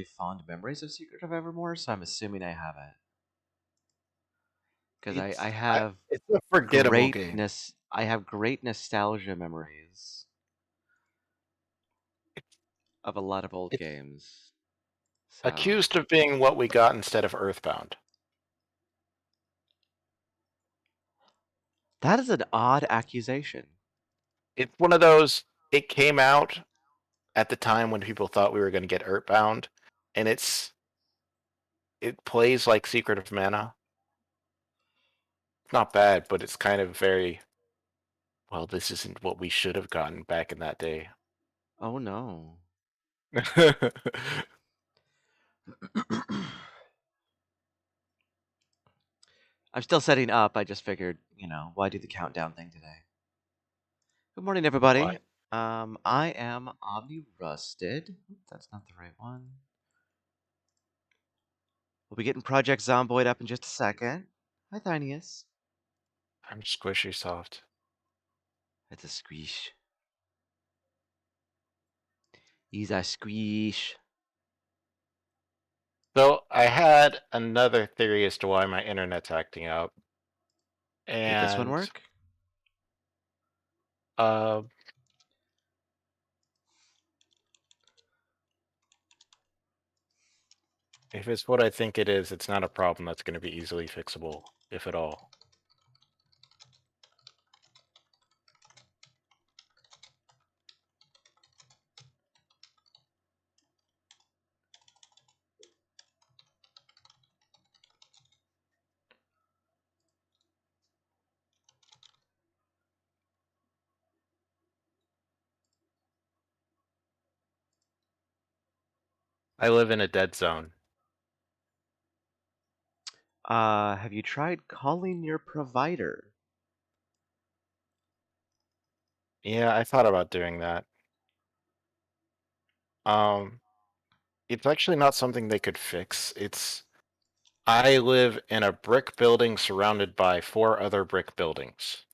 fond memories of Secret of Evermore, so I'm assuming I haven't. Because I It's have it's a forgettable game. I have great nostalgia memories of a lot of old It's games. So accused of being what we got instead of Earthbound. that is an odd accusation. It's one of those. It came out at the time when people thought we were going to get Earthbound, and it plays like Secret of Mana. It's not bad, but it's kind of very well. This isn't what we should have gotten back in that day. Oh no. I'm still setting up. I just figured, why do the countdown thing today? Good morning, everybody. Why? I am Omni Rusted. That's not the right one. We'll be getting Project Zomboid up in just a second. Hi, Thinius. I'm squishy soft. It's a squeeze. He's a squeeze. So I had another theory as to why my internet's acting up, Did this one and work? uh, if it's what I think it is, it's not a problem that's going to be easily fixable, if at all. I live in a dead zone. Have you tried calling your provider? Yeah, I thought about doing that. Um, it's actually not something they could fix. I live in a brick building surrounded by 4 other brick buildings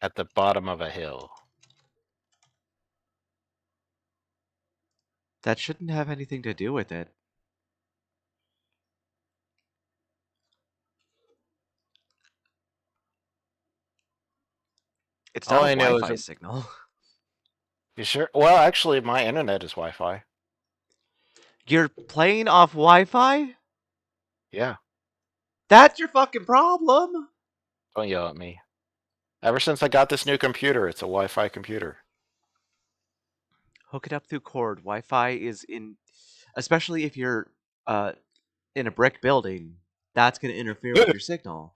at the bottom of a hill. That shouldn't have anything to do with it. It's All not a I know is Wi-Fi that signal. you sure? Well, actually, my internet is Wi-Fi. You're playing off Wi-Fi? Yeah, That's your fucking problem. don't yell at me. Ever since I got this new computer, it's a Wi-Fi computer. Hook it up through cord. Wi-Fi is especially if you're uh, in a brick building, that's going to interfere with your signal.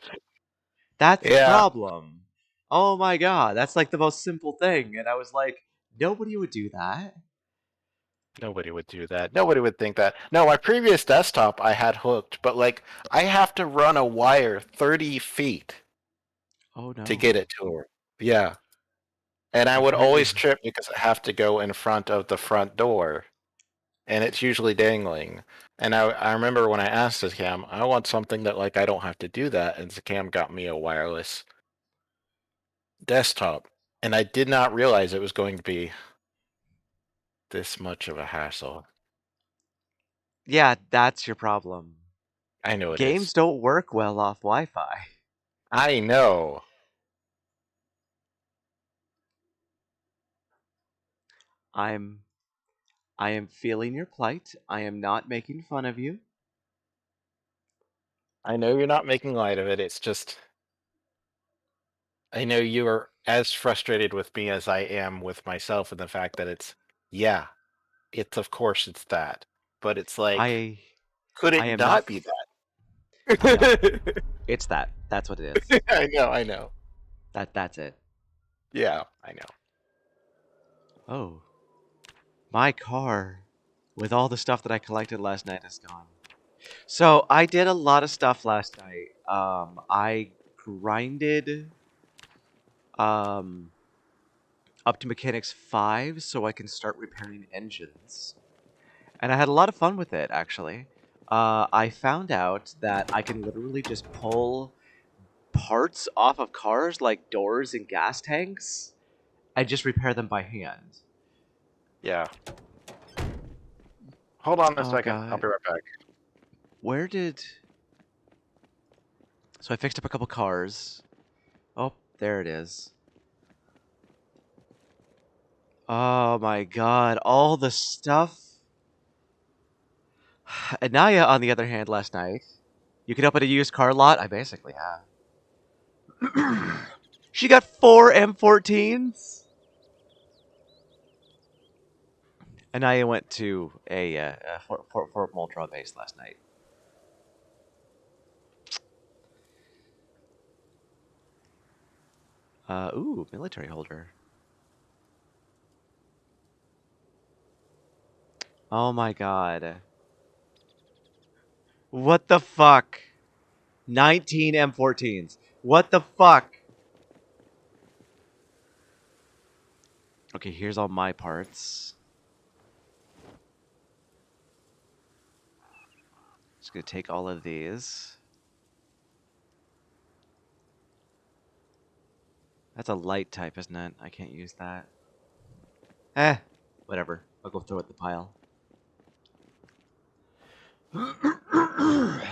That's the Yeah, problem. Oh my god, that's like the most simple thing. And I was like, nobody would do that. nobody would do that. Nobody would think that. No, my previous desktop I had hooked, but like I have to run a wire 30 feet Oh to get no. it to her. Yeah. And I would Apparently, always trip because I have to go in front of the front door, and it's usually dangling. And I remember when I asked Cam, I want something that like I don't have to do that, and Cam got me a wireless desktop, and I did not realize it was going to be this much of a hassle. yeah, that's your problem. I know it Games is. don't work well off Wi-Fi. I know. I'm I am feeling your plight. I am not making fun of you. I know you're not making light of it. It's just I know you are as frustrated with me as I am with myself and the fact that yeah, it's of course it's that. But it's like, I could I it am not not be no. that? It's that. That's what it is. I know. That's it. Yeah, I know. Oh, my car with all the stuff that I collected last night is gone. So I did a lot of stuff last night. I grinded um, up to Mechanics 5 so I can start repairing engines. And I had a lot of fun with it, actually. I found out that I can literally just pull parts off of cars like doors and gas tanks and just repair them by hand. Yeah. Hold on a Oh second. I'll god. be right back. Where did... So I fixed up a couple cars. Oh, there it is. Oh my god, all the stuff. Anaya, on the other hand, last night, you can open a used car lot. I basically have. She got 4 M14s. Anaya went to a Fort Moultrie base last night. Ooh, military holder. Oh my god. What the fuck? 19 M14s. What the fuck? Okay, here's all my parts. Just gonna take all of these. That's a light type, isn't it? I can't use that. Eh, whatever. I'll go throw it in the pile.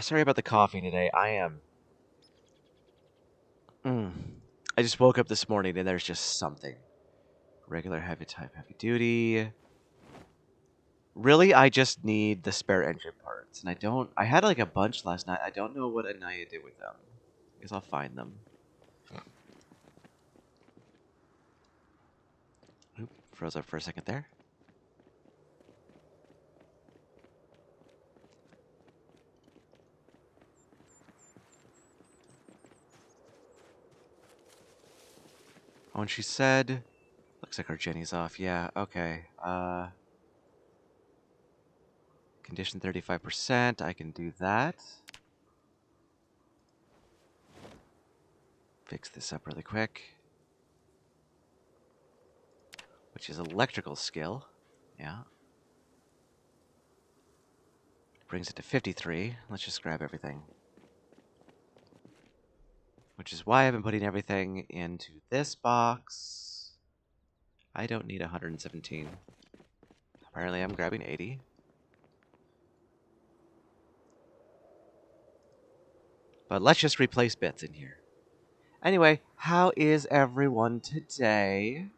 Sorry about the coffee today. I am. I just woke up this morning and there's just something. Regular heavy type, heavy duty. Really, I just need the spare engine parts. And I don't... I had like a bunch last night. I don't know what Anaya did with them. I guess I'll find them. Oop, froze up for a second there. Oh, and she said... Looks like our Jenny's off. Yeah, okay. Condition 35%. I can do that. Fix this up really quick. Which is electrical skill. Yeah. Brings it to 53. Let's just grab everything. Which is why I've been putting everything into this box. I don't need 117. Apparently I'm grabbing 80. But let's just replace bits in here. Anyway, how is everyone today?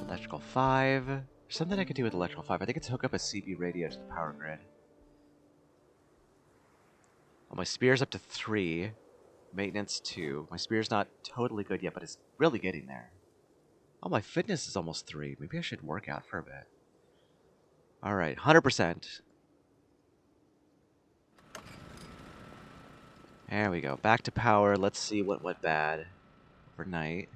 Electrical 5. There's something I could do with electrical 5. I think it's hook up a CB radio to the power grid. Well, my spear's up to 3. Maintenance 2. My spear's not totally good yet, but it's really getting there. Oh, my fitness is almost 3. Maybe I should work out for a bit. Alright, 100%. There we go. Back to power. Let's see what went bad overnight.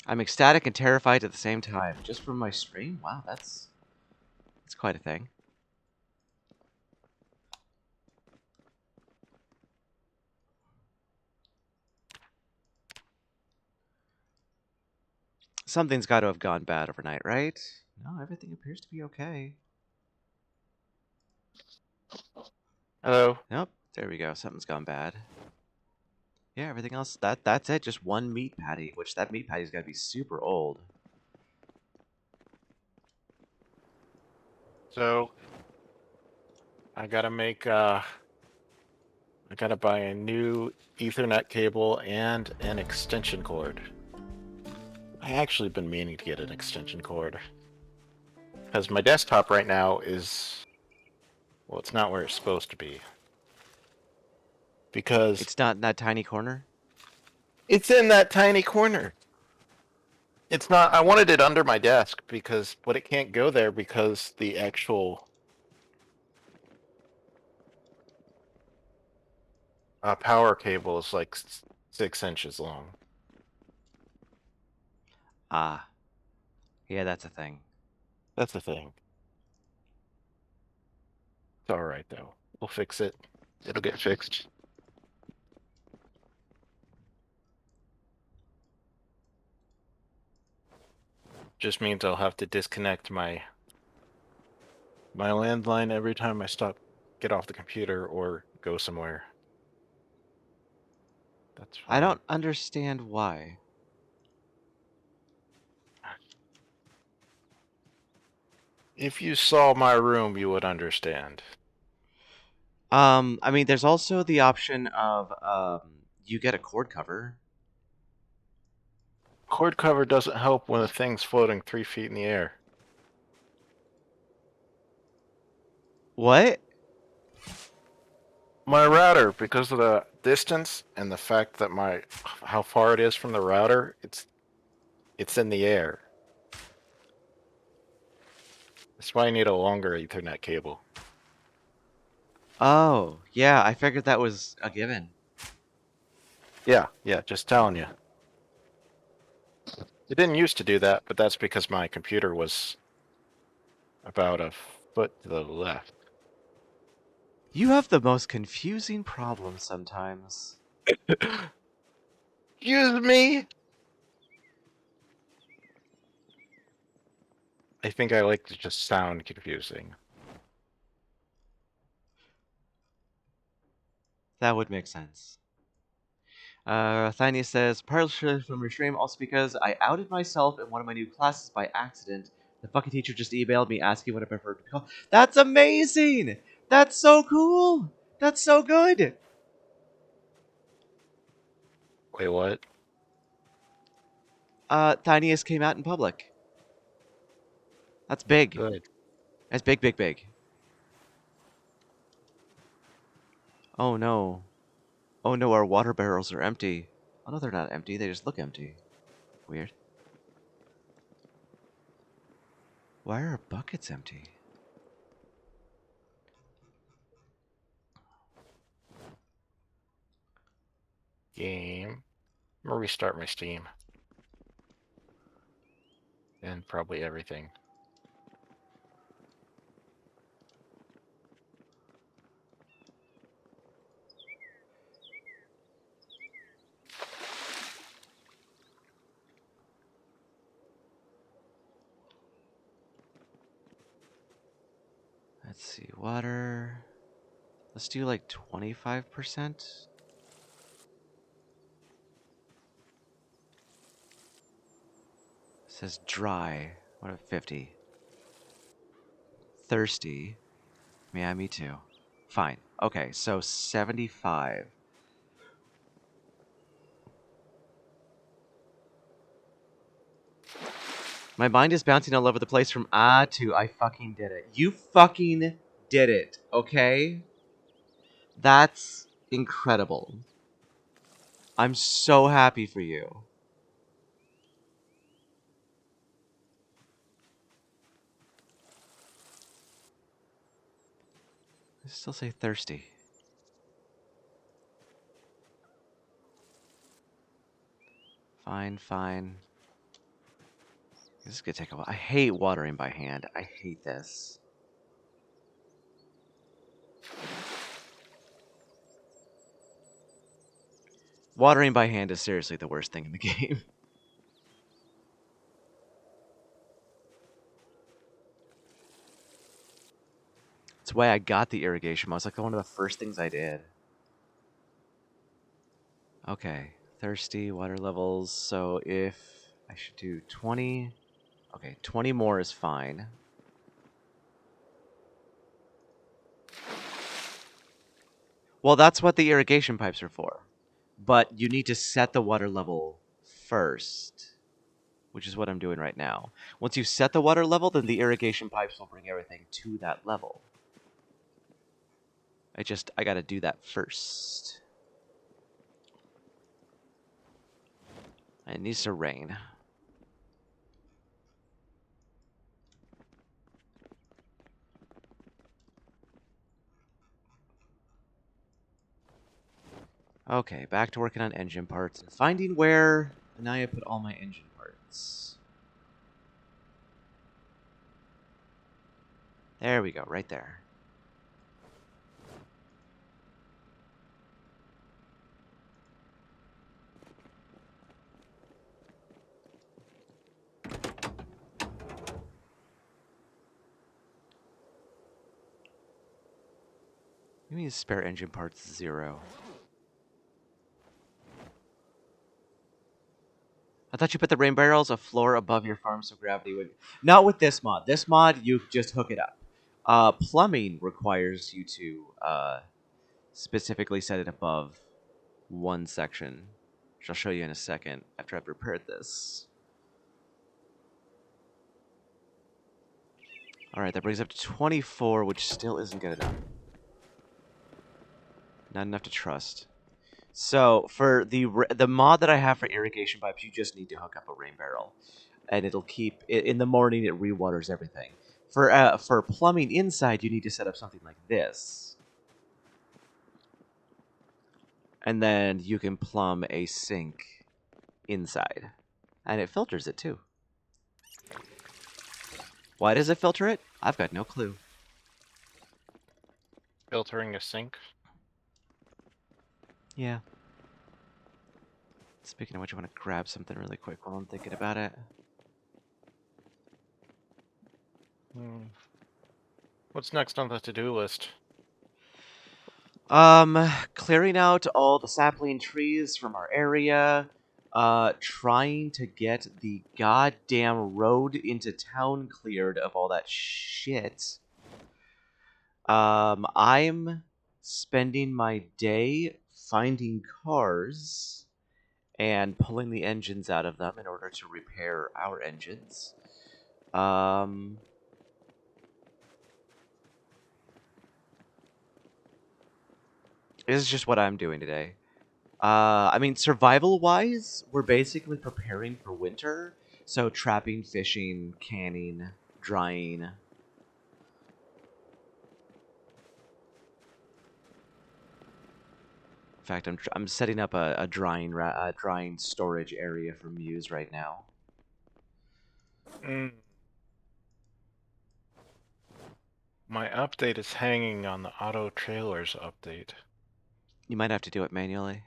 I'm ecstatic and terrified at the same time. Just from my stream? Wow, that's quite a thing. Something's got to have gone bad overnight, right? No, everything appears to be okay. Hello. Nope, there we go. Something's gone bad. Yeah, everything else, that's it. Just one meat patty, which that meat patty's got to be super old. So I gotta buy a new Ethernet cable and an extension cord. I actually been meaning to get an extension cord. Because my desktop right now is... Well, it's not where it's supposed to be. Because It's not in that tiny corner? it's in that tiny corner. It's not... I wanted it under my desk, but it can't go there because the actual... power cable is like 6 inches long. Ah. Yeah, that's a thing. That's the thing. It's alright, though. We'll fix it. It'll get fixed. Just means I'll have to disconnect my landline every time I get off the computer, or go somewhere. That's I fine. don't understand why. If you saw my room, you would understand. I mean, there's also the option of you get a cord cover. Cord cover doesn't help when the thing's floating 3 feet in the air. What? My router, because of the distance and the fact that how far it is from the router, it's in the air. That's why I need a longer Ethernet cable. Oh, yeah, I figured that was a given. Yeah, just telling you. It didn't used to do that, but that's because my computer was about a foot to the left. You have the most confusing problems sometimes. Excuse me? I think I like to just sound confusing. That would make sense. Thiny says, partially from your stream, also because I outed myself in one of my new classes by accident. The fucking teacher just emailed me asking what I preferred to be called. That's amazing! That's so cool! That's so good! Wait, what? Tiniest came out in public. That's big. Good. That's big, big, big. Oh no. Oh no, our water barrels are empty. Oh no, they're not empty. They just look empty. Weird. Why are our buckets empty? Game. I'm gonna restart my Steam. And probably everything. Let's see, water. Let's do like 25%. It says dry. What about 50? Thirsty. Yeah, me too. Fine. Okay, so 75. My mind is bouncing all over the place from to I fucking did it. You fucking did it, okay? That's incredible. I'm so happy for you. I still say thirsty. Fine, fine. This is gonna take a while. I hate watering by hand. I hate this. Watering by hand is seriously the worst thing in the game. That's why I got the irrigation. I was like one of the first things I did. Okay, thirsty water levels. So if I should do 20, okay, 20 more is fine. Well, that's what the irrigation pipes are for. But you need to set the water level first, which is what I'm doing right now. Once you set the water level, then the irrigation pipes will bring everything to that level. I gotta do that first. It needs to rain. Okay, back to working on engine parts and finding where Anaya put all my engine parts. There we go, right there. You mean spare engine parts 0? I thought you put the rain barrels a floor above your farm so gravity would... Not with this mod. This mod, you just hook it up. Plumbing requires you to specifically set it above one section, which I'll show you in a second after I've repaired this. Alright, that brings up to 24, which still isn't good enough. Not enough to trust. So, for the mod that I have for irrigation pipes, you just need to hook up a rain barrel. And it'll keep... In the morning, it re-waters everything. For plumbing inside, you need to set up something like this. And then you can plumb a sink inside. And it filters it, too. Why does it filter it? I've got no clue. Filtering a sink. Yeah. Speaking of which, I want to grab something really quick while I'm thinking about it. What's next on the to-do list? Clearing out all the sapling trees from our area. Trying to get the goddamn road into town cleared of all that shit. I'm spending my day finding cars and pulling the engines out of them in order to repair our engines. This is just what I'm doing today. I mean, survival-wise, we're basically preparing for winter. So trapping, fishing, canning, drying. In fact, I'm setting up a drying storage area for Muse right now. My update is hanging on the auto trailers update. You might have to do it manually.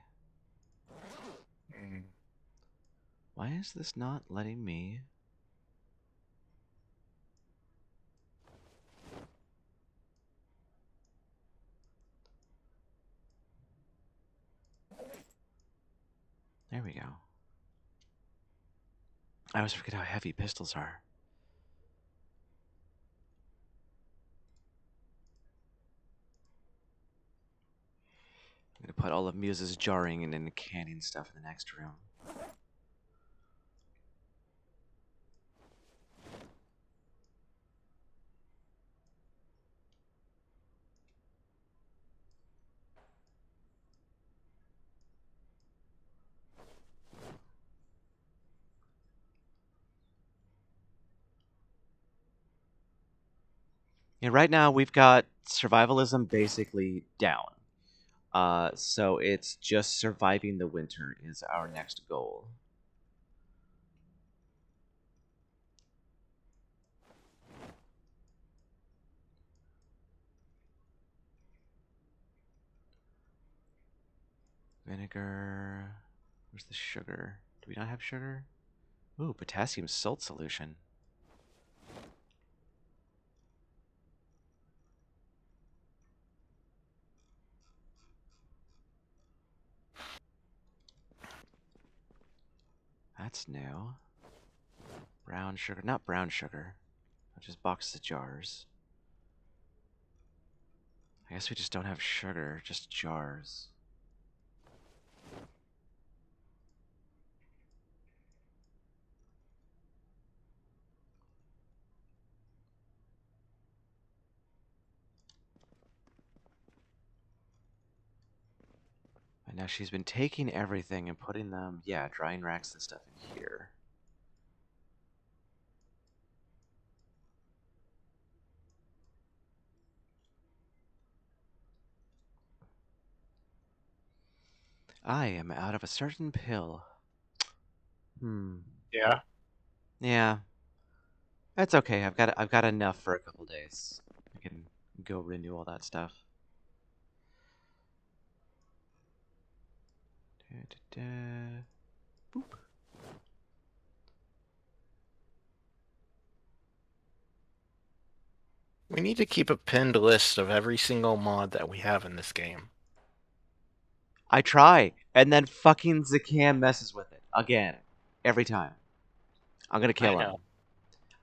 Why is this not letting me? There we go. I always forget how heavy pistols are. I'm gonna put all of Muse's jarring and canning stuff in the next room. And right now we've got survivalism basically down. So it's just surviving the winter is our next goal. Vinegar. Where's the sugar? Do we not have sugar? Ooh, potassium salt solution. That's new. Brown sugar. Not brown sugar. Just boxes of jars. I guess we just don't have sugar, just jars. And now she's been taking everything and putting them, yeah, drying racks and stuff in here. I am out of a certain pill. Yeah. Yeah. That's okay. I've got enough for a couple days. I can go renew all that stuff. Boop. We need to keep a pinned list of every single mod that we have in this game. I try, and then fucking Zakam messes with it again, every time. I'm gonna I kill him. know.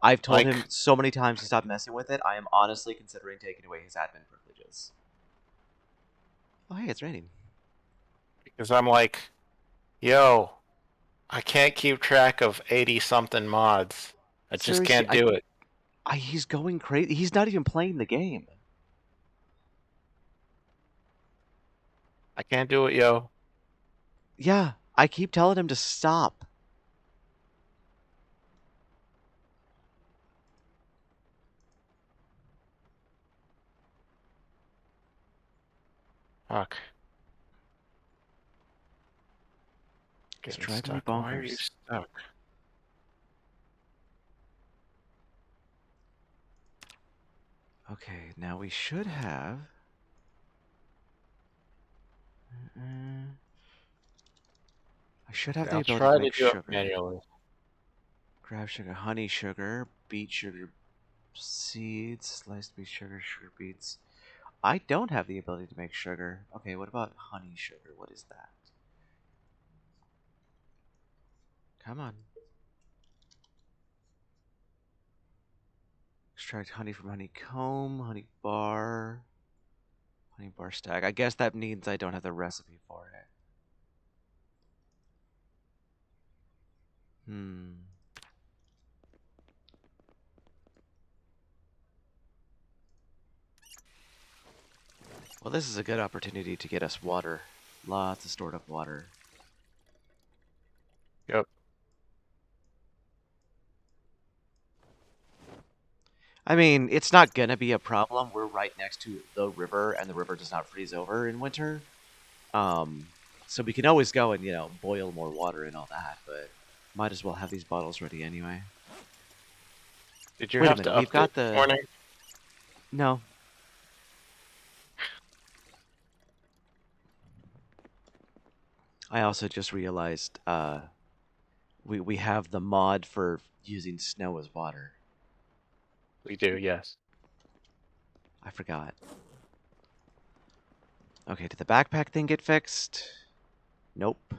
I've told Like, him so many times to stop messing with it. I am honestly considering taking away his admin privileges. Oh, hey, it's raining. because I'm like, yo, I can't keep track of 80 something mods. I just Seriously, can't do it. he's going crazy. He's not even playing the game. I can't do it, yo. Yeah, I keep telling him to stop. Fuck. He's Getting driving me stuck. Why are you bonkers. stuck? Okay, now we should have. I should have Okay, the I'll ability to try to make do it sugar. manually. Grab sugar, honey sugar, beet sugar, seeds, sliced beet sugar, sugar beets. I don't have the ability to make sugar. Okay, what about honey sugar? What is that? Come on. Extract honey from honeycomb, honey bar stack. I guess that means I don't have the recipe for it. Hmm. Well, this is a good opportunity to get us water. Lots of stored up water. Yep. I mean, it's not gonna be a problem. We're right next to the river, and the river does not freeze over in winter. Um, so we can always go and, boil more water and all that, but might as well have these bottles ready anyway. Did you Wait a have to minute, we've update got this the... morning? No. I also just realized we have the mod for using snow as water. We do, yes. I forgot. Okay, did the backpack thing get fixed? Nope.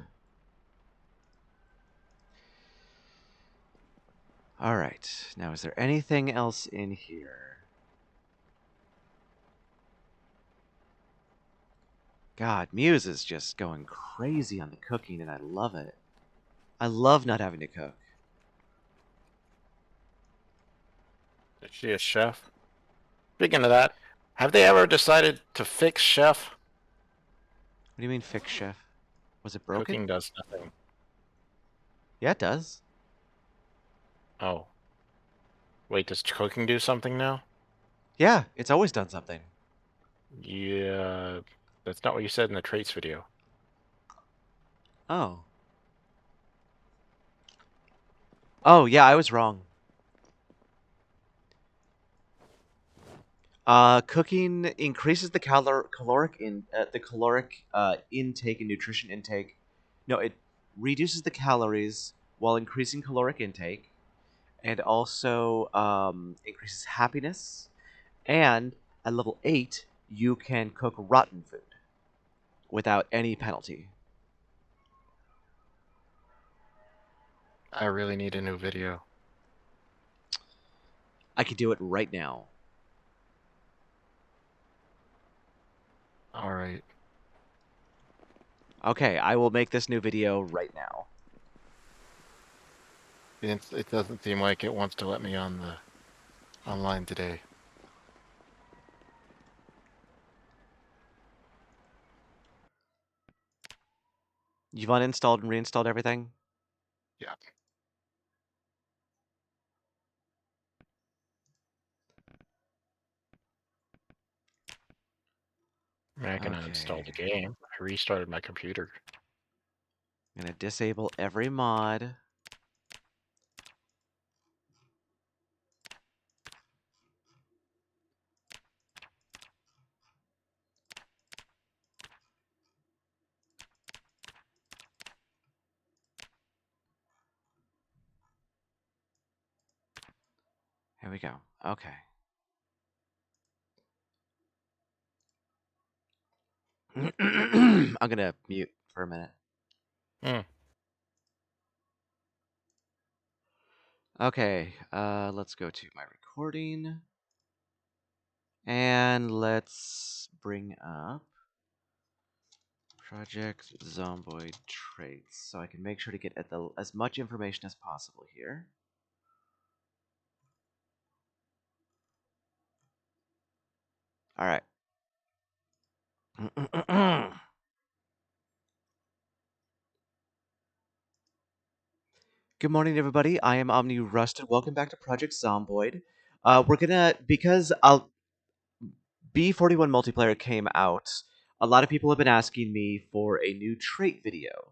Alright, now is there anything else in here? God, Muse is just going crazy on the cooking, and I love it. I love not having to cook. Is she a chef? Speaking of that, have they ever decided to fix chef? What do you mean, fix, chef? Was it broken? Cooking does nothing. Yeah, it does. Oh. Wait, does cooking do something now? Yeah, it's always done something. Yeah, that's not what you said in the traits video. Oh. Oh, yeah, I was wrong. Cooking increases the caloric intake and nutrition intake. No, it reduces the calories while increasing caloric intake, and also increases happiness. And at level 8, you can cook rotten food without any penalty. I really need a new video. I can do it right now. All right. Okay, I will make this new video right now. It doesn't seem like it wants to let me on the online today. You've uninstalled and reinstalled everything? Yeah. I mean, I can uninstall Okay. the game. I restarted my computer. I'm going to disable every mod. Here we go. Okay. I'm gonna mute for a minute. Hmm. Okay, let's go to my recording. And let's bring up Project Zomboid traits so I can make sure to get at as much information as possible here. All right. Good morning, everybody. I am Omni Rusted. Welcome back to Project Zomboid. We're gonna because B41 multiplayer came out. A lot of people have been asking me for a new trait video,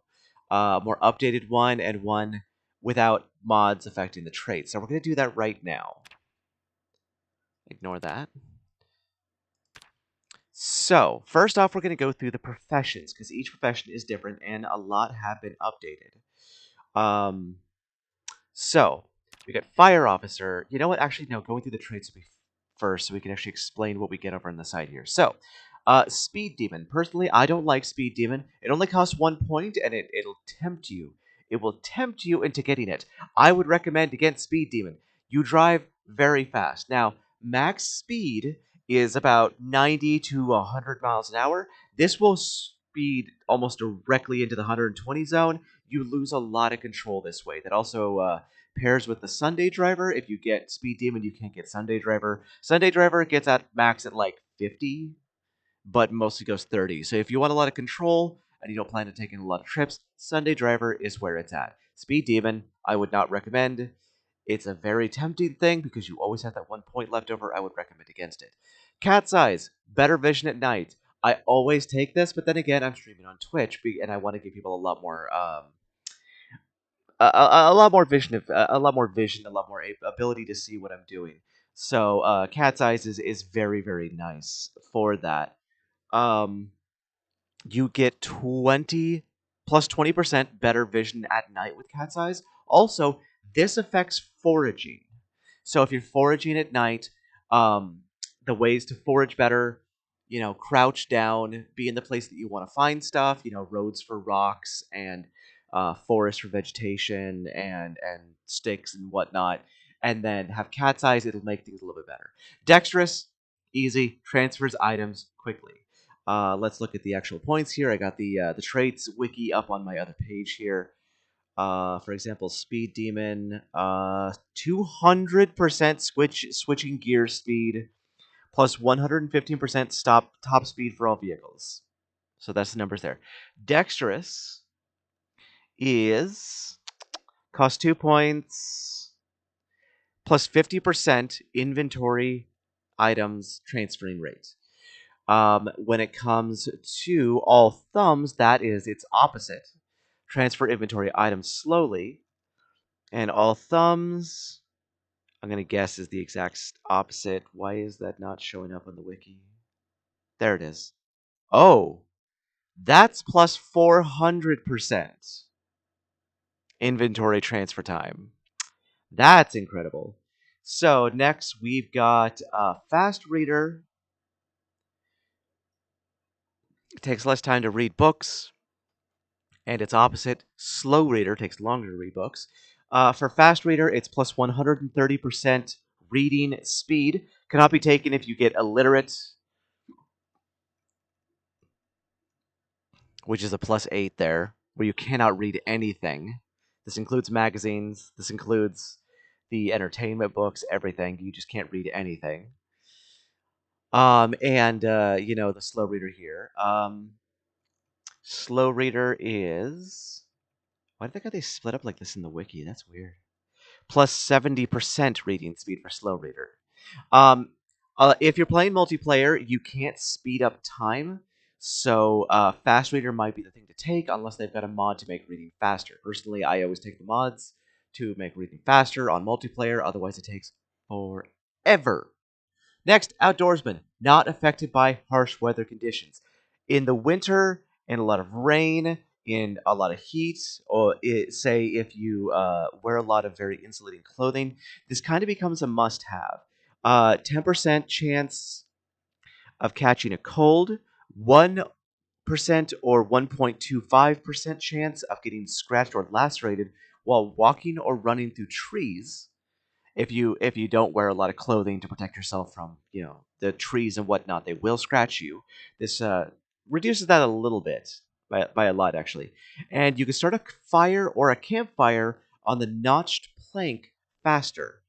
more updated one and one without mods affecting the traits. So we're gonna do that right now. Ignore that. So, first off, we're going to go through the professions because each profession is different and a lot have been updated. Um, so, we got fire officer. You know what? Actually, no, going through the traits will be first so we can actually explain what we get over on the side here. So, speed demon. Personally, I don't like speed demon. It only costs 1 point and it'll tempt you. It will tempt you into getting it. I would recommend against speed demon. You drive very fast. Now, max speed is about 90 to 100 miles an hour. This will speed almost directly into the 120 zone. You lose a lot of control this way. That also pairs with the Sunday driver. If you get speed demon, you can't get Sunday driver. Sunday driver gets at max at like 50, but mostly goes 30. So if you want a lot of control and you don't plan to take in a lot of trips, Sunday driver is where it's at. Speed demon, I would not recommend. It's a very tempting thing because you always have that 1 point left over. I would recommend against it. Cat's eyes, better vision at night. I always take this, but then again, I'm streaming on Twitch, and I want to give people a lot more a lot more vision, a lot more vision, a lot more ability to see what I'm doing. So Cat's Eyes is very very nice for that. Um, you get 20 plus 20% better vision at night with Cat's Eyes. Also, this affects foraging. So if you're foraging at night, um, the ways to forage better, crouch down, be in the place that you want to find stuff, roads for rocks and forest for vegetation and sticks and whatnot, and then have Cat's Eyes. It'll make things a little bit better. Dexterous, easy, transfers items quickly. Let's look at the actual points here. I got the traits wiki up on my other page here. For example, Speed Demon, 200% switching gear speed, plus 115% top speed for all vehicles. So that's the numbers there. Dexterous is cost 2 points, plus 50% inventory items transferring rate. When it comes to all thumbs, that is its opposite. Transfer inventory items slowly, and all thumbs, I'm going to guess, is the exact opposite. Why is that not showing up on the wiki? There it is. Oh, that's plus 400% inventory transfer time. That's incredible. So next we've got Fast Reader. It takes less time to read books. And its opposite, Slow Reader, takes longer to read books. For Fast Reader, it's plus 130% reading speed. Cannot be taken if you get illiterate, which is a plus 8 there, where you cannot read anything. This includes magazines. This includes the entertainment books, everything. You just can't read anything. And the slow reader here. Slow reader is. Why did they split up like this in the wiki? That's weird. Plus 70% reading speed for slow reader. Um, if you're playing multiplayer, you can't speed up time, so fast reader might be the thing to take unless they've got a mod to make reading faster. Personally, I always take the mods to make reading faster on multiplayer, otherwise it takes forever. Next, Outdoorsman, not affected by harsh weather conditions. In the winter, in a lot of rain, in a lot of heat, or say if you wear a lot of very insulating clothing, this kind of becomes a must-have. 10% chance of catching a cold, 1 or 1.25% chance of getting scratched or lacerated while walking or running through trees if you don't wear a lot of clothing to protect yourself from the trees and whatnot. They will scratch you. This reduces that a little bit, by a lot actually. And you can start a fire or a campfire on the notched plank faster.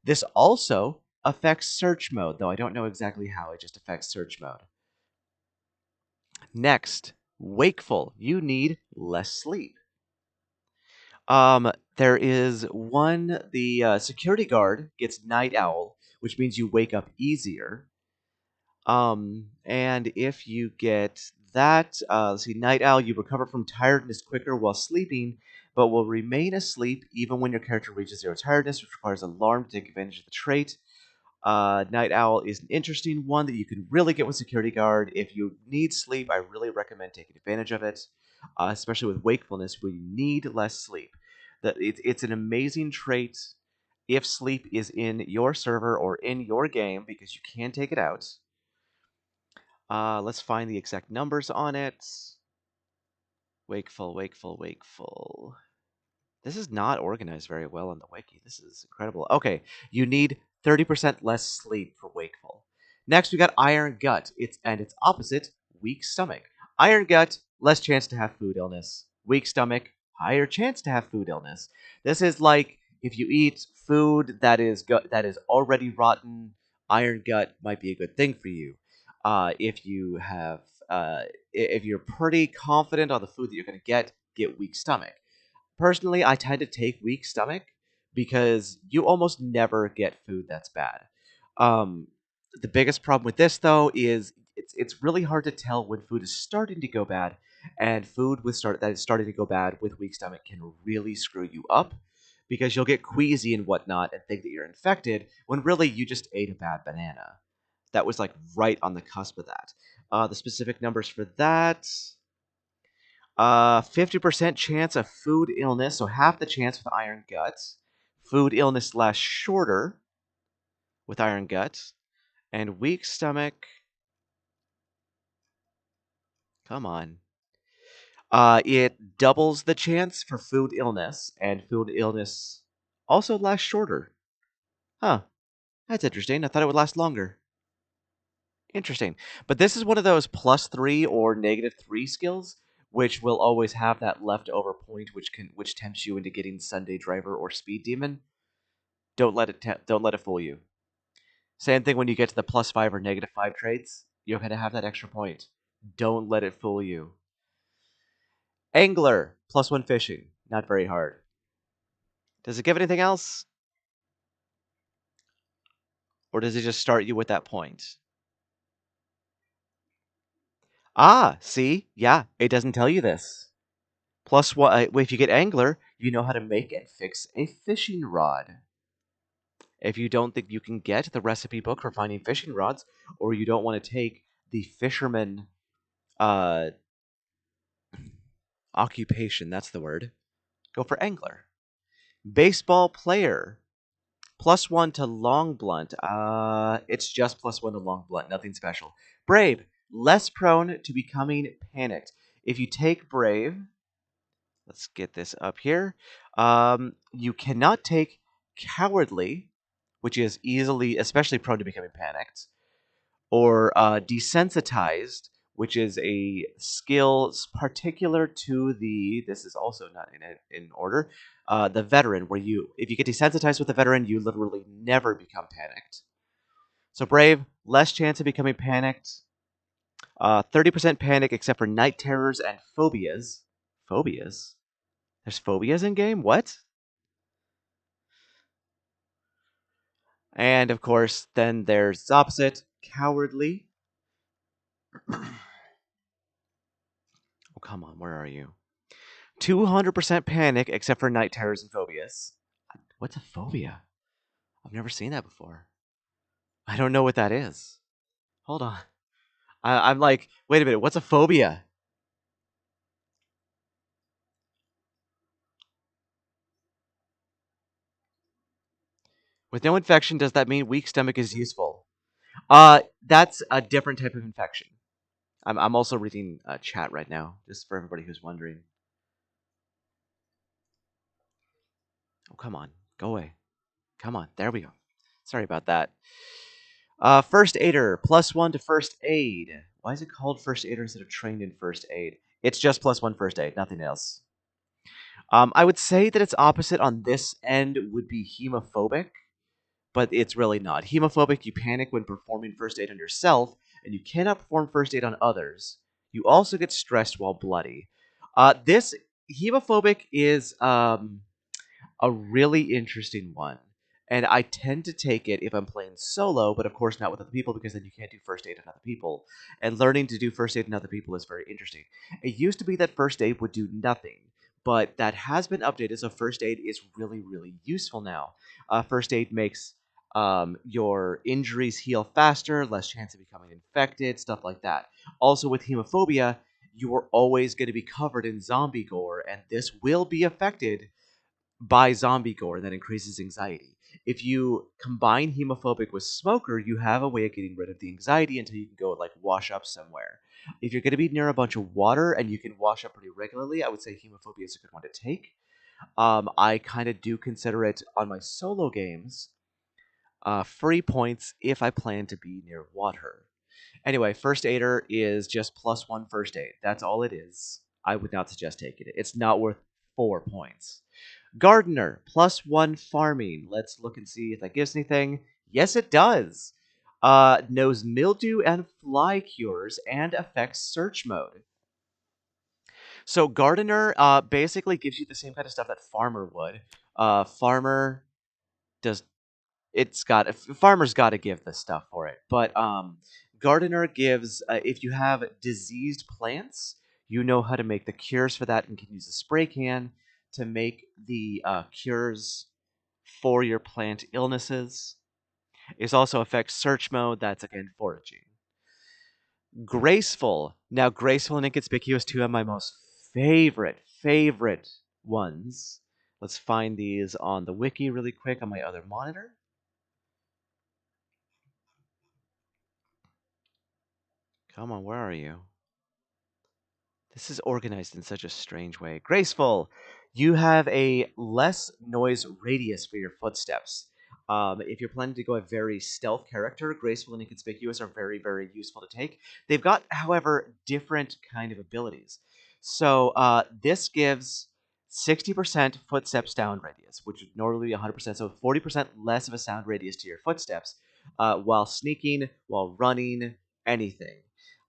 This also affects search mode, though I don't know exactly how. It just affects search mode. Next, wakeful. You need less sleep. There is one. The security guard gets night owl, which means you wake up easier. And if you get that, let's see, night owl, you recover from tiredness quicker while sleeping, but will remain asleep even when your character reaches zero tiredness, which requires alarm to take advantage of the trait. Night Owl is an interesting one that you can really get with Security Guard. If you need sleep, I really recommend taking advantage of it, especially with wakefulness, where you need less sleep. It's an amazing trait if sleep is in your server or in your game, because you can take it out. Let's find the exact numbers on it. Wakeful, wakeful, wakeful. This is not organized very well on the wiki. This is incredible. Okay, you need 30% less sleep for wakeful. Next, we got iron gut. Its opposite, weak stomach. Iron gut, less chance to have food illness. Weak stomach, higher chance to have food illness. This is like if you eat food that is already rotten. Iron gut might be a good thing for you. If you have, if you're pretty confident on the food that you're going to get weak stomach. Personally, I tend to take weak stomach because you almost never get food that's bad. Um, the biggest problem with this, though, is it's really hard to tell when food is starting to go bad, and food that is starting to go bad with weak stomach can really screw you up because you'll get queasy and whatnot and think that you're infected when really you just ate a bad banana. That was like right on the cusp of that. The specific numbers for that. 50% chance of food illness, so half the chance with iron guts. Food illness lasts shorter with iron guts. And weak stomach. Come on. It doubles the chance for food illness, and food illness also lasts shorter. Huh. That's interesting. I thought it would last longer. Interesting. But this is one of those +3 or -3 skills, which will always have that leftover point, which tempts you into getting Sunday Driver or Speed Demon. Don't let it fool you. Same thing when you get to the +5 or -5 trades. You're gonna have that extra point. Don't let it fool you. Angler +1 fishing. Not very hard. Does it give anything else, or does it just start you with that point? Ah, see, yeah, it doesn't tell you this. +1. If you get angler, you know how to make and fix a fishing rod. If you don't think you can get the recipe book for finding fishing rods, or you don't want to take the fisherman uh, occupation, that's the word, go for angler. Baseball player, +1 to long blunt. It's just +1 to long blunt, nothing special. Brave, less prone to becoming panicked. If you take brave, let's get this up here. You cannot take cowardly, which is especially prone to becoming panicked, or desensitized, which is a skill particular to the. This is also not in order. The veteran, if you get desensitized with the veteran, you literally never become panicked. So brave, less chance of becoming panicked. 30% panic except for night terrors and phobias. Phobias? There's phobias in game? What? And of course, then there's its opposite, cowardly. Oh, come on, where are you? 200% panic except for night terrors and phobias. What's a phobia? I've never seen that before. I don't know what that is. Hold on. I'm like, wait a minute, what's a phobia? With no infection, does that mean weak stomach is useful? That's a different type of infection. I'm also reading chat right now, just for everybody who's wondering. Oh, come on. Go away. Come on. There we go. Sorry about that. First aider, +1 to first aid. Why is it called first aider instead of trained in first aid? It's just +1 first aid, nothing else. I would say that its opposite on this end would be hemophobic, but it's really not. Hemophobic, you panic when performing first aid on yourself, and you cannot perform first aid on others. You also get stressed while bloody. This hemophobic is a really interesting one. And I tend to take it if I'm playing solo, but of course not with other people because then you can't do first aid on other people. And learning to do first aid on other people is very interesting. It used to be that first aid would do nothing, but that has been updated, so first aid is really, really useful now. First aid makes your injuries heal faster, less chance of becoming infected, stuff like that. Also, with hemophobia, you are always going to be covered in zombie gore, and this will be affected by zombie gore that increases anxiety. If you combine hemophobic with smoker, you have a way of getting rid of the anxiety until you can go like wash up somewhere. If you're going to be near a bunch of water and you can wash up pretty regularly, I would say hemophobia is a good one to take. I kind of do consider it on my solo games free points if I plan to be near water. Anyway, first aider is just +1 first aid. That's all it is. I would not suggest taking it. It's not worth 4 points. Gardener, +1 farming. Let's look and see if that gives anything. Yes, it does. Knows mildew and fly cures and affects search mode. So Gardener basically gives you the same kind of stuff that Farmer would. Farmer does Farmer's got to give this stuff for it, but Gardener gives if you have diseased plants, you know how to make the cures for that and can use a spray can to make the cures for your plant illnesses. It also affects search mode. That's again foraging. Graceful. Now, graceful and inconspicuous, two of my most favorite ones. Let's find these on the wiki really quick on my other monitor. Come on, where are you? This is organized in such a strange way. Graceful. You have a less noise radius for your footsteps. If you're planning to go a very stealth character, graceful and inconspicuous are very, very useful to take. They've got, however, different kind of abilities. So this gives 60% footstep sound radius, which would normally be 100%, so 40% less of a sound radius to your footsteps, while sneaking, while running, anything.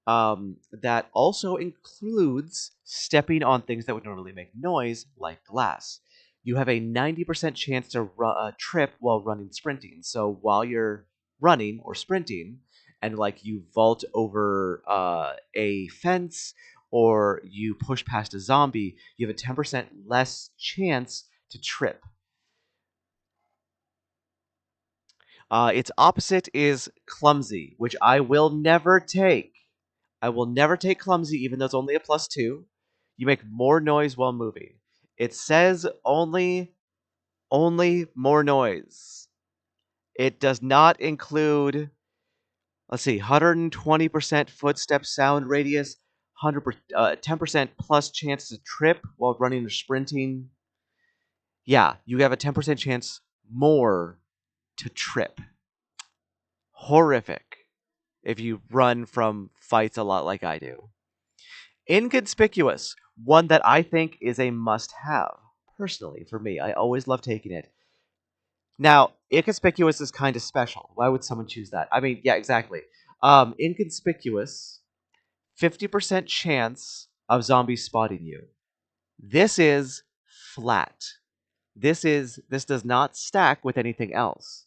That also includes stepping on things that would normally make noise, like glass. You have a 90% chance to trip while running sprinting. So while you're running or sprinting, and like you vault over a fence or you push past a zombie, you have a 10% less chance to trip. Its opposite is clumsy, which I will never take. I will never take clumsy, even though it's only a +2. You make more noise while moving. It says only more noise. It does not include, let's see, 120% footstep sound radius, 10% plus chance to trip while running or sprinting. Yeah, you have a 10% chance more to trip. Horrific if you run from fights a lot like I do. Inconspicuous, one that I think is a must have. Personally, for me, I always love taking it. Now, inconspicuous is kind of special. Why would someone choose that? I mean, yeah, exactly. Inconspicuous, 50% chance of zombies spotting you. This is flat. This does not stack with anything else.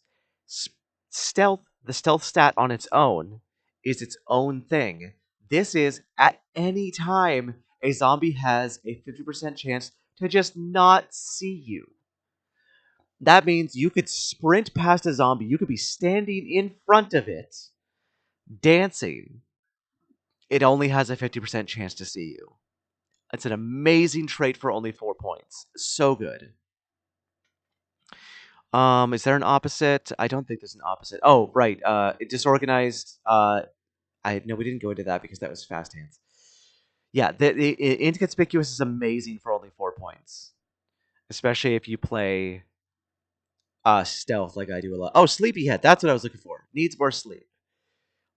The stealth stat on its own is its own thing. This is at any time a zombie has a 50% chance to just not see you. That means you could sprint past a zombie, you could be standing in front of it, dancing. It only has a 50% chance to see you. It's an amazing trait for only 4 points. So good. Is there an opposite? I don't think there's an opposite. Oh, right. Disorganized. I no, we didn't go into that because that was fast hands. Yeah, the inconspicuous is amazing for only 4 points, especially if you play stealth like I do a lot. Oh, sleepyhead. That's what I was looking for. Needs more sleep,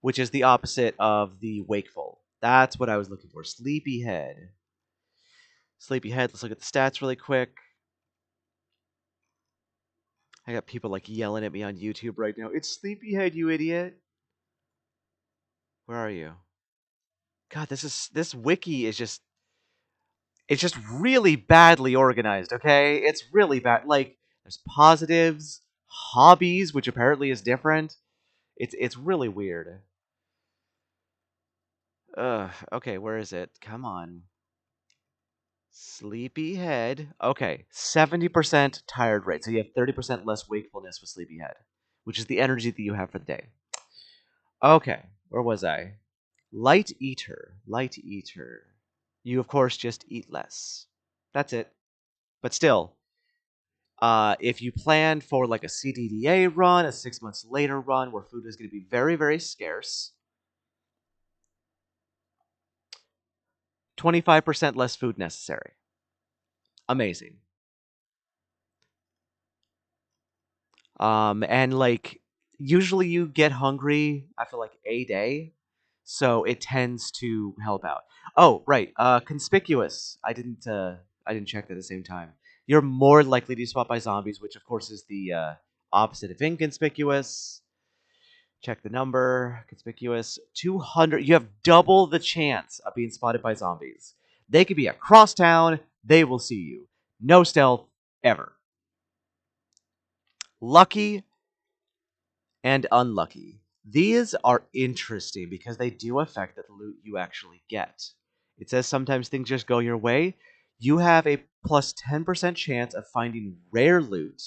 which is the opposite of the wakeful. That's what I was looking for. Sleepyhead. Sleepyhead. Let's look at the stats really quick. I got people like yelling at me on YouTube right now. It's Sleepyhead, you idiot. Where are you? God, this wiki is just it's just really badly organized, okay? It's really bad. Like there's positives, hobbies, which apparently is different. It's really weird. Okay, where is it? Come on. Sleepyhead. Okay, 70% tired rate. So you have 30% less wakefulness with sleepyhead, which is the energy that you have for the day. Okay, where was I? Light eater. Light eater. You, of course, just eat less. That's it. But still, if you plan for like a CDDA run, a 6 months later run where food is going to be very, very scarce, 25% less food necessary. Amazing. And like usually you get hungry after like a day, so it tends to help out. Oh, right. Conspicuous. I didn't check that at the same time. You're more likely to be spotted by zombies, which of course is the opposite of inconspicuous. Check the number. Conspicuous. 200. You have double the chance of being spotted by zombies. They could be across town. They will see you. No stealth ever. Lucky and unlucky. These are interesting because they do affect the loot you actually get. It says sometimes things just go your way. You have a plus 10% chance of finding rare loot,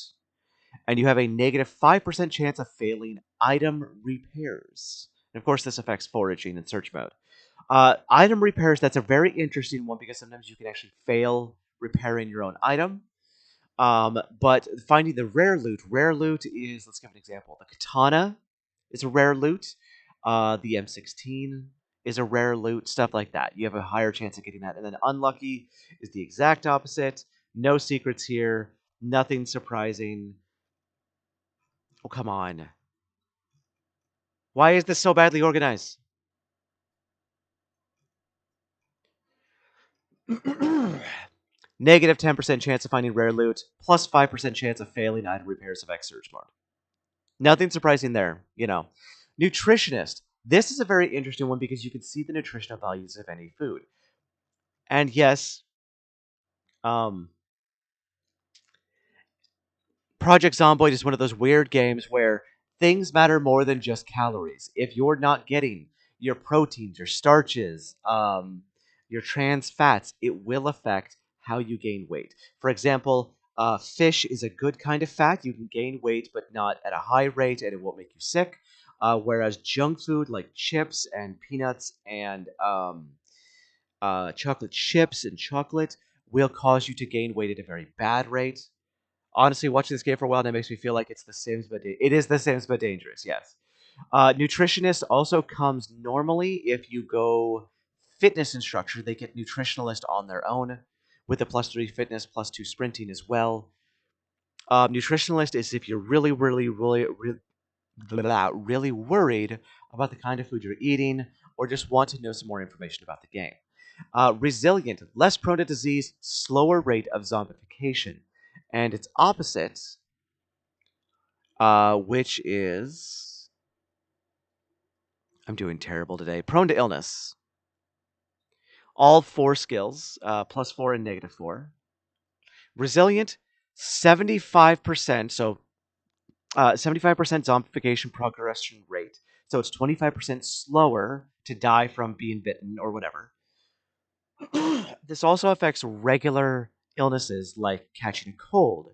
and you have a negative 5% chance of failing item repairs. And of course, this affects foraging and search mode. Item repairs, that's a very interesting one because sometimes you can actually fail repairing your own item. But finding the rare loot is, let's give an example. The katana is a rare loot. The M16 is a rare loot, stuff like that. You have a higher chance of getting that. And then unlucky is the exact opposite. No secrets here. Nothing surprising. Oh, come on. Why is this so badly organized? Negative 10% chance of finding rare loot, plus 5% chance of failing item repairs of X search mode. Nothing surprising there, you know. Nutritionist. This is a very interesting one because you can see the nutritional values of any food. And yes, um, Project Zomboid is one of those weird games where things matter more than just calories. If you're not getting your proteins, your starches, your trans fats, it will affect how you gain weight. For example, fish is a good kind of fat. You can gain weight, but not at a high rate, and it won't make you sick. Whereas junk food like chips and peanuts and chocolate chips and chocolate will cause you to gain weight at a very bad rate. Honestly, watching this game for a while, that makes me feel like it's The Sims, but it is The Sims, but dangerous. Yes. Nutritionist also comes normally if you go fitness instructor. They get nutritionalist on their own with a +3 fitness, +2 sprinting as well. Nutritionalist is if you're really worried about the kind of food you're eating or just want to know some more information about the game. Resilient, less prone to disease, slower rate of zombification. And its opposite, which is. I'm doing terrible today. Prone to illness. All 4 skills, +4 and -4. Resilient, 75%. So 75% zombification progression rate. So it's 25% slower to die from being bitten or whatever. This also affects regular illnesses like catching a cold,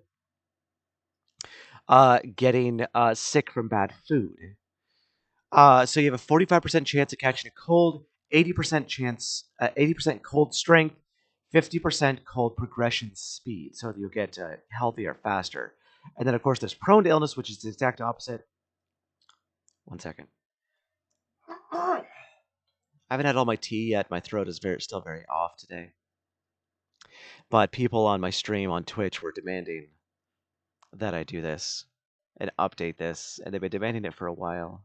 getting sick from bad food. So you have a 45% chance of catching a cold, 80% cold strength, 50% cold progression speed. So you'll get healthier faster. And then, of course, there's prone to illness, which is the exact opposite. One second. I haven't had all my tea yet. My throat is still very off today. But people on my stream on Twitch were demanding that I do this and update this, and they've been demanding it for a while.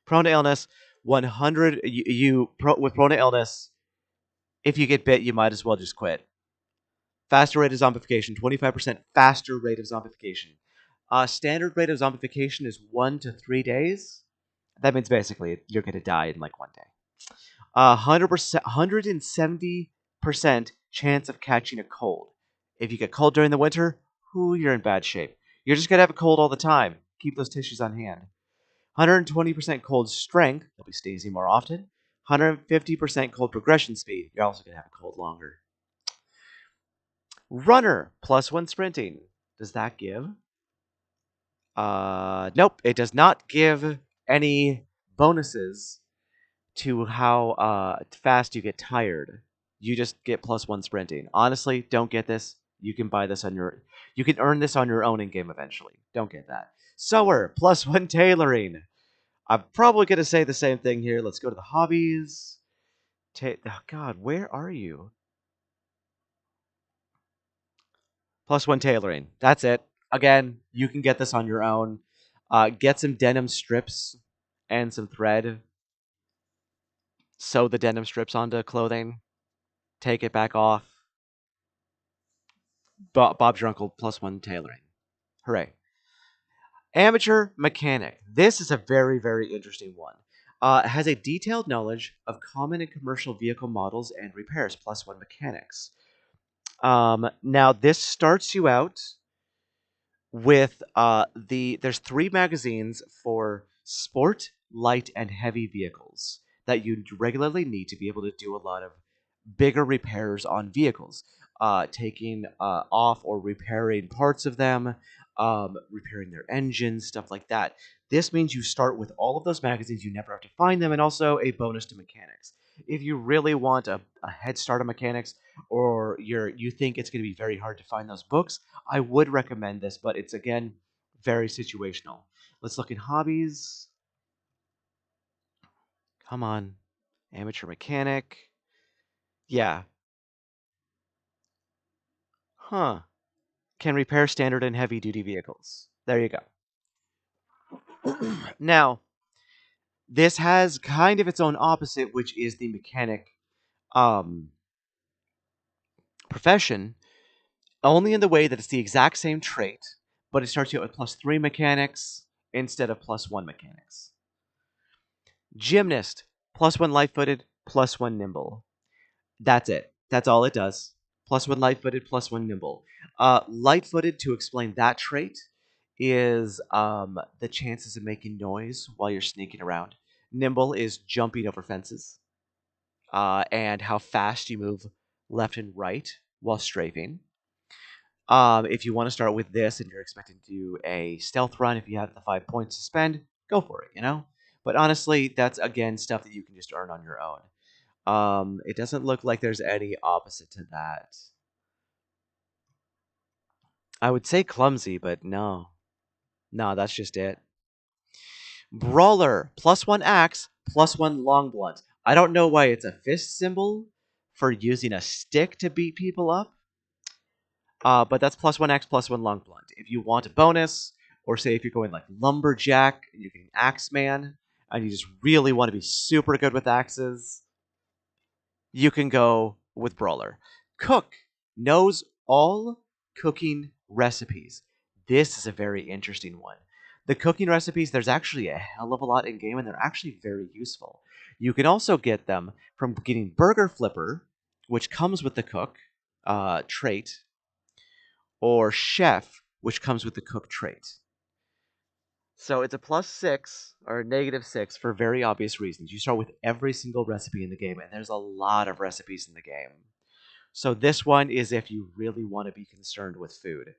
Prone to illness, 100. With prone to illness, if you get bit, you might as well just quit. Faster rate of zombification, 25% faster rate of zombification. Standard rate of zombification is 1 to 3 days. That means basically you're going to die in like 1 day. 100%, 170% chance of catching a cold. If you get cold during the winter, you're in bad shape. You're just going to have a cold all the time. Keep those tissues on hand. 120% cold strength. You'll be sneezing more often. 150% cold progression speed. You're also going to have a cold longer. Runner, +1 sprinting. Does that give? Nope, it does not give any bonuses to how fast you get tired. You just get +1 sprinting. Honestly, don't get this. You can buy this on your. You can earn this on your own in game eventually. Don't get that. Sewer, +1 tailoring. I'm probably gonna say the same thing here. Let's go to the hobbies. Oh God, where are you? +1 tailoring. That's it. Again, you can get this on your own. Get some denim strips and some thread. Sew the denim strips onto clothing. Take it back off. Bob's your uncle, +1 tailoring. Hooray. Amateur mechanic. This is a very, very interesting one. Has a detailed knowledge of common and commercial vehicle models and repairs, +1 mechanics. Now, this starts you out with there's 3 magazines for sport, light, and heavy vehicles that you regularly need to be able to do a lot of bigger repairs on vehicles, taking off or repairing parts of them, repairing their engines, stuff like that. This means you start with all of those magazines, you never have to find them, and also a bonus to mechanics. If you really want a head start on mechanics, or you think it's going to be very hard to find those books, I would recommend this, but it's again very situational. Let's look at hobbies. Come on, amateur mechanic. Yeah, huh? Can repair standard and heavy duty vehicles. There you go. Now, this has kind of its own opposite, which is the mechanic um, profession, only in the way that it's the exact same trait, but it starts you out with +3 mechanics instead of +1 mechanics. Gymnast, +1 light-footed, +1 nimble. That's it. That's all it does. +1 light-footed, +1 nimble. Light-footed, to explain that trait, is the chances of making noise while you're sneaking around. Nimble is jumping over fences, and how fast you move left and right while strafing. If you want to start with this and you're expecting to do a stealth run, if you have the 5 points to spend, go for it, you know? But honestly, that's again stuff that you can just earn on your own. It doesn't look like there's any opposite to that. I would say clumsy, but no. No, that's just it. Brawler, +1 axe, +1 long blunt. I don't know why it's a fist symbol for using a stick to beat people up. But that's +1 axe, +1 long blunt. If you want a bonus, or say if you're going like lumberjack and you're getting axeman, and you just really want to be super good with axes, you can go with Brawler. Cook knows all cooking recipes. This is a very interesting one. The cooking recipes, there's actually a hell of a lot in game, and they're actually very useful. You can also get them from getting Burger Flipper, which comes with the cook trait, or Chef, which comes with the cook trait. So it's a +6 or -6 for very obvious reasons. You start with every single recipe in the game, and there's a lot of recipes in the game. So this one is if you really want to be concerned with food.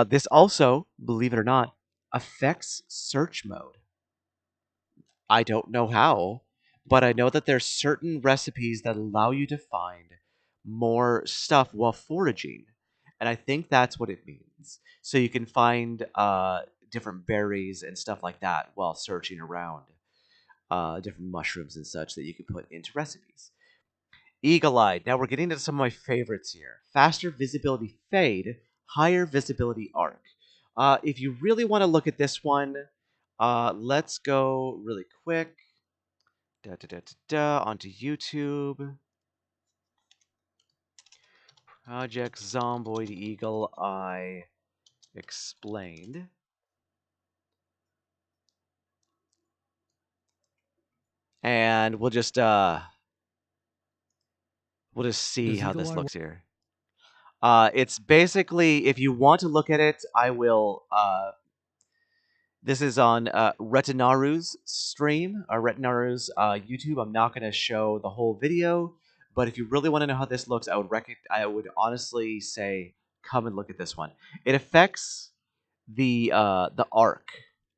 This also, believe it or not, affects search mode. I don't know how, but I know that there's certain recipes that allow you to find more stuff while foraging. And I think that's what it means. So you can find different berries and stuff like that while searching around. different mushrooms and such that you can put into recipes. Eagle-eyed. Now we're getting into some of my favorites here. Faster visibility fade, higher visibility arc. If you really want to look at this one, let's go really quick. Onto YouTube. Project Zomboid Eagle Eye explained. And we'll just see Does how Eagle this Eye looks here. It's basically, if you want to look at it, I will. This is on Retinaru's stream, or Retinaru's YouTube. I'm not going to show the whole video, but if you really want to know how this looks, I would honestly say come and look at this one. It affects the arc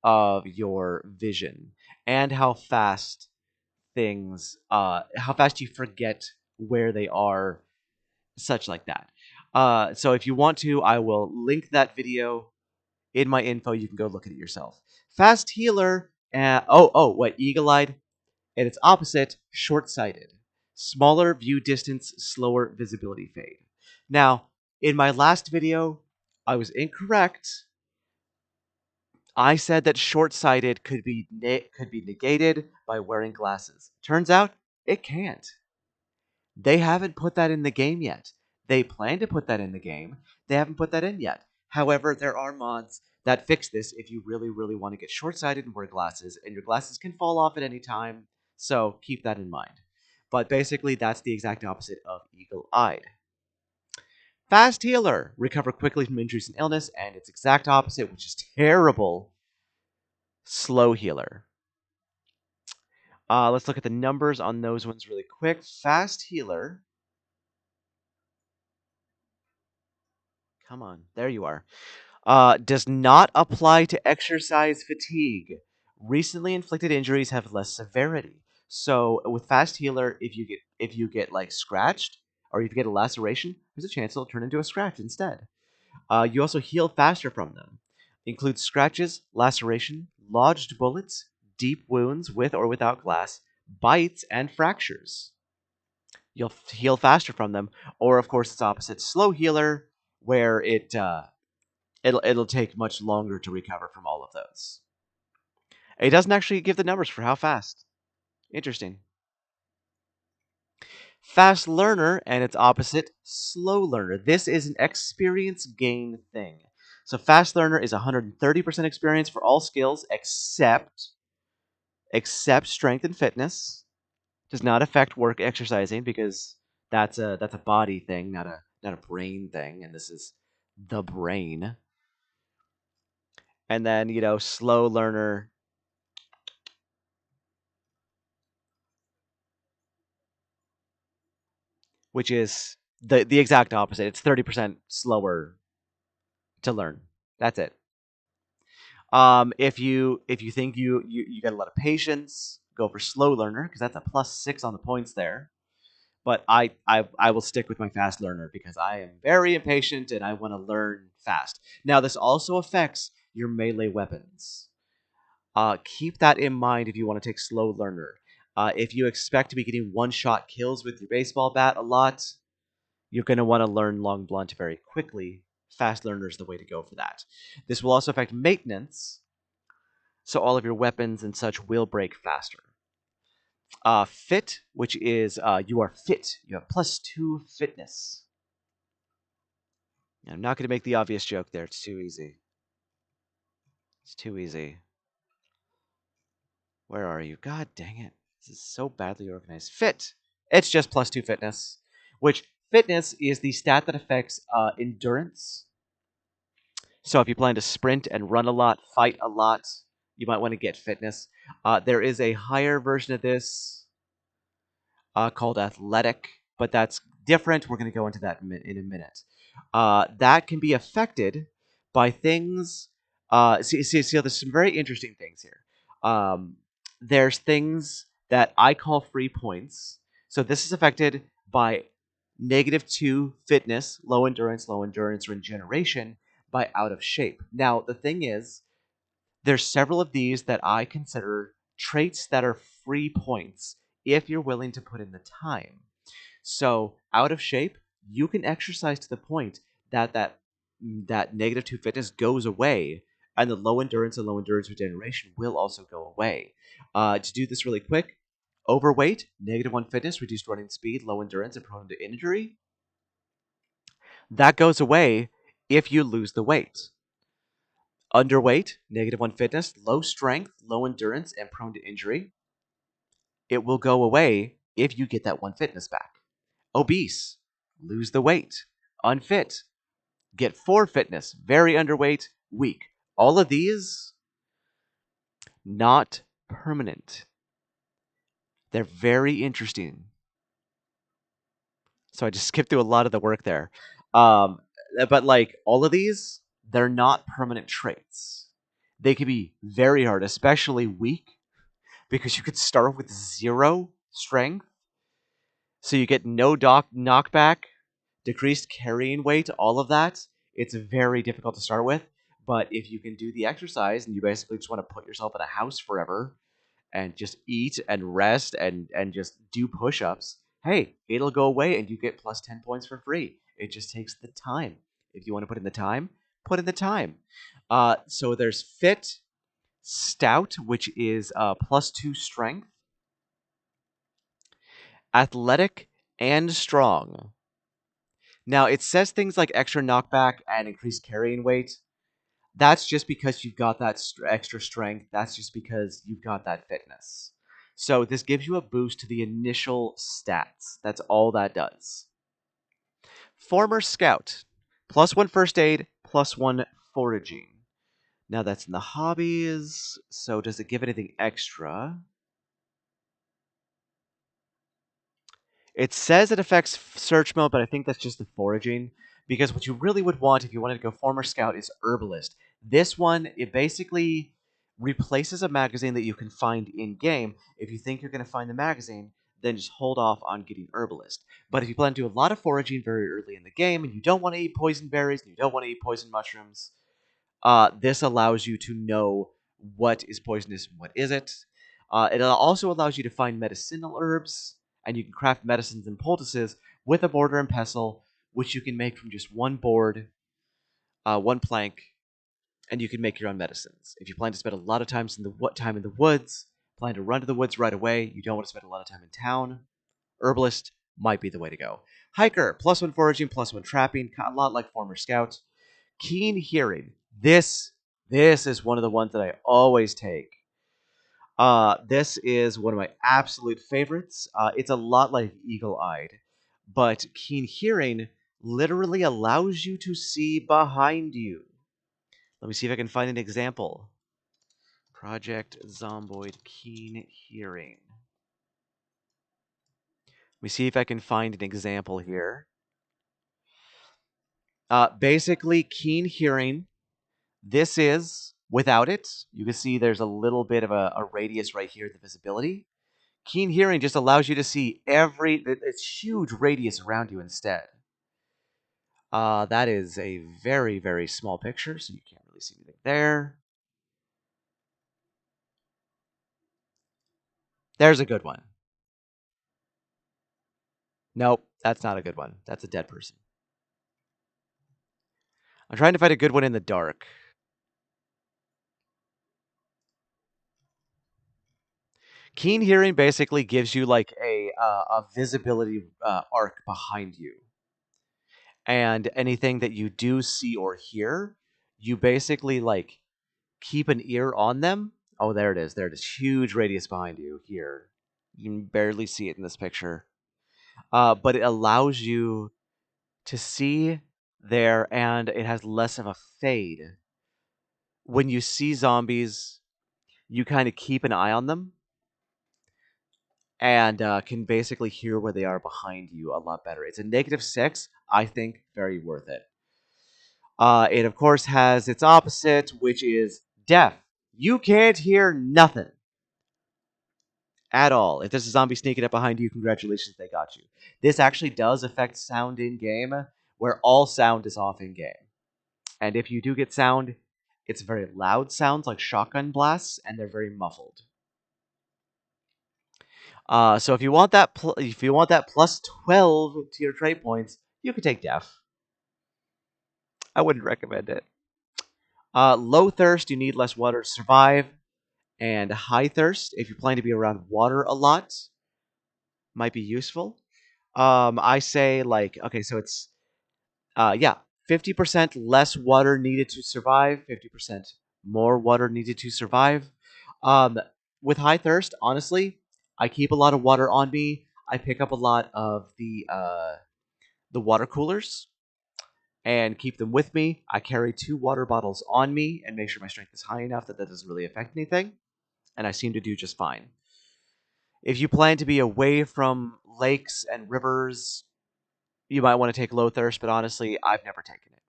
of your vision and how fast how fast you forget where they are, such like that. So if you want to, I will link that video in my info. You can go look at it yourself. Fast healer. What? Eagle-eyed, and its opposite, short-sighted. Smaller view distance, slower visibility fade. Now, in my last video, I was incorrect. I said that short-sighted could be negated by wearing glasses. Turns out it can't. They haven't put that in the game yet. They plan to put that in the game. They haven't put that in yet. However, there are mods that fix this if you really, really want to get short-sighted and wear glasses, and your glasses can fall off at any time, so keep that in mind. But basically, that's the exact opposite of eagle-eyed. Fast healer. Recover quickly from injuries and illness, and its exact opposite, which is terrible, slow healer. Let's look at the numbers on those ones really quick. Fast healer. Come on, there you are. Does not apply to exercise fatigue. Recently inflicted injuries have less severity. So with fast healer, if you get like scratched or if you get a laceration, there's a chance it'll turn into a scratch instead. You also heal faster from them. Includes scratches, laceration, lodged bullets, deep wounds with or without glass, bites, and fractures. You'll heal faster from them. Or of course, its opposite, slow healer, where it'll take much longer to recover from all of those. It doesn't actually give the numbers for how fast. Interesting. Fast learner and its opposite, slow learner. This is an experience gain thing. So fast learner is 130% experience for all skills except strength and fitness. Does not affect work exercising because that's a body thing, not a brain thing, and this is the brain. And then, slow learner, which is the exact opposite. It's 30% slower to learn. That's it. If you think you got a lot of patience, go for slow learner because that's a +6 on the points there. But I will stick with my fast learner because I am very impatient and I want to learn fast. Now this also affects your melee weapons. Keep that in mind if you want to take slow learner. If you expect to be getting one-shot kills with your baseball bat a lot, you're going to want to learn long blunt very quickly. Fast learner is the way to go for that. This will also affect maintenance, so all of your weapons and such will break faster. Fit, which is you are fit. You have +2 fitness. I'm not going to make the obvious joke there. It's too easy. It's too easy. Where are you? God dang it. This is so badly organized. Fit. It's just +2 fitness, which fitness is the stat that affects endurance. So if you plan to sprint and run a lot, fight a lot, you might want to get fitness. There is a higher version of this called athletic, but that's different. We're going to go into that in a minute. That can be affected by things. There's some very interesting things here. There's things that I call free points. So this is affected by -2 fitness, low endurance, regeneration, by out of shape. Now, the thing is, there's several of these that I consider traits that are free points if you're willing to put in the time. So out of shape, you can exercise to the point that negative 2 fitness goes away, and the low endurance and low endurance regeneration will also go away. To do this really quick, overweight, negative 1 fitness, reduced running speed, low endurance, and prone to injury. That goes away if you lose the weight. Underweight, negative 1 fitness, low strength, low endurance, and prone to injury. It will go away if you get that 1 fitness back. Obese, lose the weight. Unfit, get 4 fitness. Very underweight, weak. All of these, not permanent. They're very interesting. So I just skipped through a lot of the work there. Um, but like all of these, they're not permanent traits. They can be very hard, especially weak, because you could start with 0 strength. So you get no knockback, decreased carrying weight, all of that. It's very difficult to start with. But if you can do the exercise and you basically just want to put yourself in a house forever and just eat and rest and just do push-ups, hey, it'll go away and you get plus 10 points for free. It just takes the time. If you want to put in the time, put in the time. So there's fit, stout, which is plus 2 strength, athletic, and strong. Now, it says things like extra knockback and increased carrying weight. That's just because you've got that extra strength. That's just because you've got that fitness. So this gives you a boost to the initial stats. That's all that does. Former Scout. Plus 1 first aid, plus 1 foraging. Now that's in the hobbies. So does it give anything extra? It says it affects search mode, but I think that's just the foraging. Because what you really would want if you wanted to go Former Scout is Herbalist. This one, it basically replaces a magazine that you can find in-game. If you think you're going to find the magazine, then just hold off on getting Herbalist. But if you plan to do a lot of foraging very early in the game, and you don't want to eat poison berries, and you don't want to eat poison mushrooms, this allows you to know what is poisonous and what isn't. It also allows you to find medicinal herbs, and you can craft medicines and poultices with a mortar and pestle, which you can make from just one board, 1 plank, and you can make your own medicines. If you plan to spend a lot of time in the woods, plan to run to the woods right away, you don't want to spend a lot of time in town, Herbalist might be the way to go. Hiker, plus 1 foraging, plus 1 trapping, a lot like Former Scout. Keen hearing. This is one of the ones that I always take. This is one of my absolute favorites. It's a lot like Eagle-Eyed, but Keen Hearing literally allows you to see behind you. Let me see if I can find an example. Project Zomboid Keen Hearing. Let me see if I can find an example here. Basically, Keen Hearing. This is, without it, you can see there's a little bit of a radius right here, the visibility. Keen hearing just allows you to see it's huge radius around you instead. That is a very, very small picture, so you can't really see anything there. There's a good one. Nope, that's not a good one. That's a dead person. I'm trying to find a good one in the dark. Keen hearing basically gives you like a visibility arc behind you. And anything that you do see or hear, you basically like keep an ear on them. Oh, there it is. There it is. Huge radius behind you here. You can barely see it in this picture. But it allows you to see there, and it has less of a fade. When you see zombies, you kind of keep an eye on them and can basically hear where they are behind you a lot better. It's a -6. I think very worth it. It, of course, has its opposite, which is deaf. You can't hear nothing at all. If there's a zombie sneaking up behind you, congratulations, they got you. This actually does affect sound in-game, where all sound is off in-game. And if you do get sound, it's very loud sounds like shotgun blasts, and they're very muffled. So if you want that, if you want that plus 12 to your trait points, you can take Def. I wouldn't recommend it. Low thirst, you need less water to survive, and high thirst, if you plan to be around water a lot, might be useful. I say like okay, so it's yeah, 50% less water needed to survive, 50% more water needed to survive. Um, with high thirst, honestly, I keep a lot of water on me. I pick up a lot of the water coolers and keep them with me. I carry 2 water bottles on me and make sure my strength is high enough that that doesn't really affect anything, and I seem to do just fine. If you plan to be away from lakes and rivers, you might want to take low thirst, but honestly, I've never taken it.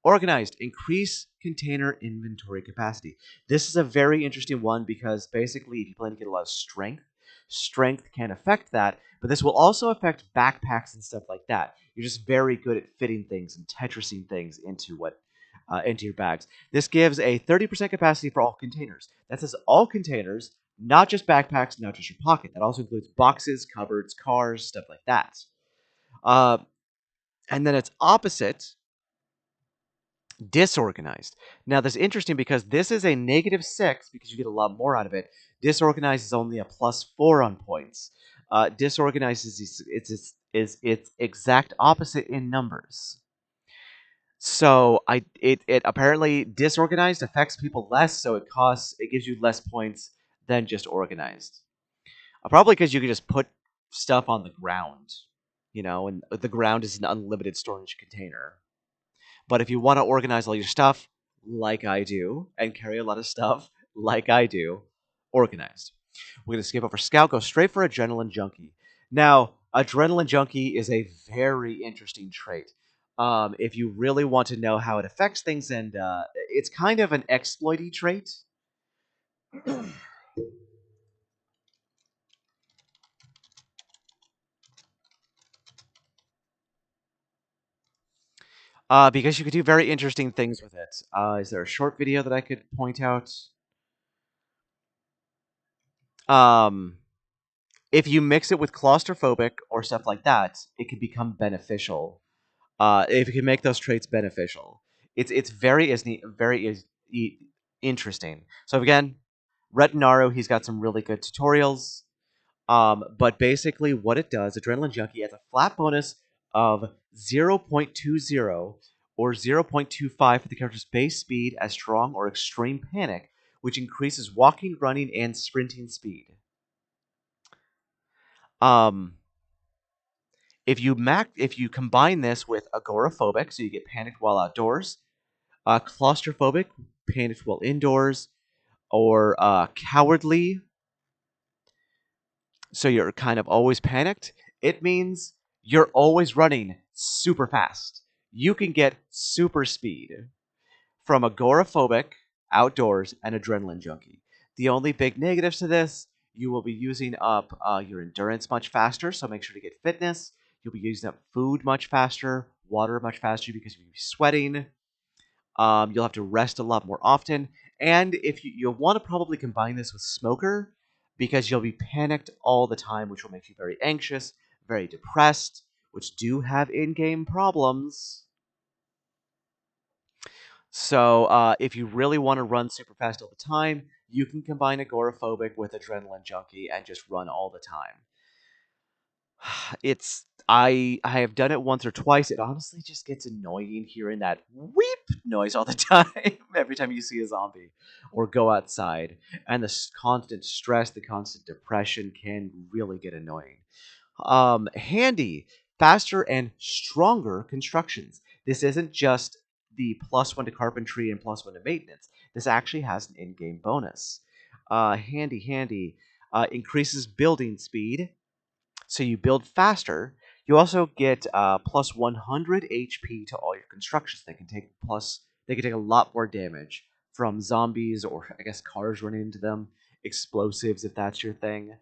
Organized, increase container inventory capacity. This is a very interesting one because basically, if you plan to get a lot of strength, strength can affect that, but this will also affect backpacks and stuff like that. You're just very good at fitting things and tetrising things into your bags. This gives a 30% capacity for all containers. That says all containers, not just backpacks, not just your pocket. That also includes boxes, cupboards, cars, stuff like that. Uh, and then its opposite, disorganized. Now, this is interesting because this is a -6 because you get a lot more out of it. Disorganized is only a +4 on points. Disorganized is its exact opposite in numbers. So it apparently disorganized affects people less, so it gives you less points than just organized. Probably because you can just put stuff on the ground, and the ground is an unlimited storage container. But if you want to organize all your stuff, like I do, and carry a lot of stuff, like I do, organized. We're going to skip over Scout, go straight for Adrenaline Junkie. Now, Adrenaline Junkie is a very interesting trait. If you really want to know how it affects things, and it's kind of an exploity trait. Because you could do very interesting things with it. Is there a short video that I could point out? Um, if you mix it with claustrophobic or stuff like that, it can become beneficial. If you can make those traits beneficial, it's interesting. So again, Retinaro, he's got some really good tutorials. But basically, what it does, Adrenaline Junkie has a flat bonus of 0.20 or 0.25 for the character's base speed as strong or extreme panic, which increases walking, running, and sprinting speed. Um, if you combine this with agoraphobic, so you get panicked while outdoors, claustrophobic, panicked while indoors, or cowardly, so you're kind of always panicked, it means you're always running super fast. You can get super speed from agoraphobic, outdoors, and adrenaline junkie. The only big negatives to this, you will be using up your endurance much faster, so make sure to get fitness. You'll be using up food much faster, water much faster because you'll be sweating. You'll have to rest a lot more often. And if you'll want to probably combine this with smoker because you'll be panicked all the time, which will make you very anxious, very depressed, which do have in-game problems. So if you really want to run super fast all the time, you can combine agoraphobic with adrenaline junkie and just run all the time. I have done it once or twice. It honestly just gets annoying hearing that weep noise all the time every time you see a zombie or go outside. And the constant stress, the constant depression can really get annoying. Handy, faster and stronger constructions. This isn't just the +1 to carpentry and +1 to maintenance. This actually has an in-game bonus. Handy, increases building speed, so you build faster. You also get plus 100 HP to all your constructions. They can take a lot more damage from zombies or I guess cars running into them, explosives if that's your thing.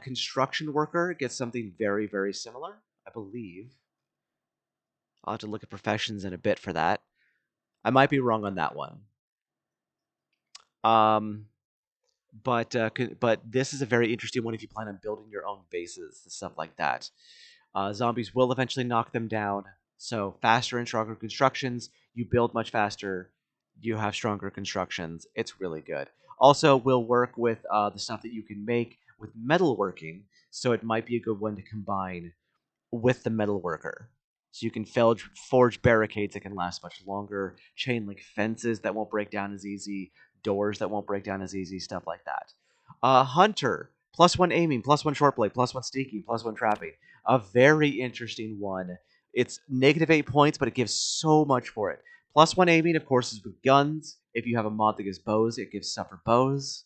Construction worker gets something very similar, I believe. I'll have to look at professions in a bit for that. I might be wrong on that one. Um, but this is a very interesting one if you plan on building your own bases and stuff like that. Zombies will eventually knock them down. So faster and stronger constructions. You build much faster. You have stronger constructions. It's really good. Also, will work with the stuff that you can make with metalworking. So it might be a good one to combine with the metalworker. So you can forge barricades that can last much longer, chain link fences that won't break down as easy, doors that won't break down as easy, stuff like that. Hunter, +1 aiming, +1 short blade, +1 sneaking, +1 trapping. A very interesting one. It's -8 points, but it gives so much for it. +1 aiming, of course, is with guns. If you have a mod that gives bows, it gives stuff for bows.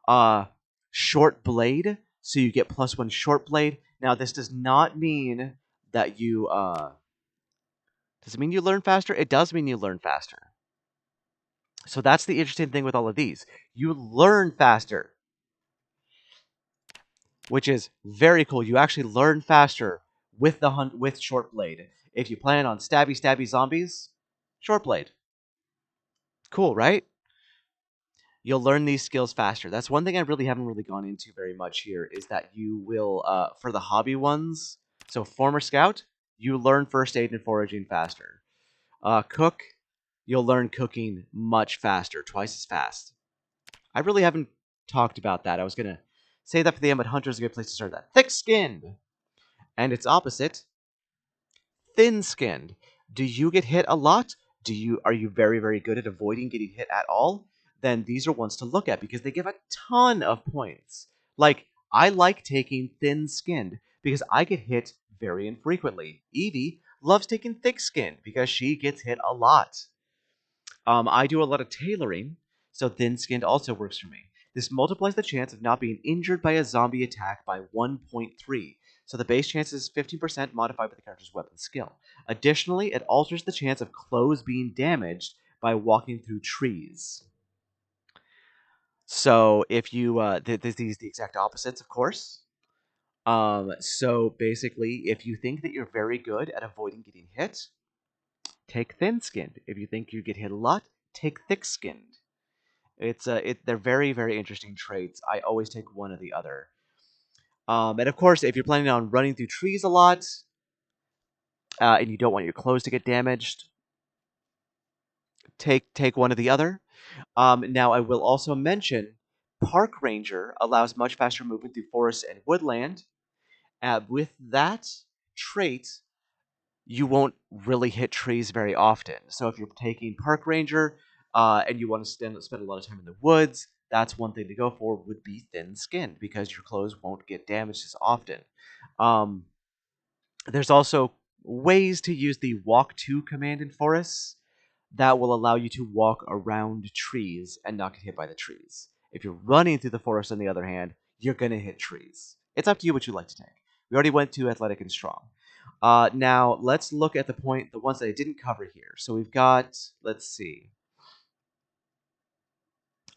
Uh, Short blade, so you get +1 short blade. Now, this does not mean that you does it mean you learn faster? It does mean you learn faster. So that's the interesting thing with all of these. You learn faster, which is very cool. You actually learn faster with the hunt with short blade. If you plan on stabby zombies, short blade. Cool, right? You'll learn these skills faster. That's one thing I really haven't really gone into very much here is that you will for the hobby ones. So former scout, you learn first aid and foraging faster. Cook, you'll learn cooking much faster, twice as fast. I really haven't talked about that. I was gonna say that for the end, but Hunter's a good place to start that. Thick-skinned, and its opposite, thin-skinned. Do you get hit a lot? Are you very good at avoiding getting hit at all? Then these are ones to look at because they give a ton of points. Like I like taking thin-skinned because I get hit very infrequently. Evie loves taking thick-skinned because she gets hit a lot. I do a lot of tailoring, so thin-skinned also works for me. This multiplies the chance of not being injured by a zombie attack by 1.3. So the base chance is 15% modified by the character's weapon skill. Additionally, it alters the chance of clothes being damaged by walking through trees. So if you, these the exact opposites, of course. So basically, if you think that you're very good at avoiding getting hit, take thin-skinned. If you think you get hit a lot, take thick-skinned. They're very interesting traits. I always take one or the other. And of course, if you're planning on running through trees a lot, and you don't want your clothes to get damaged, take one or the other. Now, I will also mention Park Ranger allows much faster movement through forest and woodland. With that trait, you won't really hit trees very often. So if you're taking Park Ranger and you want to spend a lot of time in the woods, that's one thing to go for would be thin-skinned because your clothes won't get damaged as often. Um, there's also ways to use the walk to command in forests that will allow you to walk around trees and not get hit by the trees. If you're running through the forest, on the other hand, you're going to hit trees. It's up to you what you like to take. We already went to athletic and strong. Now, let's look at the ones that I didn't cover here. So we've got, let's see,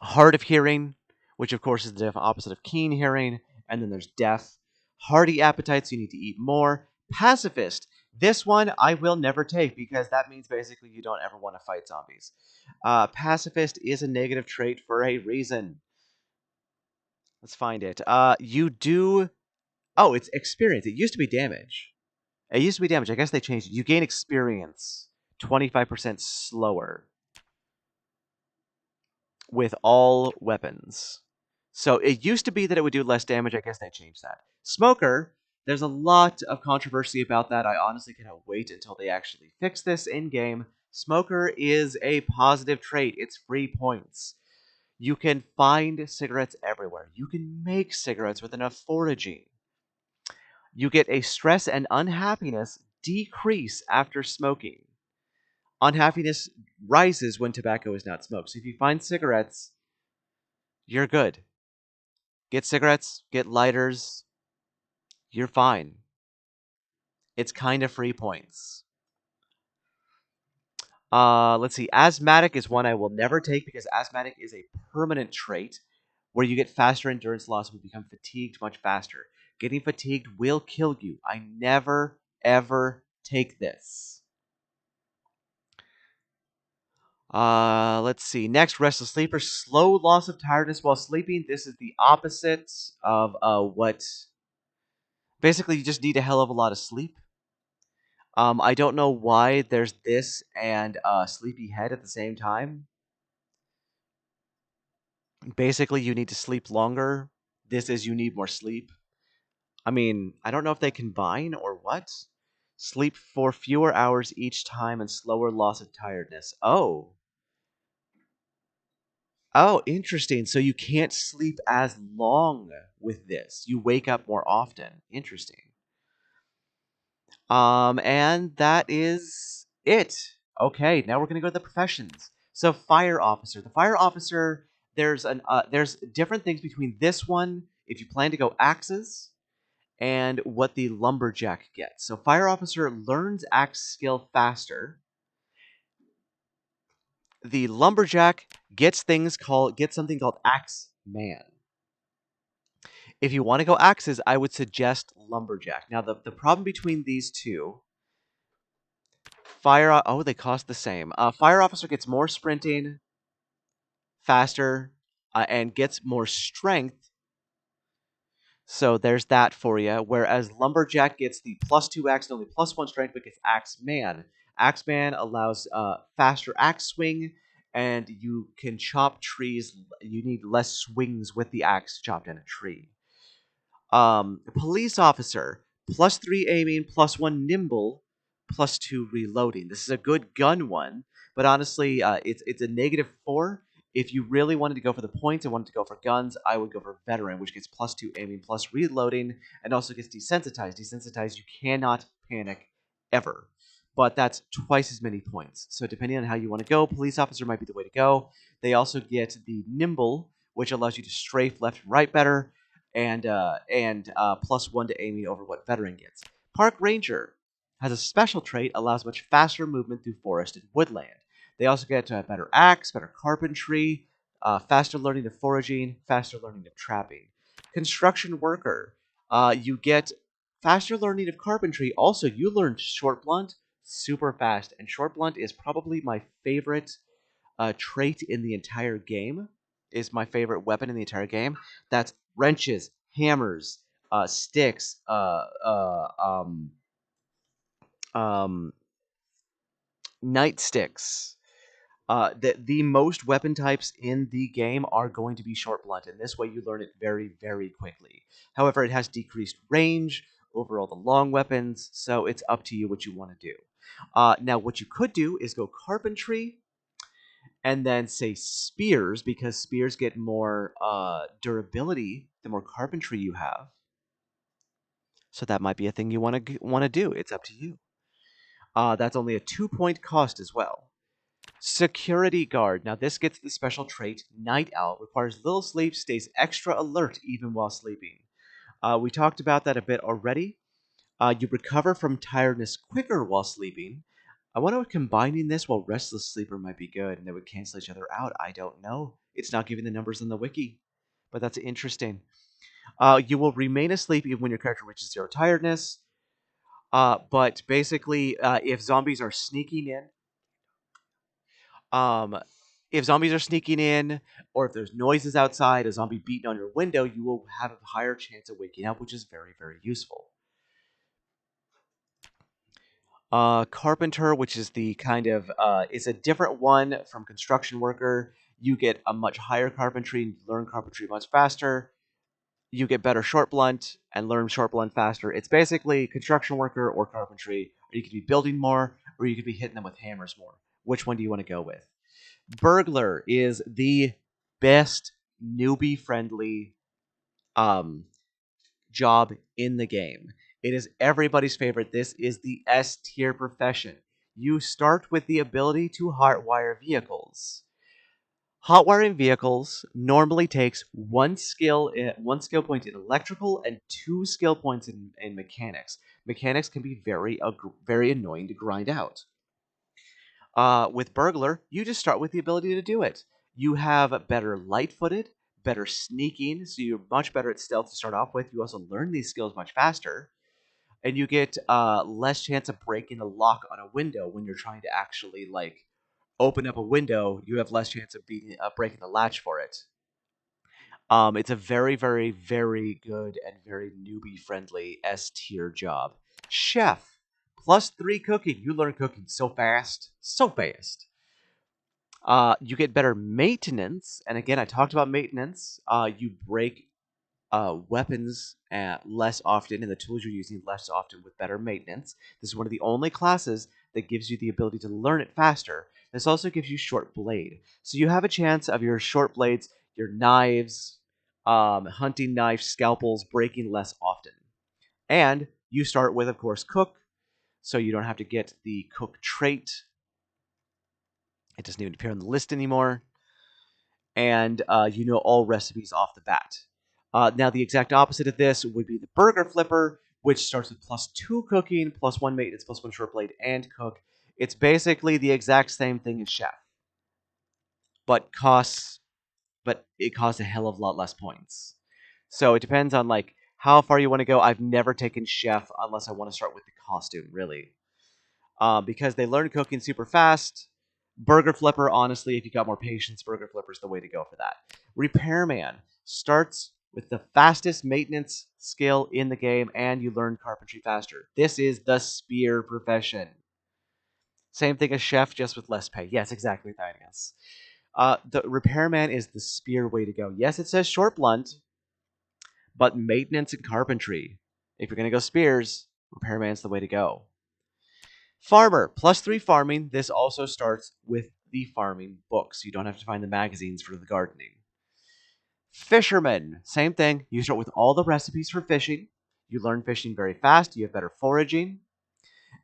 hard of hearing, which of course is the opposite of keen hearing, and then there's deaf. Hearty appetite, so you need to eat more. Pacifist. This one I will never take because that means basically you don't ever want to fight zombies. Pacifist is a negative trait for a reason. Let's find it. You do. Oh, it's experience. It used to be damage. It used to be damage. I guess they changed it. You gain experience 25% slower with all weapons. So it used to be that it would do less damage. I guess they changed that. Smoker, there's a lot of controversy about that. I honestly cannot wait until they actually fix this in game. Smoker is a positive trait. It's free points. You can find cigarettes everywhere. You can make cigarettes with enough foraging. You get a stress and unhappiness decrease after smoking. Unhappiness rises when tobacco is not smoked. So if you find cigarettes, you're good. Get cigarettes, get lighters, you're fine. It's kind of free points. Let's see. Asthmatic is one I will never take because asthmatic is a permanent trait where you get faster endurance loss and become fatigued much faster. Getting fatigued will kill you. I never, ever take this. Let's see. Next, restless sleeper, slow loss of tiredness while sleeping. This is the opposite of what. Basically, you just need a hell of a lot of sleep. I don't know why there's this and sleepy head at the same time. Basically, you need to sleep longer. This is you need more sleep. I mean, I don't know if they combine or what. Sleep for fewer hours each time and slower loss of tiredness. Oh. Oh, interesting. So you can't sleep as long with this. You wake up more often. Interesting. And that is it. Okay, now we're gonna go to the professions. So fire officer. The fire officer, there's different things between this one, if you plan to go axes, and what the lumberjack gets. So fire officer learns axe skill faster. The lumberjack gets something called axe man. If you want to go axes, I would suggest lumberjack. Now the problem between these two, they cost the same. Fire officer gets more sprinting, faster, and gets more strength. So there's that for you. Whereas lumberjack gets the +2 axe, and only +1 strength, but gets axe man. Axe man allows faster axe swing, and you can chop trees. You need less swings with the axe to chop down a tree. Police officer, +3 aiming, +1 nimble, +2 reloading. This is a good gun one, but honestly, it's a -4. If you really wanted to go for the points and wanted to go for guns, I would go for veteran, which gets +2 aiming, plus reloading, and also gets desensitized. Desensitized, you cannot panic ever, but that's twice as many points. So depending on how you want to go, police officer might be the way to go. They also get the nimble, which allows you to strafe left and right better, and +1 to aiming over what veteran gets. Park ranger has a special trait, allows much faster movement through forest and woodland. They also get better axe, better carpentry, faster learning of foraging, faster learning of trapping. Construction worker, you get faster learning of carpentry. Also, you learn short blunt super fast, and short blunt is probably my favorite trait in the entire game. Is my favorite weapon in the entire game. That's wrenches, hammers, sticks, um, nightsticks. The most weapon types in the game are going to be short blunt, and this way you learn it very, very quickly. However, it has decreased range over all the long weapons, so it's up to you what you want to do. Now, what you could do is go carpentry, and then say spears, because spears get more durability the more carpentry you have. So that might be a thing you want to do. It's up to you. That's only a 2-point cost as well. Security guard. Now this gets the special trait Night Owl. Requires little sleep, stays extra alert even while sleeping. We talked about that a bit already. You recover from tiredness quicker while sleeping. I wonder if combining this while restless sleeper might be good and they would cancel each other out. I don't know. It's not giving the numbers in the wiki, but that's interesting. You will remain asleep even when your character reaches 0 tiredness. But basically, if zombies are sneaking in, um, or if there's noises outside, a zombie beating on your window, you will have a higher chance of waking up, which is very, very useful. Carpenter, which is the kind of is a different one from construction worker. You get a much higher carpentry and learn carpentry much faster. You get better short blunt and learn short blunt faster. It's basically construction worker or carpentry. Or you could be building more, or you could be hitting them with hammers more. Which one do you want to go with? Burglar is the best newbie friendly um, job in the game. It is everybody's favorite. This is the S tier profession. You start with the ability to hotwire vehicles. Hotwiring vehicles normally takes one skill point in electrical and 2 skill points in mechanics. Mechanics can be very annoying to grind out. With burglar, you just start with the ability to do it. You have better light-footed, better sneaking, so you're much better at stealth to start off with. You also learn these skills much faster, and you get less chance of breaking the lock on a window when you're trying to actually open up a window, you have less chance of breaking the latch for it. It's a very, very, very good and very newbie friendly S tier job. Chef, +3 cooking. You learn cooking so fast, so fast. You get better maintenance, and again, I talked about maintenance. You break weapons less often, and the tools you're using less often with better maintenance. This is one of the only classes that gives you the ability to learn it faster. This also gives you short blade, so you have a chance of your short blades, your knives, hunting knives, scalpels breaking less often. And you start with, of course, cook, so you don't have to get the cook trait. It doesn't even appear on the list anymore. And you know all recipes off the bat. Now, the exact opposite of this would be the burger flipper, which starts with +2 cooking, +1 maintenance, +1 short blade, and cook. It's basically the exact same thing as chef, but it costs a hell of a lot less points. So it depends on like how far you want to go. I've never taken chef unless I want to start with the costume, really, because they learn cooking super fast. Burger Flipper, honestly, if you got more patience, Burger Flipper's the way to go for that. Repairman starts with the fastest maintenance skill in the game, and you learn carpentry faster. This is the spear profession. Same thing as chef, just with less pay. Yes, exactly, Thinius. The repairman is the spear way to go. Yes, it says short blunt, but maintenance and carpentry. If you're gonna go spears, repairman's the way to go. Farmer, +3 farming. This also starts with the farming books. You don't have to find the magazines for the gardening. Fisherman, same thing. You start with all the recipes for fishing. You learn fishing very fast. You have better foraging.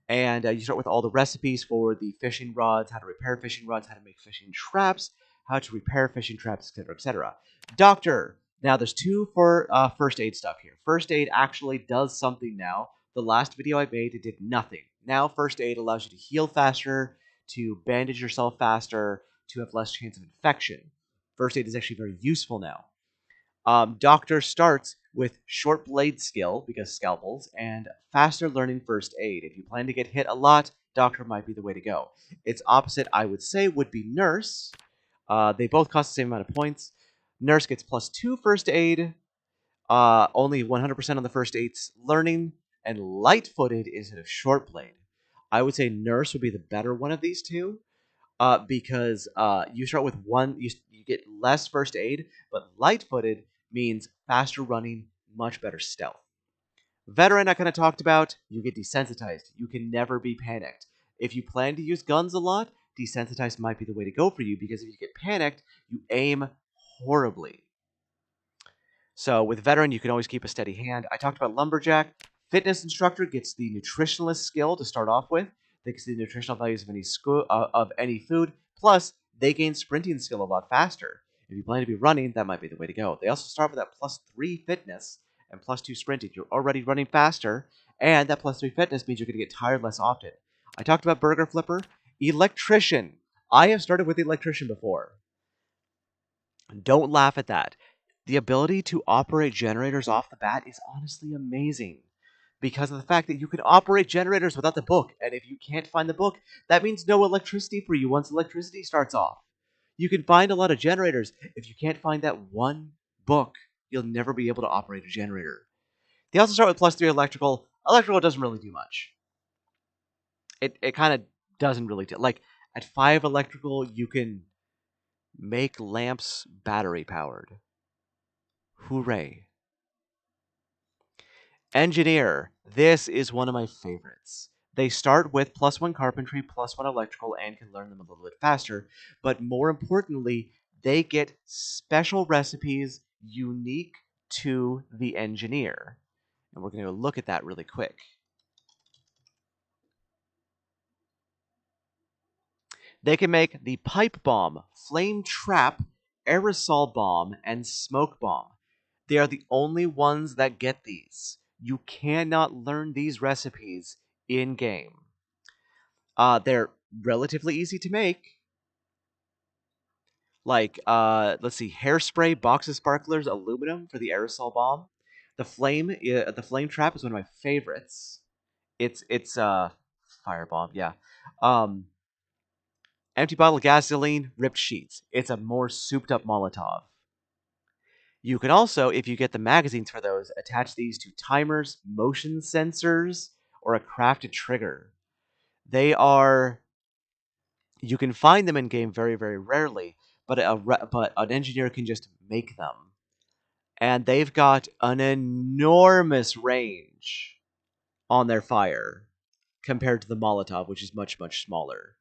And you start with all the recipes for the fishing rods, how to repair fishing rods, how to make fishing traps, how to repair fishing traps, etc., etc. Doctor. Now, there's two for first aid stuff here. First aid actually does something now. The last video I made, it did nothing. Now, first aid allows you to heal faster, to bandage yourself faster, to have less chance of infection. First aid is actually very useful now. Doctor starts with short blade skill, because scalpels, and faster learning first aid. If you plan to get hit a lot, Doctor might be the way to go. Its opposite, I would say, would be Nurse. They both cost the same amount of points. Nurse gets +2 first aid, only 100% on the first aid's learning, and light-footed instead of short blade. I would say Nurse would be the better one of these two, because you start with one, you get less first aid, but light-footed means faster running, much better stealth. Veteran, I kind of talked about, you get desensitized. You can never be panicked. If you plan to use guns a lot, desensitized might be the way to go for you, because if you get panicked, you aim horribly. So with veteran, you can always keep a steady hand. I talked about lumberjack. Fitness instructor gets the nutritionalist skill to start off with. They can see the nutritional values of any food. Plus, they gain sprinting skill a lot faster. If you plan to be running, that might be the way to go. They also start with that +3 fitness and +2 sprinting. You're already running faster, and that +3 fitness means you're going to get tired less often. I talked about burger flipper. Electrician. I have started with the electrician before. Don't laugh at that. The ability to operate generators off the bat is honestly amazing, because of the fact that you can operate generators without the book, and if you can't find the book, that means no electricity for you once electricity starts off. You can find a lot of generators. If you can't find that one book, you'll never be able to operate a generator. They also start with +3 electrical. Electrical doesn't really do much. It kind of doesn't really do. Like, at 5 electrical, you can make lamps battery powered. Hooray. Engineer. This is one of my favorites. They start with +1 carpentry, +1 electrical, and can learn them a little bit faster. But more importantly, they get special recipes unique to the engineer. And we're going to look at that really quick. They can make the pipe bomb, flame trap, aerosol bomb, and smoke bomb. They are the only ones that get these. You cannot learn these recipes in game. They're relatively easy to make. Like, let's see, hairspray, box of sparklers, aluminum for the aerosol bomb. The flame trap is one of my favorites. It's firebomb, yeah. Um, Empty bottle of gasoline, ripped sheets. It's a more souped up Molotov. You can also, if you get the magazines for those, attach these to timers, motion sensors, or a crafted trigger. They are, you can find them in game very, very rarely, but but an engineer can just make them. And they've got an enormous range on their fire compared to the Molotov, which is much, much smaller.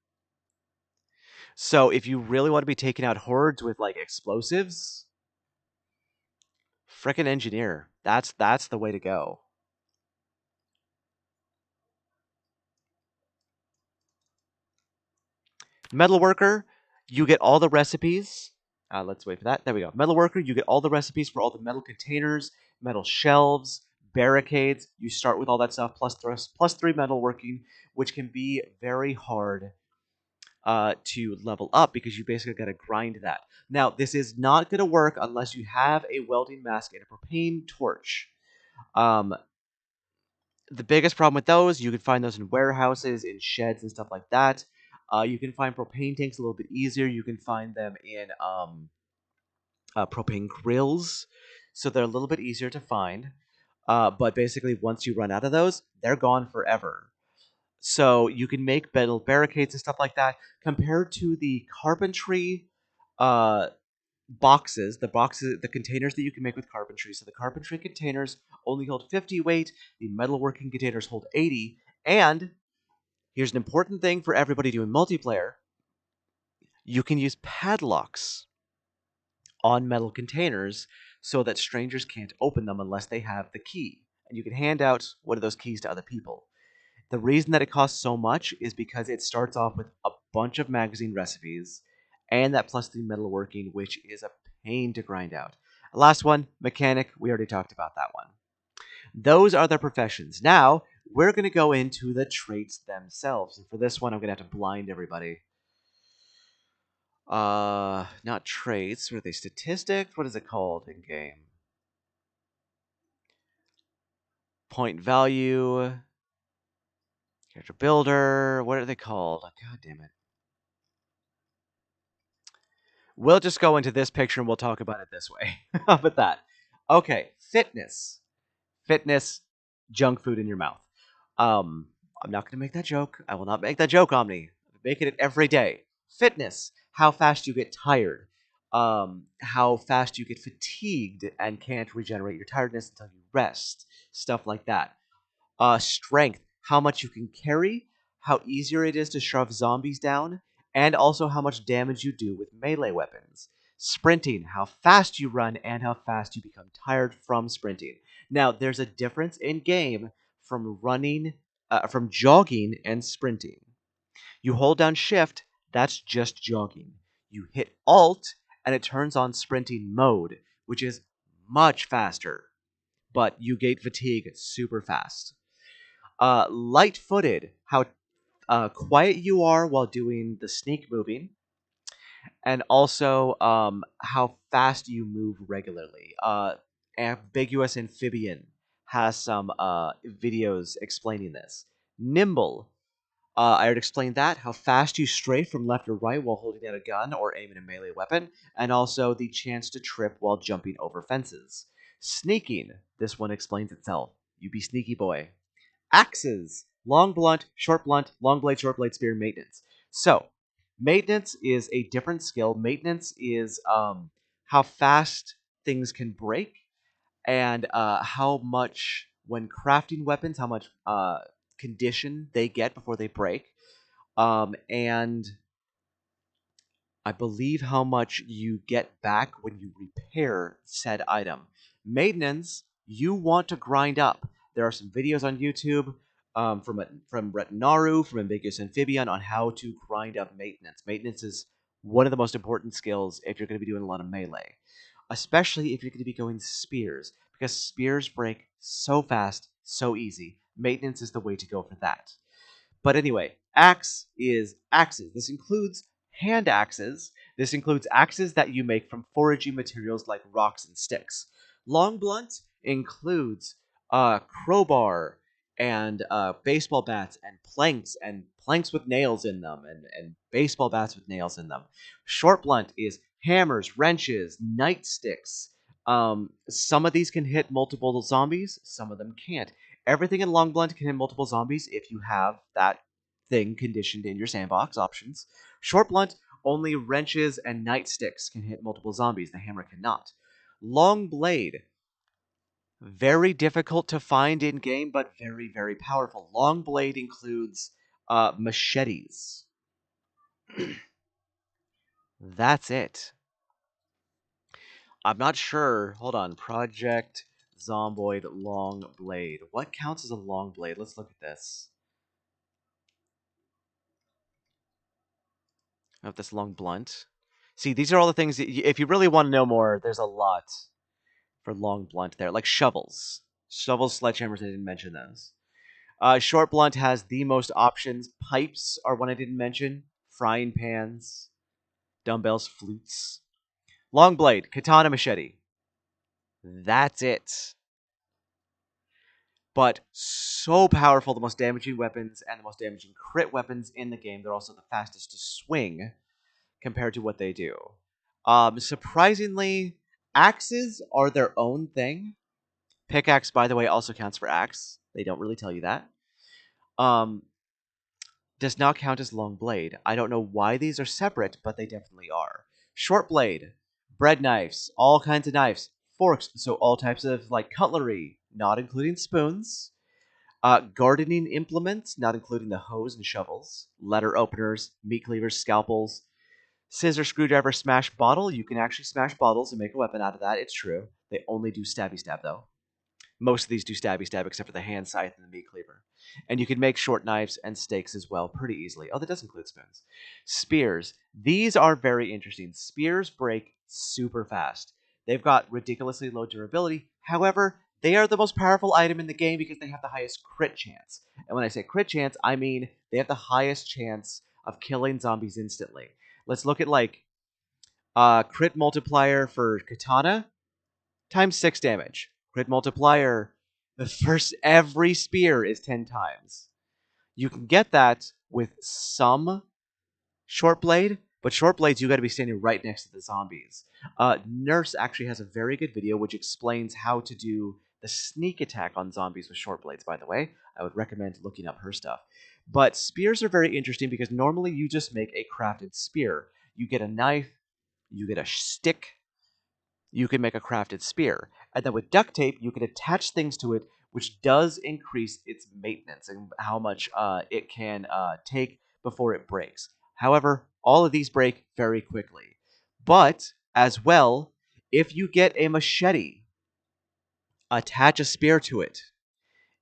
So if you really want to be taking out hordes with like explosives, frickin' engineer. That's the way to go. Metalworker, you get all the recipes. Let's wait for that. There we go. Metalworker, you get all the recipes for all the metal containers, metal shelves, barricades. You start with all that stuff plus 3 metalworking, which can be very hard to level up because you basically got to grind that. Now, this is not going to work unless you have a welding mask and a propane torch. Um, the biggest problem with those, you can find those in warehouses, in sheds, and stuff like that. You can find propane tanks a little bit easier. You can find them in propane grills, so they're a little bit easier to find. But basically, once you run out of those, they're gone forever. So you can make metal barricades and stuff like that. Compared to the carpentry uh, the containers that you can make with carpentry. So the carpentry containers only hold 50 weight. The metalworking containers hold 80. And here's an important thing for everybody doing multiplayer. You can use padlocks on metal containers so that strangers can't open them unless they have the key. And you can hand out one of those keys to other people. The reason that it costs so much is because it starts off with a bunch of magazine recipes and that plus 3 metalworking, which is a pain to grind out. Last one, mechanic. We already talked about that one. Those are the professions. Now, we're going to go into the traits themselves. And for this one, I'm going to have to blind everybody. Not traits. What are they? Statistics? What is it called in game? Point value. Character builder. What are they called? God damn it. We'll just go into this picture and we'll talk about it this way. How about that? Okay, fitness. Fitness, junk food in your mouth. Um, I'm not going to make that joke. I will not make that joke, Omni. I'm making it every day. Fitness, how fast you get tired. How fast you get fatigued and can't regenerate your tiredness until you rest. Stuff like that. Strength, how much you can carry, how easier it is to shove zombies down, and also how much damage you do with melee weapons. Sprinting, how fast you run and how fast you become tired from sprinting. Now, there's a difference in game from jogging and sprinting. You hold down shift, that's just jogging. You hit alt, and it turns on sprinting mode, which is much faster, but you gate fatigue super fast. Light-footed, how quiet you are while doing the sneak moving, and also how fast you move regularly. Ambiguous Amphibian has some videos explaining this. Nimble, I already explained that, how fast you stray from left or right while holding out a gun or aiming a melee weapon, and also the chance to trip while jumping over fences. Sneaking, this one explains itself. You be sneaky boy. Axes, long blunt, long blade, short blade, spear, maintenance. So, maintenance is a different skill. Maintenance is how fast things can break and how much, when crafting weapons, how much condition they get before they break. And I believe how much you get back when you repair said item. Maintenance, you want to grind up. There are some videos on YouTube from Retinaru, from Ambiguous Amphibian on how to grind up maintenance. Maintenance is one of the most important skills if you're going to be doing a lot of melee, especially if you're going to be going spears, because spears break so fast, so easy. Maintenance is the way to go for that. But anyway, axe is axes. This includes hand axes. This includes axes that you make from foraging materials like rocks and sticks. Long blunt includes crowbar and baseball bats and planks with nails in them and baseball bats with nails in them. Short blunt is hammers, wrenches, nightsticks. Some of these can hit multiple zombies, some of them can't. Everything in long blunt can hit multiple zombies if you have that thing conditioned in your sandbox options. Short blunt, only wrenches and nightsticks can hit multiple zombies. The hammer cannot. Long blade, very difficult to find in game, but very, very powerful. Long blade includes machetes. That's it. I'm not sure. Hold on. Project Zomboid long blade. What counts as a long blade? Let's look at this. Of this long blunt. See, these are all the things. If you really want to know more, there's a lot for long blunt there, like shovels, sledgehammers. I didn't mention those. Short blunt has the most options. Pipes are one I didn't mention. Frying pans, dumbbells, flutes. Long blade, katana, machete. That's it. But so powerful, the most damaging weapons and the most damaging crit weapons in the game. They're also the fastest to swing compared to what they do. Surprisingly, axes are their own thing. Pickaxe, by the way, also counts for axe. They don't really tell you that. Um, does not count as long blade. I don't know why these are separate, but they definitely are. Short blade, bread knives, all kinds of knives, forks, so all types of like cutlery, not including spoons. Gardening implements, not including the hoes and shovels, letter openers, meat cleavers, scalpels, scissor, screwdriver, smash bottle. You can actually smash bottles and make a weapon out of that. It's true. They only do stabby stab though. Most of these do stabby stab except for the hand scythe and the meat cleaver. And you can make short knives and stakes as well pretty easily. Oh, that does include spoons. Spears. These are very interesting. Spears break super fast. They've got ridiculously low durability. However, they are the most powerful item in the game because they have the highest crit chance. And when I say crit chance, I mean they have the highest chance of killing zombies instantly. Let's look at like crit multiplier for katana times 6 damage. Crit multiplier, the first every spear is 10 times. You can get that with some short blade, but short blades you got to be standing right next to the zombies. Nurse actually has a very good video which explains how to do the sneak attack on zombies with short blades, by the way. I would recommend looking up her stuff. But spears are very interesting because normally you just make a crafted spear. You get a knife, you get a stick, you can make a crafted spear. And then with duct tape, you can attach things to it, which does increase its maintenance and how much it can take before it breaks. However, all of these break very quickly. But, as well, if you get a machete, attach a spear to it.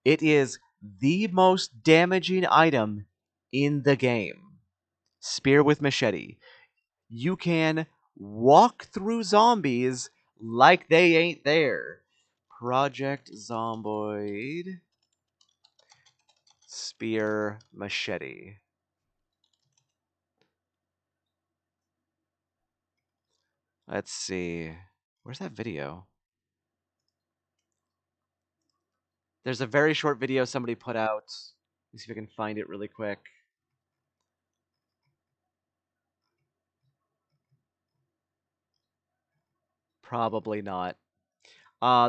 It is the most damaging item in the game. Spear with machete. You can walk through zombies like they ain't there. Project Zomboid Spear Machete. Let's see. Where's that video? There's a very short video somebody put out. Let me see if I can find it really quick. Probably not.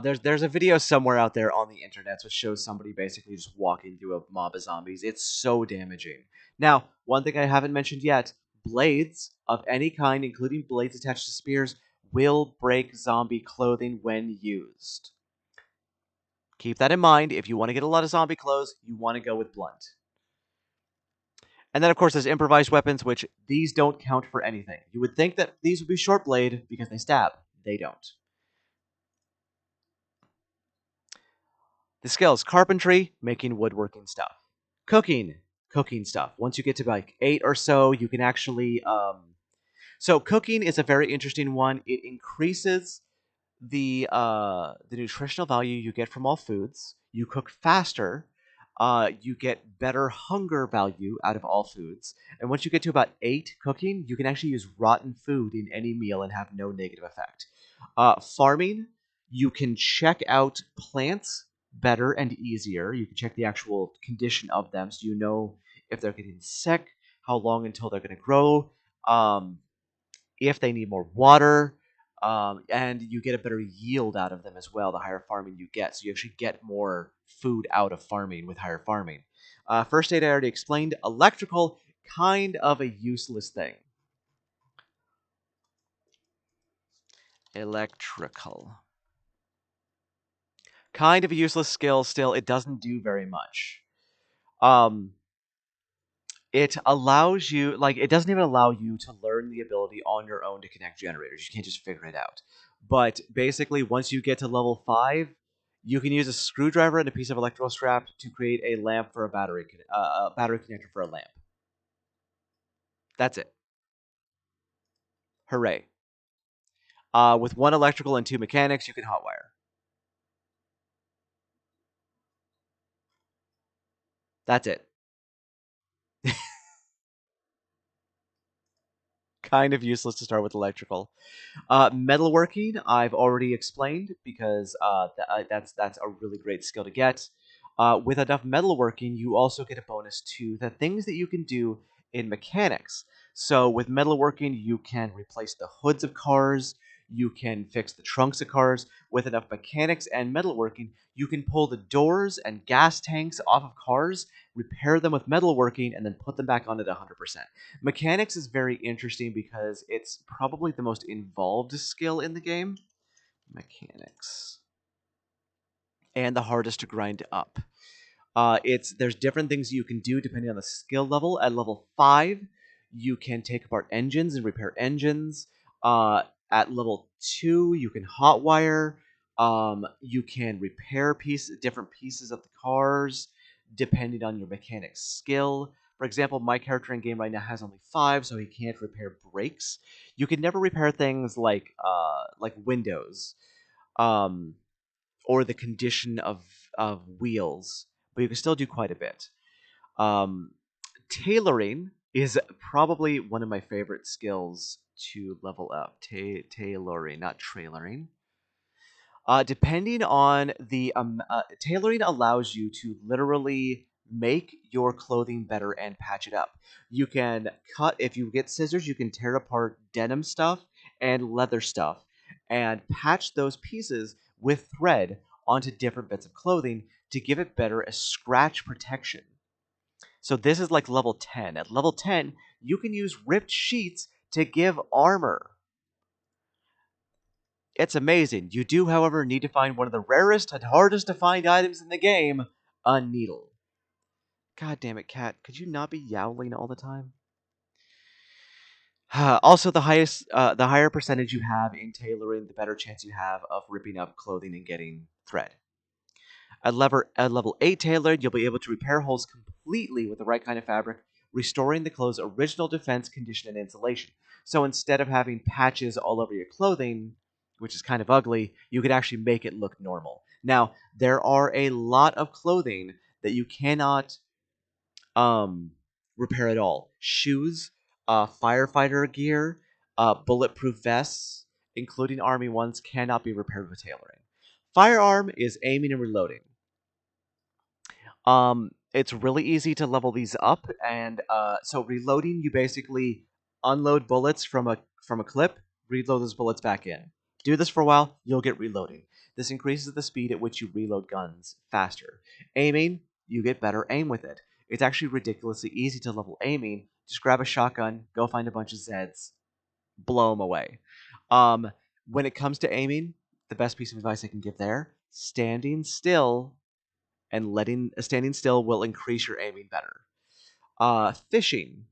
There's a video somewhere out there on the internet which shows somebody basically just walking through a mob of zombies. It's so damaging. Now, one thing I haven't mentioned yet: blades of any kind, including blades attached to spears, will break zombie clothing when used. Keep that in mind. If you want to get a lot of zombie clothes, you want to go with blunt. And then, of course, there's improvised weapons, which these don't count for anything. You would think that these would be short blade because they stab. They don't. The skills: carpentry, making woodworking stuff. Cooking, cooking stuff. Once you get to like 8 or so, you can actually. So cooking is a very interesting one. It increases the nutritional value you get from all foods. You cook faster. You get better hunger value out of all foods. And once you get to about 8 cooking, you can actually use rotten food in any meal and have no negative effect. Farming, you can check out plants better and easier. You can check the actual condition of them so you know if they're getting sick, how long until they're going to grow, um, if they need more water, and you get a better yield out of them as well the higher farming you get. So you actually get more food out of farming with higher farming. First aid I already explained. Electrical, kind of a useless thing. Electrical. Kind of a useless skill still. It doesn't do very much. Um, it allows you, like, it doesn't even allow you to learn the ability on your own to connect generators. You can't just figure it out. But basically, once you get to level 5, you can use a screwdriver and a piece of electrical scrap to create a lamp for a battery connector for a lamp. That's it. Hooray. With one electrical and two mechanics, you can hotwire. That's it. Kind of useless to start with electrical. Metalworking, I've already explained because that's a really great skill to get. With enough metalworking, you also get a bonus to the things that you can do in mechanics. So with metalworking, you can replace the hoods of cars, you can fix the trunks of cars. With enough mechanics and metalworking, you can pull the doors and gas tanks off of cars, repair them with metalworking, and then put them back on at 100%. Mechanics is very interesting because it's probably the most involved skill in the game. Mechanics. And the hardest to grind up. It's There's different things you can do depending on the skill level. At level 5, you can take apart engines and repair engines. At level 2, you can hotwire. You can repair different pieces of the cars depending on your mechanic skill. For example, my character in game right now has only 5, so he can't repair brakes. You can never repair things like windows. Um, or the condition of wheels, but you can still do quite a bit. Um, Tailoring is probably one of my favorite skills to level up. Tailoring, not trailering. Depending on the tailoring allows you to literally make your clothing better and patch it up. You can cut if you get scissors, you can tear apart denim stuff and leather stuff and patch those pieces with thread onto different bits of clothing to give it better a scratch protection. So this is like level 10. At level 10, you can use ripped sheets to give armor. It's amazing. You do, however, need to find one of the rarest and hardest to find items in the game, a needle. God damn it, cat. Could you not be yowling all the time? Also, the higher percentage you have in tailoring, the better chance you have of ripping up clothing and getting thread. At level 8 tailored, you'll be able to repair holes completely with the right kind of fabric, restoring the clothes' original defense, condition, and insulation. So instead of having patches all over your clothing, which is kind of ugly, you could actually make it look normal. Now, there are a lot of clothing that you cannot um, repair at all. Shoes, firefighter gear, bulletproof vests, including army ones, cannot be repaired with tailoring. Firearm is aiming and reloading. It's really easy to level these up, and so reloading, you basically unload bullets from a clip, reload those bullets back in. Do this for a while, you'll get reloading. This increases the speed at which you reload guns faster. Aiming, you get better aim with it. It's actually ridiculously easy to level aiming. Just grab a shotgun, go find a bunch of Zeds, blow them away. Um, when it comes to aiming, the best piece of advice I can give there: standing still and letting standing still will increase your aiming better. Fishing,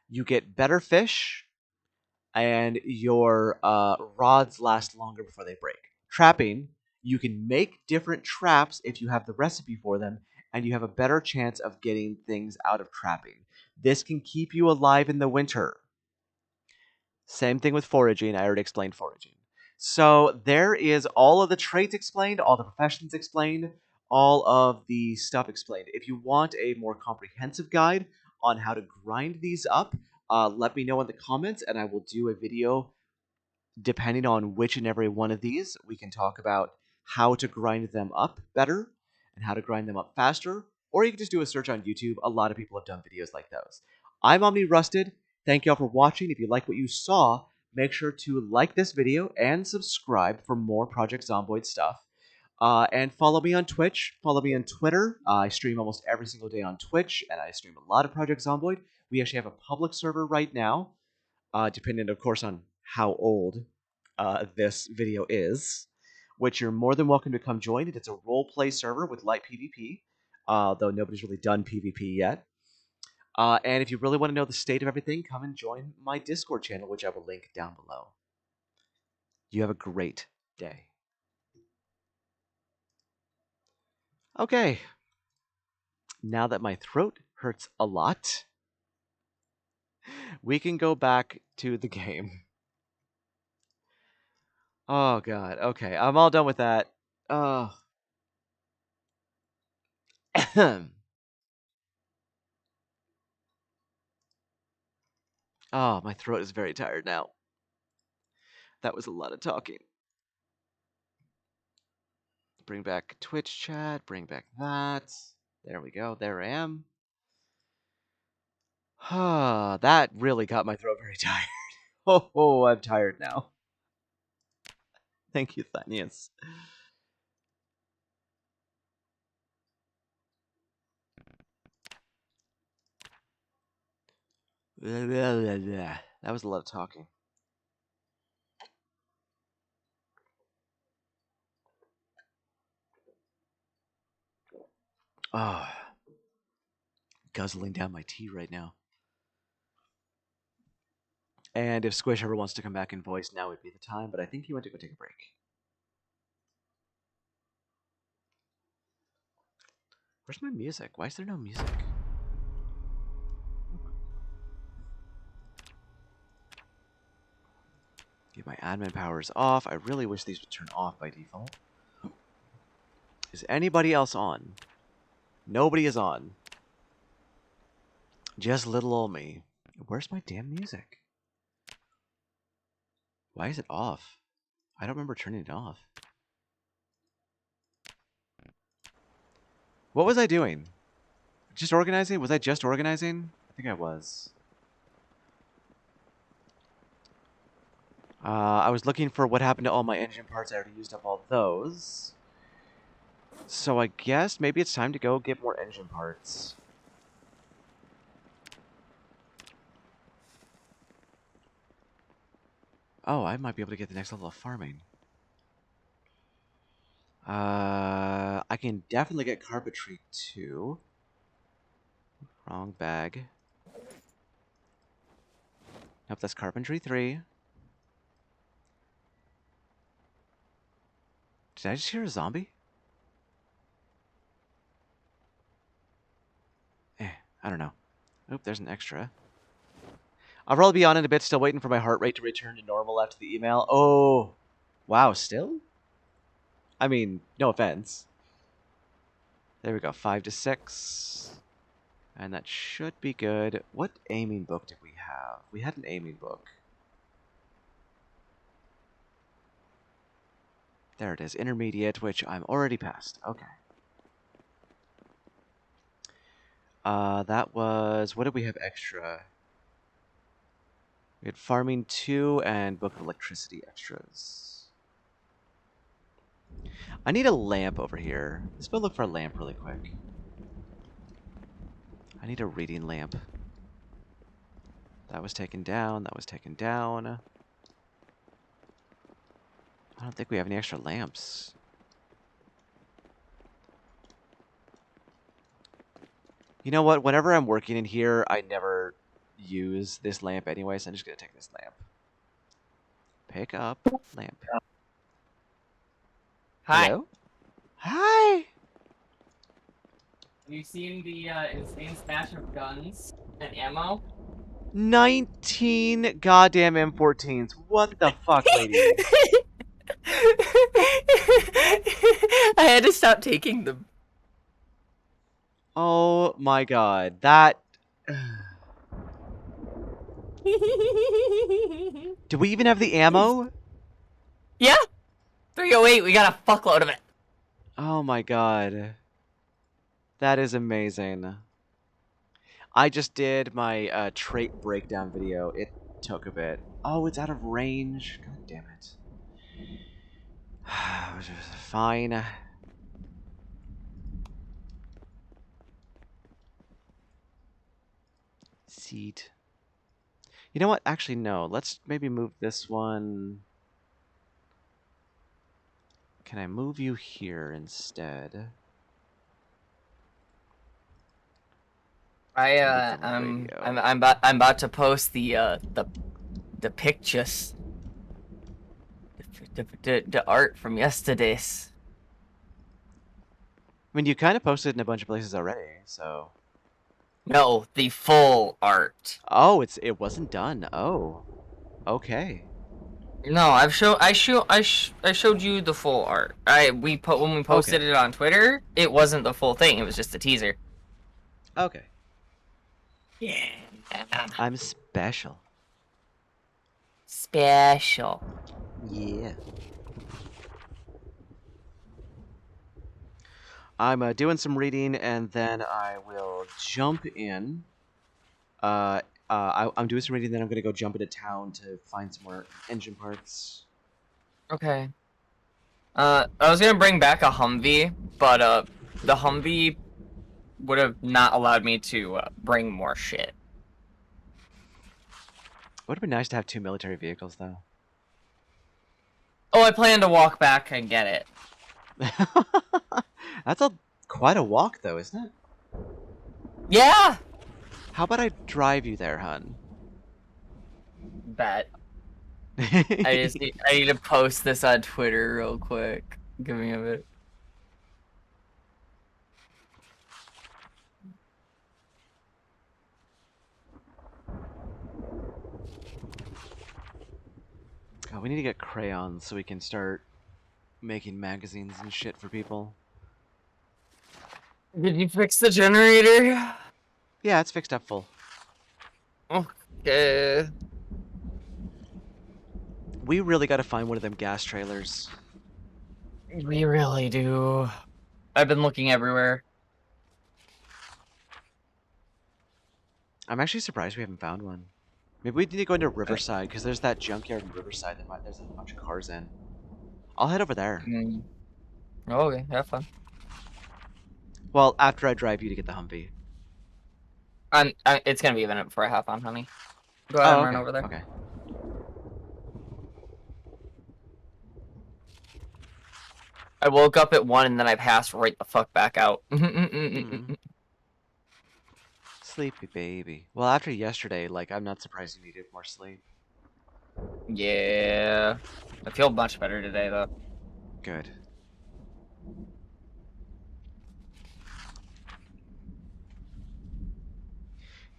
you get better fish, and your rods last longer before they break. Trapping, you can make different traps if you have the recipe for them, and you have a better chance of getting things out of trapping. This can keep you alive in the winter. Same thing with foraging. I already explained foraging. So there is all of the traits explained, all the professions explained, all of the stuff explained. If you want a more comprehensive guide on how to grind these up, let me know in the comments, and I will do a video depending on which and every one of these. We can talk about how to grind them up better. and how to grind them up faster, or you can just do a search on YouTube. A lot of people have done videos like those. I'm Omni Rusted. Thank y'all for watching. If you like what you saw, make sure to like this video and subscribe for more Project Zomboid stuff. And follow me on Twitch. Follow me on Twitter. I stream almost every single day on Twitch, and I stream a lot of Project Zomboid. We actually have a public server right now, depending, of course, on how old this video is, which you're more than welcome to come join. It's a role-play server with light PvP, though nobody's really done PvP yet. And if you really want to know the state of everything, come and join my Discord channel, which I will link down below. You have a great day. Okay. Now that my throat hurts a lot, we can go back to the game. Oh, God. Okay, I'm all done with that. Oh. Oh, my throat is very tired now. That was a lot of talking. Bring back Twitch chat. Bring back that. There we go. There I am. That really got my throat very tired. Oh, I'm tired now. Thank you, Thanius. That was a lot of talking. Oh, guzzling down my tea right now. And if Squish ever wants to come back in voice, now would be the time, but I think he went to go take a break. Where's my music? Why is there no music? Get my admin powers off. I really wish these would turn off by default. Is anybody else on? Nobody is on. Just little old me. Where's my damn music? Why is it off? I don't remember turning it off. What was I doing? Just organizing? Was I just organizing? I think I was. I was looking for what happened to all my engine parts. I already used up all those. So I guess maybe it's time to go get more engine parts. Oh, I might be able to get the next level of farming. I can definitely get carpentry too. Wrong bag. Nope, that's carpentry 3. Did I just hear a zombie? I don't know. Oop, there's an extra. I'll probably be on in a bit, still waiting for my heart rate to return to normal after the email. Oh, wow, still? I mean, no offense. There we go, 5 to 6. And that should be good. What aiming book did we have? We had an aiming book. There it is, intermediate, which I'm already past. Okay. That was... What did we have extra? We had farming 2 and book of electricity extras. I need a lamp over here. Let's go look for a lamp really quick. I need a reading lamp. That was taken down. That was taken down. I don't think we have any extra lamps. You know what? Whenever I'm working in here, I never use this lamp anyway, so I'm just going to take this lamp. Pick up lamp. Hi. Hello? Hi! Have you seen the insane stash of guns and ammo? 19 goddamn M14s. What the fuck, lady? I had to stop taking them. Oh my god. That... Do we even have the ammo? Yeah! 308, we got a fuckload of it. Oh my god. That is amazing. I just did my trait breakdown video. It took a bit. Oh, it's out of range. God damn it. Fine. Seat. You know what? Actually, no. Let's maybe move this one. Can I move you here instead? Move the radio. I'm about to post the pictures, the art from yesterday's. I mean, you kind of posted in a bunch of places already, so. No, the full art. Oh, it wasn't done. Oh, okay. No, I showed you the full art. When we posted it on Twitter, it wasn't the full thing. It was just a teaser. Okay. Yeah. I'm special. Special. Yeah. I'm doing some reading, and then I will jump in. I'm doing some reading, then I'm gonna go jump into town to find some more engine parts. Okay. I was gonna bring back a Humvee, but the Humvee would have not allowed me to bring more shit. It would have been nice to have 2 military vehicles, though. Oh, I plan to walk back and get it. That's quite a walk, though, isn't it? Yeah. How about I drive you there, hun? Bet. I need to post this on Twitter real quick. Give me a bit. God, we need to get crayons so we can start making magazines and shit for people. Did you fix the generator? Yeah, it's fixed up full. Okay. We really got to find one of them gas trailers. We really do. I've been looking everywhere. I'm actually surprised we haven't found one. Maybe we need to go into Riverside, because there's that junkyard in Riverside that there's a bunch of cars in. I'll head over there. Oh, okay, have fun. Well, after I drive you to get the Humvee. It's gonna be a minute before I hop on, honey. Go ahead and run over there. Okay. I woke up at 1 and then I passed right the fuck back out. Sleepy baby. Well, after yesterday, like, I'm not surprised you needed more sleep. Yeah. I feel much better today, though. Good.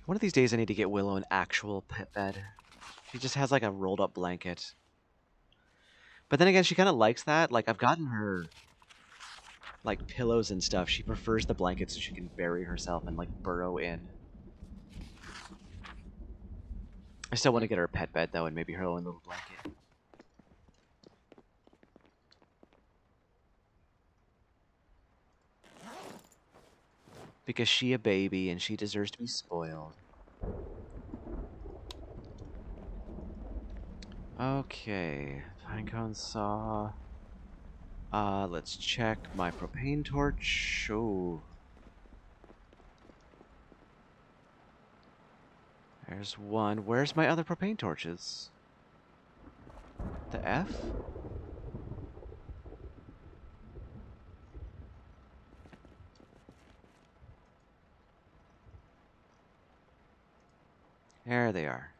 One of these days I need to get Willow an actual pet bed. She just has, like, a rolled up blanket. But then again, she kind of likes that. Like, I've gotten her, like, pillows and stuff. She prefers the blanket so she can bury herself and, like, burrow in. I still want to get her a pet bed, though, and maybe her own little blanket. Because she a baby, and she deserves to be spoiled. Okay. Pinecone saw. Let's check my propane torch. Oh. There's one. Where's my other propane torches? The F? There they are.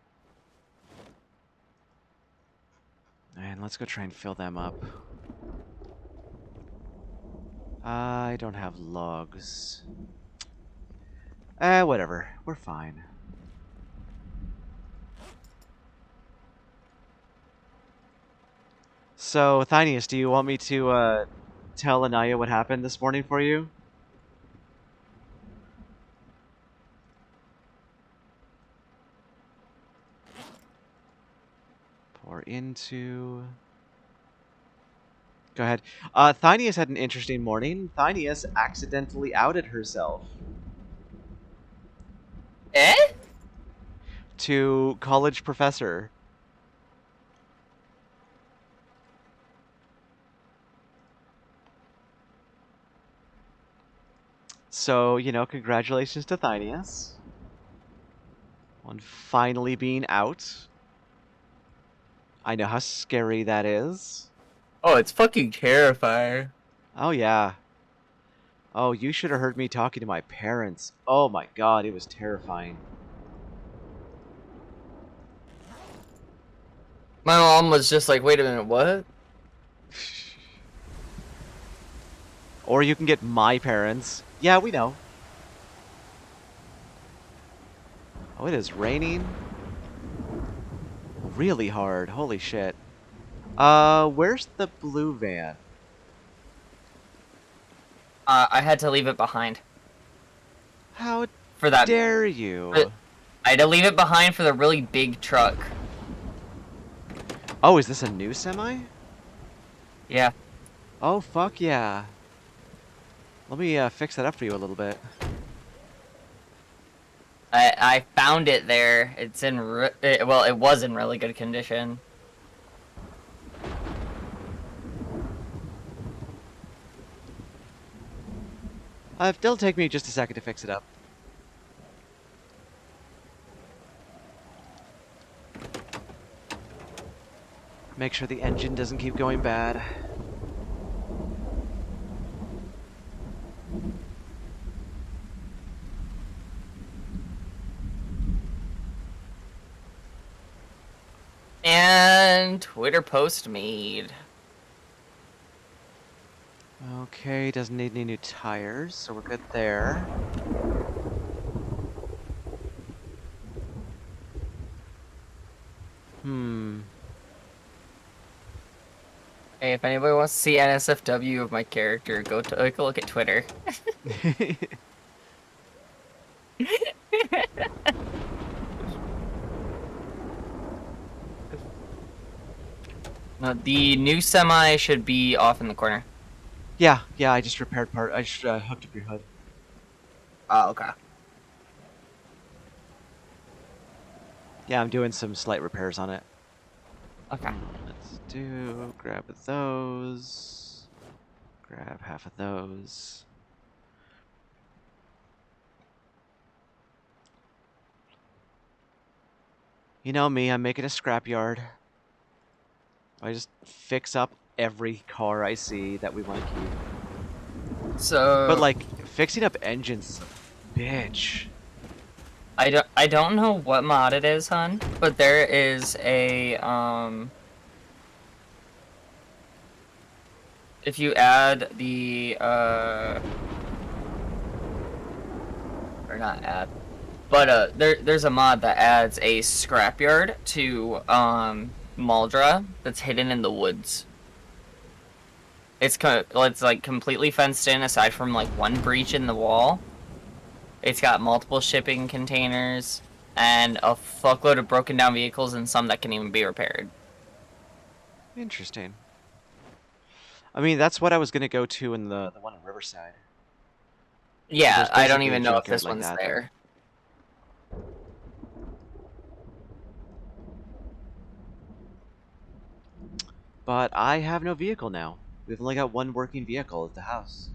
And let's go try and fill them up. I don't have logs. Whatever. We're fine. So, Thynius, do you want me to, tell Anaya what happened this morning for you? Pour into... Go ahead. Thynius had an interesting morning. Thynius accidentally outed herself Eh? to college professor. So, you know, congratulations to Thynius on finally being out. I know how scary that is. Oh, it's fucking terrifying. Oh, yeah. Oh, you should have heard me talking to my parents. Oh my god, it was terrifying. My mom was just like, wait a minute, what? Or you can get my parents. Yeah, we know. Oh, it is raining. Really hard. Holy shit. Where's the blue van? I had to leave it behind How for that. dare you? I had to leave it behind for the really big truck. Oh, is this a new semi? Yeah. Oh, fuck yeah. Let me fix that up for you a little bit. I found it there. It's in well, it was in really good condition. It'll take me just a second to fix it up. Make sure the engine doesn't keep going bad. And Twitter post made. Okay, doesn't need any new tires, so we're good there. Hmm. Hey, if anybody wants to see NSFW of my character, go take a look at Twitter. No, the new semi should be off in the corner. Yeah, I just repaired part. I just hooked up your hood. Oh, okay. Yeah, I'm doing some slight repairs on it. Okay. Let's grab those. Grab half of those. You know me, I'm making a scrapyard. I just fix up every car I see that we want to keep. So, But like, fixing up engines is a bitch. I don't know what mod it is, hun, but there is a if you add the or not add, but there's a mod that adds a scrapyard to Maldra that's hidden in the woods. It's like completely fenced in aside from like one breach in the wall. It's got multiple shipping containers and a fuckload of broken down vehicles and some that can even be repaired. Interesting. I mean, that's what I was gonna go to in the one in Riverside. Yeah, There's I don't basically a even know if junkyard this like one's that there. But I have no vehicle now. We've only got one working vehicle at the house.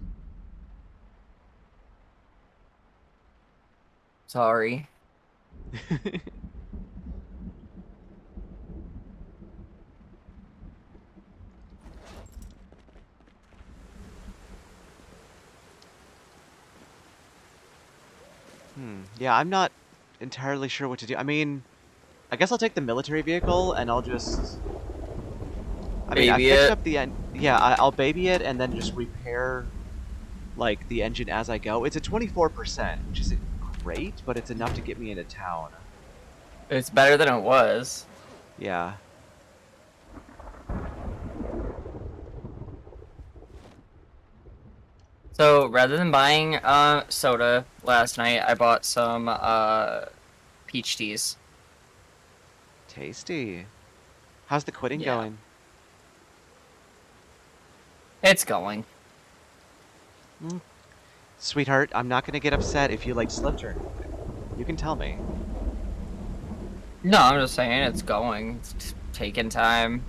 Sorry. Yeah, I'm not entirely sure what to do. I mean, I guess I'll take the military vehicle and I'll just... I mean, I Baby fixed it. up the end. Yeah, I'll baby it and then just repair, like, the engine as I go. It's a 24%, which isn't great, but it's enough to get me into town. It's better than it was. Yeah. So rather than buying soda last night, I bought some peach teas. Tasty. How's the quitting Yeah. going? It's going. Sweetheart, I'm not gonna get upset if you like slipped or anything. You can tell me. No, I'm just saying it's going. It's taking time.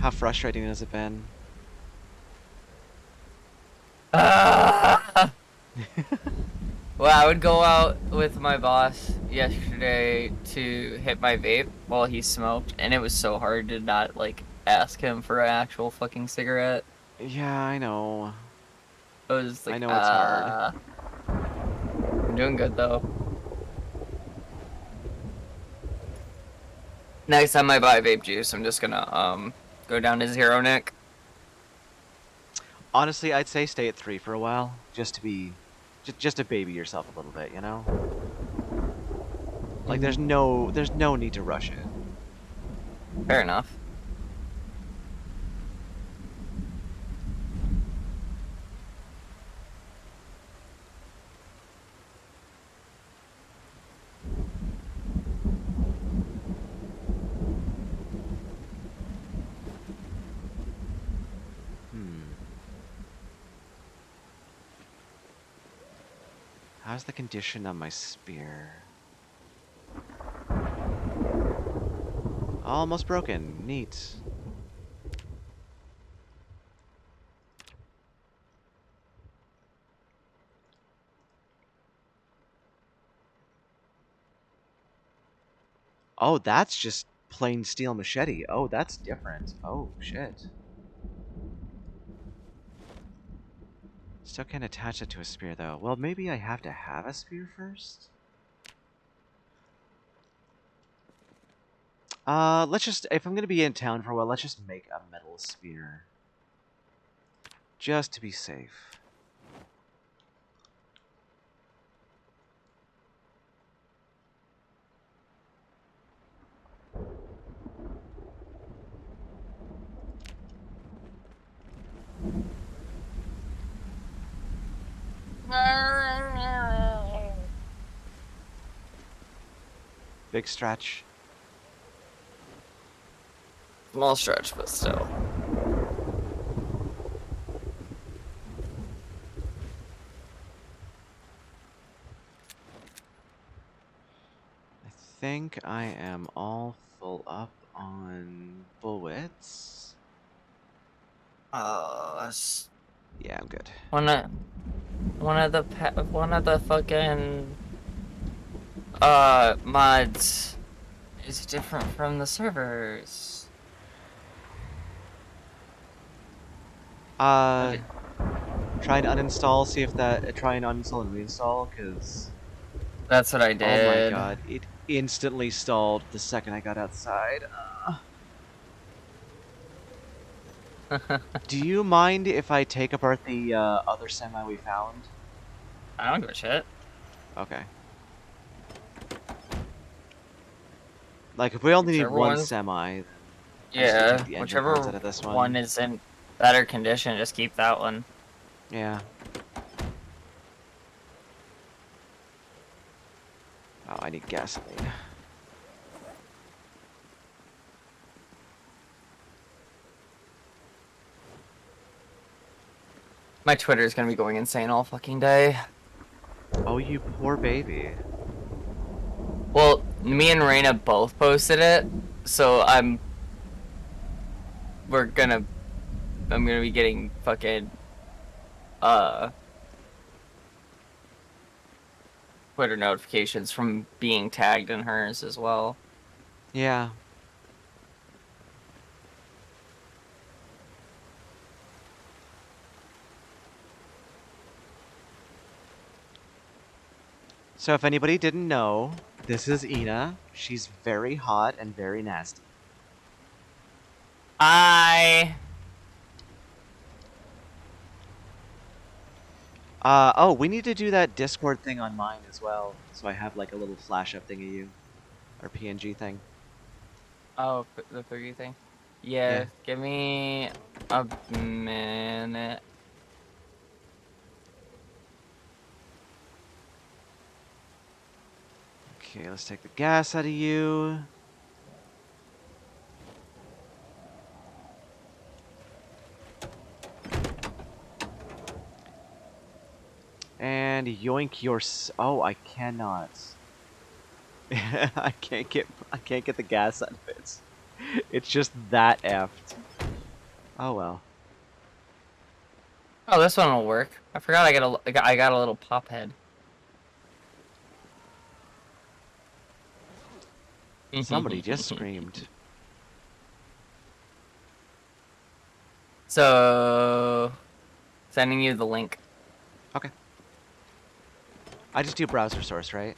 How frustrating has it been? Ah! Well, I would go out with my boss yesterday to hit my vape while he smoked, and it was so hard to not, like, ask him for an actual fucking cigarette. Yeah, I know. I was I like, know it's hard. I'm doing good, though. Next time I buy vape juice, I'm just gonna, go down to zero, Nick. Honestly, I'd say stay at 3 for a while, just to be, just to baby yourself a little bit, you know? Like, there's no need to rush it. Fair enough. How's the condition of my spear? Almost broken. Neat. Oh, that's just plain steel machete. Oh, that's different. Oh, shit. Still can't attach it to a spear, though. Well, maybe I have to have a spear first? Let's just... If I'm gonna be in town for a while, let's just make a metal spear. Just to be safe. Big stretch. Small stretch, but still. I think I am all full up on bullets. That's Yeah, I'm good. one of the fucking mods is different from the servers. Try and uninstall, see if that... Try and uninstall and reinstall, because... That's what I Oh my did. god, it instantly stalled the second I got outside. Do you mind if I take apart the other semi we found? I don't give a shit. Okay. Like, if we only need Whichever one one's semi, then I just gotta Yeah, take the engine whichever parts out of this one one. is in better condition, just keep that one. Yeah. Oh, I need gasoline. My Twitter is gonna be going insane all fucking day. Oh, you poor baby. Well, me and Raina both posted it, so I'm gonna be getting fucking Twitter notifications from being tagged in hers as well. Yeah. So if anybody didn't know, this is Ina. She's very hot and very nasty. Oh, we need to do that Discord thing on mine as well. So I have like a little flash up thing of you. Or PNG thing. Oh, the cookie thing? Yeah. Yeah, give me a minute. Okay, let's take the gas out of you. trying to yoink your. Oh, I cannot. I can't get the gas out of it. It's just that effed. Oh well. Oh, this one will work. I forgot I got a little pop head. Somebody just screamed. So, sending you the link. Okay. I just do browser source, right?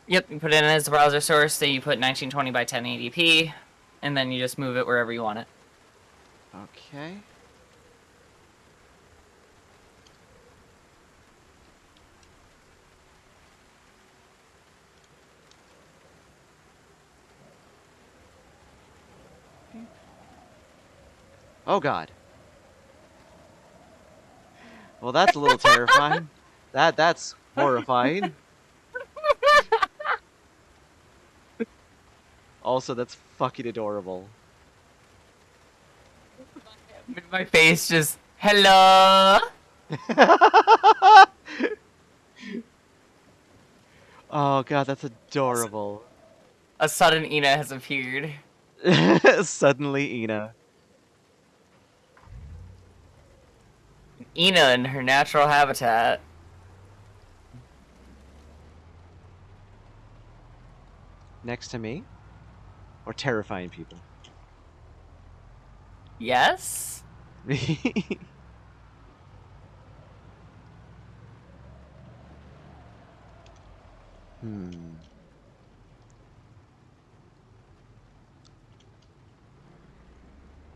Yep, you put it in as a browser source, so you put 1920 by 1080p, and then you just move it wherever you want it. Okay. Oh god. Well, that's a little terrifying. That's horrifying. Also, that's fucking adorable. My face just, hello! Oh god, that's adorable. A sudden Ina has appeared. Suddenly, Ina. Ina in her natural habitat. Next to me? Or terrifying people? Yes? Hmm.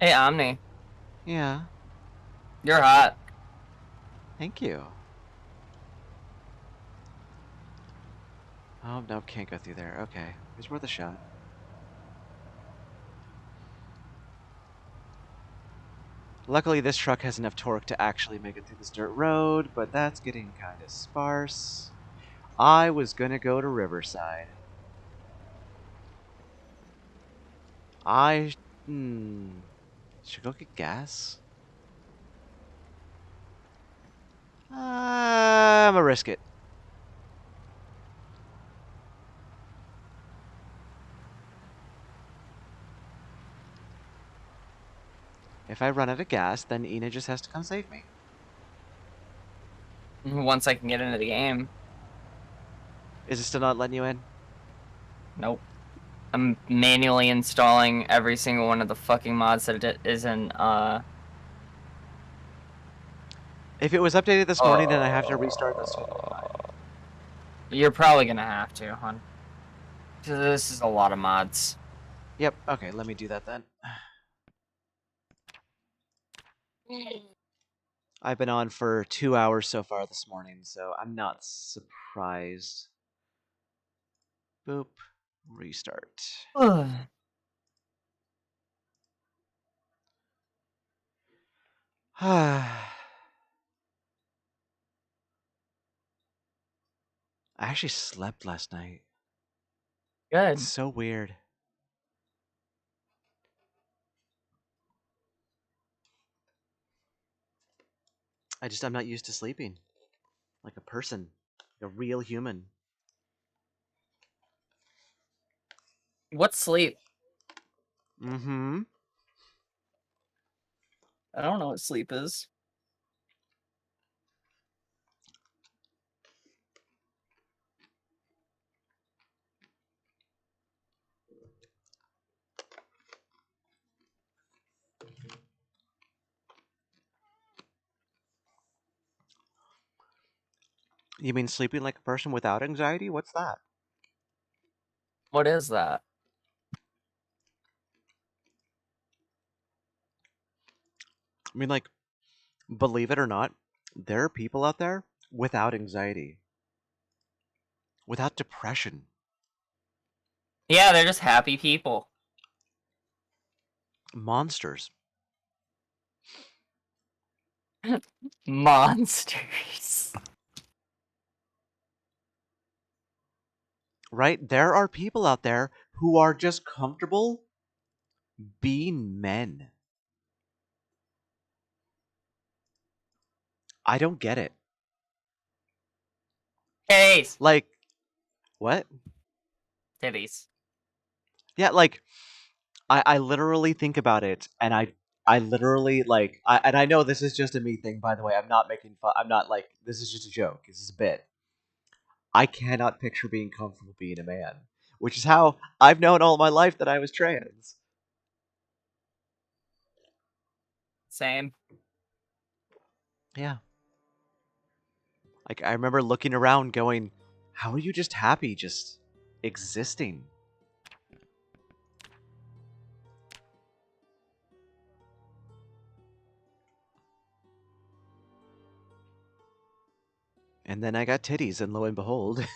Hey, Omni. Yeah. You're hot. Thank you. Oh, no, can't go through there. Okay. It's worth a shot. Luckily, this truck has enough torque to actually make it through this dirt road, but that's getting kind of sparse. I was gonna go to Riverside. I... Should go get gas? I'm gonna risk it. If I run out of gas, then Ina just has to come save me. Once I can get into the game. Is it still not letting you in? Nope. I'm manually installing every single one of the fucking mods that it is in, If it was updated this morning, then I have to restart. That's totally fine. You're probably gonna have to, hon. This is a lot of mods. Yep, okay, let me do that then. I've been on for 2 hours so far this morning, so I'm not surprised. Boop. Restart. I actually slept last night. Good. It's so weird. I'm not used to sleeping. Like a person. Like a real human. What's sleep? Mm-hmm. I don't know what sleep is. You mean sleeping like a person without anxiety? What's that? What is that? I mean, like, believe it or not, there are people out there without anxiety, without depression. Yeah, they're just happy people. Monsters. Monsters. Right? There are people out there who are just comfortable being men. I don't get it. Titties. Like, what? Titties. Yeah, like, I literally think about it, and I literally, like, and I know this is just a me thing, by the way. I'm not making fun. I'm not, like, this is just a joke. This is a bit. I cannot picture being comfortable being a man, which is how I've known all my life that I was trans. Same. Yeah. Like, I remember looking around going, how are you just happy just existing? And then I got titties, and lo and behold.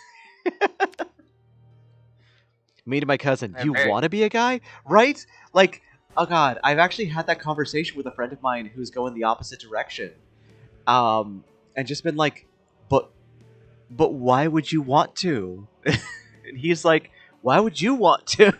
Me to my cousin, They're you very- want to be a guy? Right? Like, oh god, I've actually had that conversation with a friend of mine who's going the opposite direction. And just been like, but why would you want to? And he's like, why would you want to?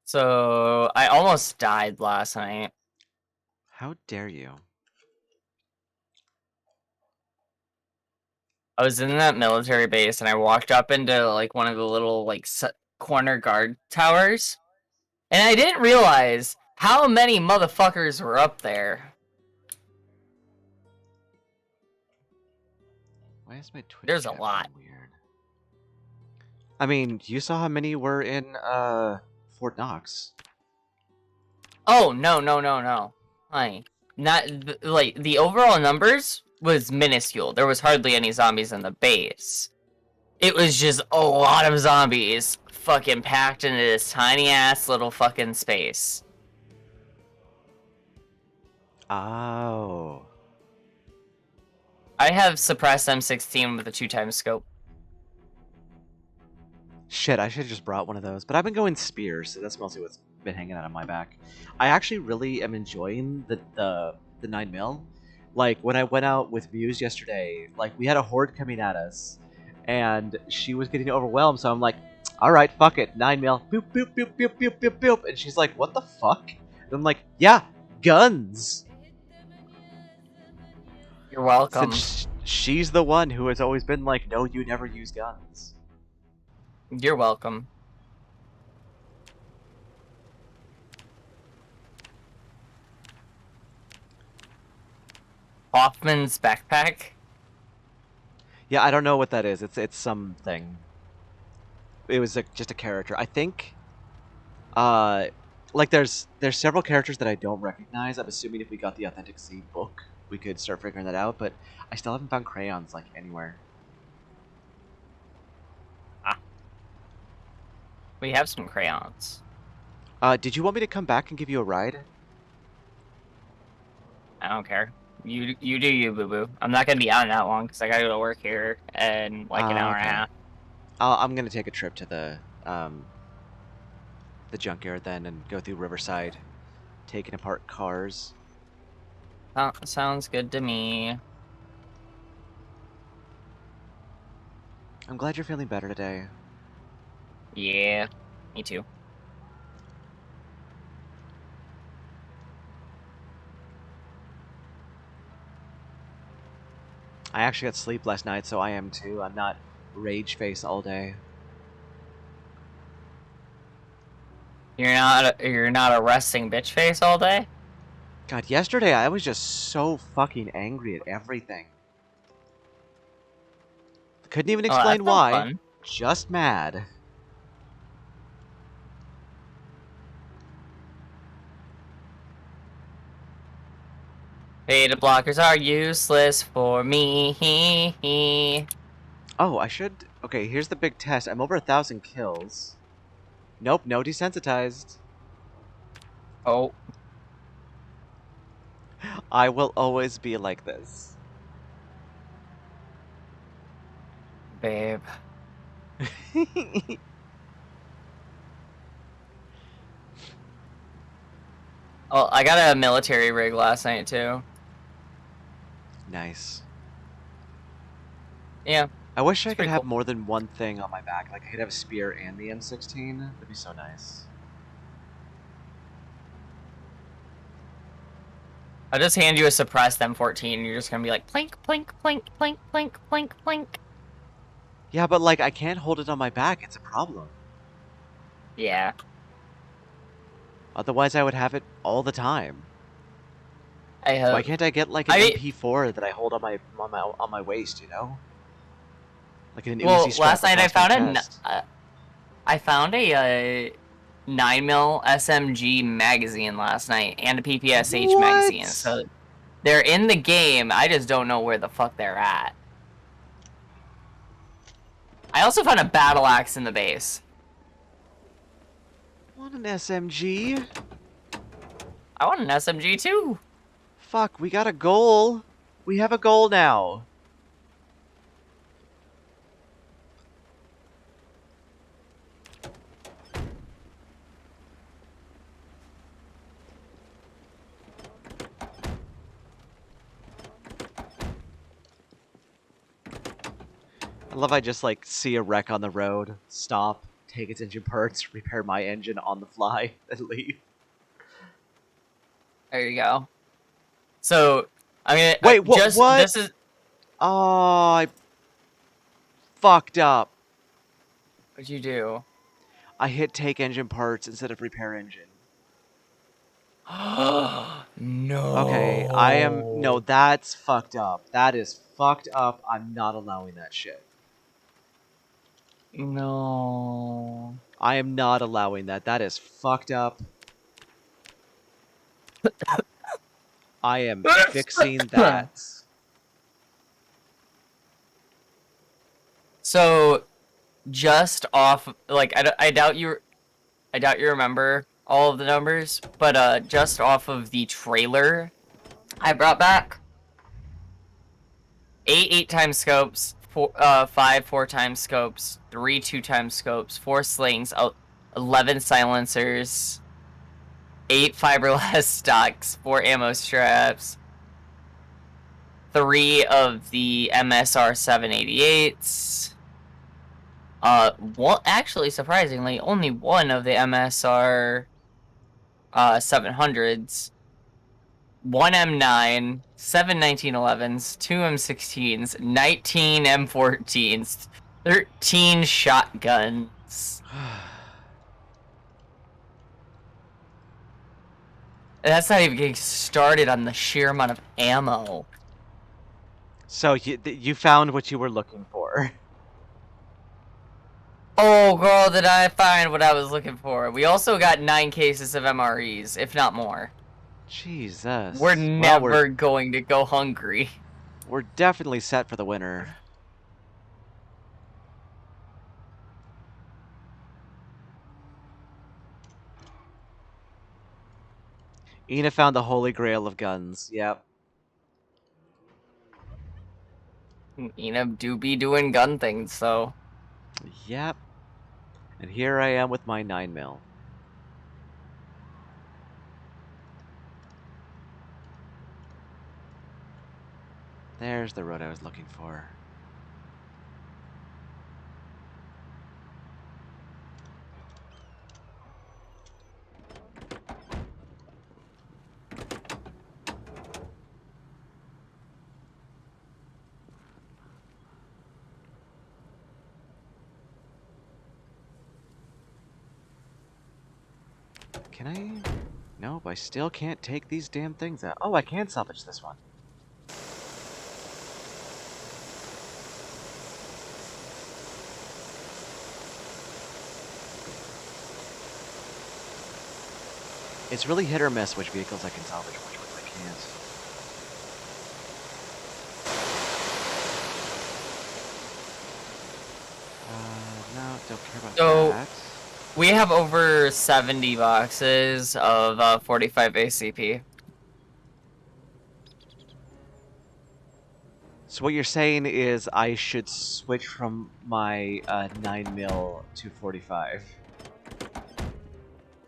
So I almost died last night. How dare you? I was in that military base and I walked up into like one of the little like corner guard towers, and I didn't realize how many motherfuckers were up there. Why is my Twitch There's a chat lot. being weird? I mean, you saw how many were in Fort Knox. Oh no. Like not like the overall numbers was minuscule. There was hardly any zombies in the base. It was just a lot of zombies fucking packed into this tiny ass little fucking space. Oh. I have suppressed M16 with a 2x scope. Shit, I should have just brought one of those. But I've been going spears, so that's mostly what's been hanging out on my back. I actually really am enjoying the 9mm. Like, when I went out with Muse yesterday, like, we had a horde coming at us, and she was getting overwhelmed, so I'm like, alright, fuck it, 9mm, boop, boop, boop, boop, boop, boop, boop, and she's like, what the fuck? And I'm like, yeah, guns! You're welcome. Since she's the one who has always been like, no, you never use guns. You're welcome. Hoffman's backpack? Yeah, I don't know what that is. It's something. It was just a character. I think, like there's several characters that I don't recognize. I'm assuming if we got the Authentic Seed book, we could start figuring that out. But I still haven't found crayons like anywhere. We have some crayons. Did you want me to come back and give you a ride? I don't care. You do you, boo boo. I'm not gonna be out that long because I gotta go to work here in like an hour and a Okay. half. I'm gonna take a trip to the junkyard then and go through Riverside, taking apart cars. Sounds good to me. I'm glad you're feeling better today. Yeah, me too. I actually got sleep last night, so I am too. I'm not rage face all day. You're not a resting bitch face all day? God, yesterday I was just so fucking angry at everything. Couldn't even Oh, that explain sounds why. fun. Just mad. Beta blockers are useless for me. Oh, I should... Okay, here's the big test. I'm over 1,000 kills. Nope, no desensitized. Oh, I will always be like this. babe. Oh, I got a military rig last night too. Nice. Yeah, I wish I could pretty have cool. more than one thing on my back. Like I could have a spear and the M16. That'd be so nice. I'll just hand you a suppressed M14 and you're just gonna be like plink, plink, plink, plink, plink, plink, plink. Yeah, but like I can't hold it on my back. It's a problem. Yeah. Otherwise, I would have it all the time. I hope. Why can't I get like an I- MP4 that I hold on my waist? You know, like an Well, Uzi strap last night across my chest. I found a 9mm SMG magazine last night and a PPSH magazine. What? So they're in the game. I just don't know where the fuck they're at. I also found a battle axe in the base. Want an SMG? I want an SMG too. Fuck, we got a goal. We have a goal now. I love I just like see a wreck on the road, stop, take its engine parts, repair my engine on the fly, and leave. There you go. So I mean, Wait, what? This is. Oh, I fucked up. What'd you do? I hit take engine parts instead of repair engine. No. Okay, no, that's fucked up. That is fucked up. I'm not allowing that shit. No. I am not allowing that. That is fucked up. I am fixing that. So, just off, like, I doubt you remember all of the numbers, but just off of the trailer I brought back, 8 8x scopes, 5 4x scopes, 3 2x scopes, 4 slings, 11 silencers, 8 fiberglass stocks, 4 ammo straps, 3 of the MSR 788s. Actually, surprisingly, only 1 of the MSR 700s, 1 M9, 7 1911s, 2 M16s, 19 M14s, 13 shotguns. That's not even getting started on the sheer amount of ammo. So you found what you were looking for. Oh, girl, did I find what I was looking for. We also got 9 cases of MREs, if not more. Jesus. We're Well, never going to go hungry. We're definitely set for the winter. Ina found the holy grail of guns. Yep. Ina do be doing gun things, so. Yep. And here I am with my 9mm. There's the road I was looking for. Can I? Nope, I still can't take these damn things out. Oh, I can salvage this one. It's really hit or miss which vehicles I can salvage, which ones I can't. No, don't care about So- that. We have over 70 boxes of 45 ACP. So what you're saying is I should switch from my 9mm to 45.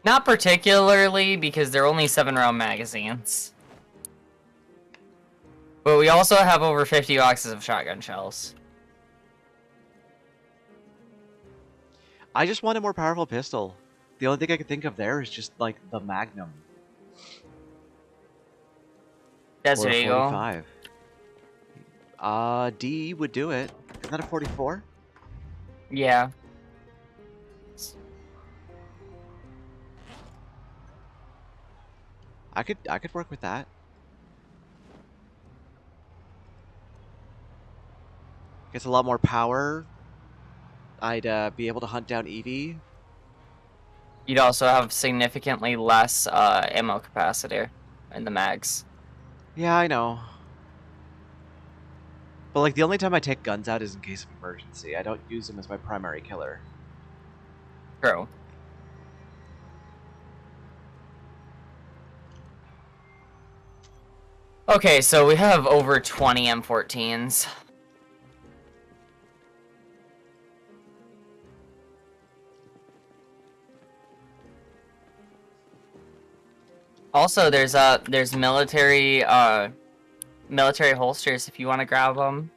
Not particularly, because they're only 7-round magazines. But we also have over 50 boxes of shotgun shells. I just want a more powerful pistol. The only thing I could think of there is just like the Magnum or Desert a Eagle. 45. D would do it. Isn't that a 44? Yeah. I could work with that. Gets a lot more power. I'd be able to hunt down Eevee. You'd also have significantly less ammo capacity in the mags. Yeah, I know. But like the only time I take guns out is in case of emergency. I don't use them as my primary killer. True. Okay, so we have over 20 M14s. Also, there's military holsters if you want to grab them.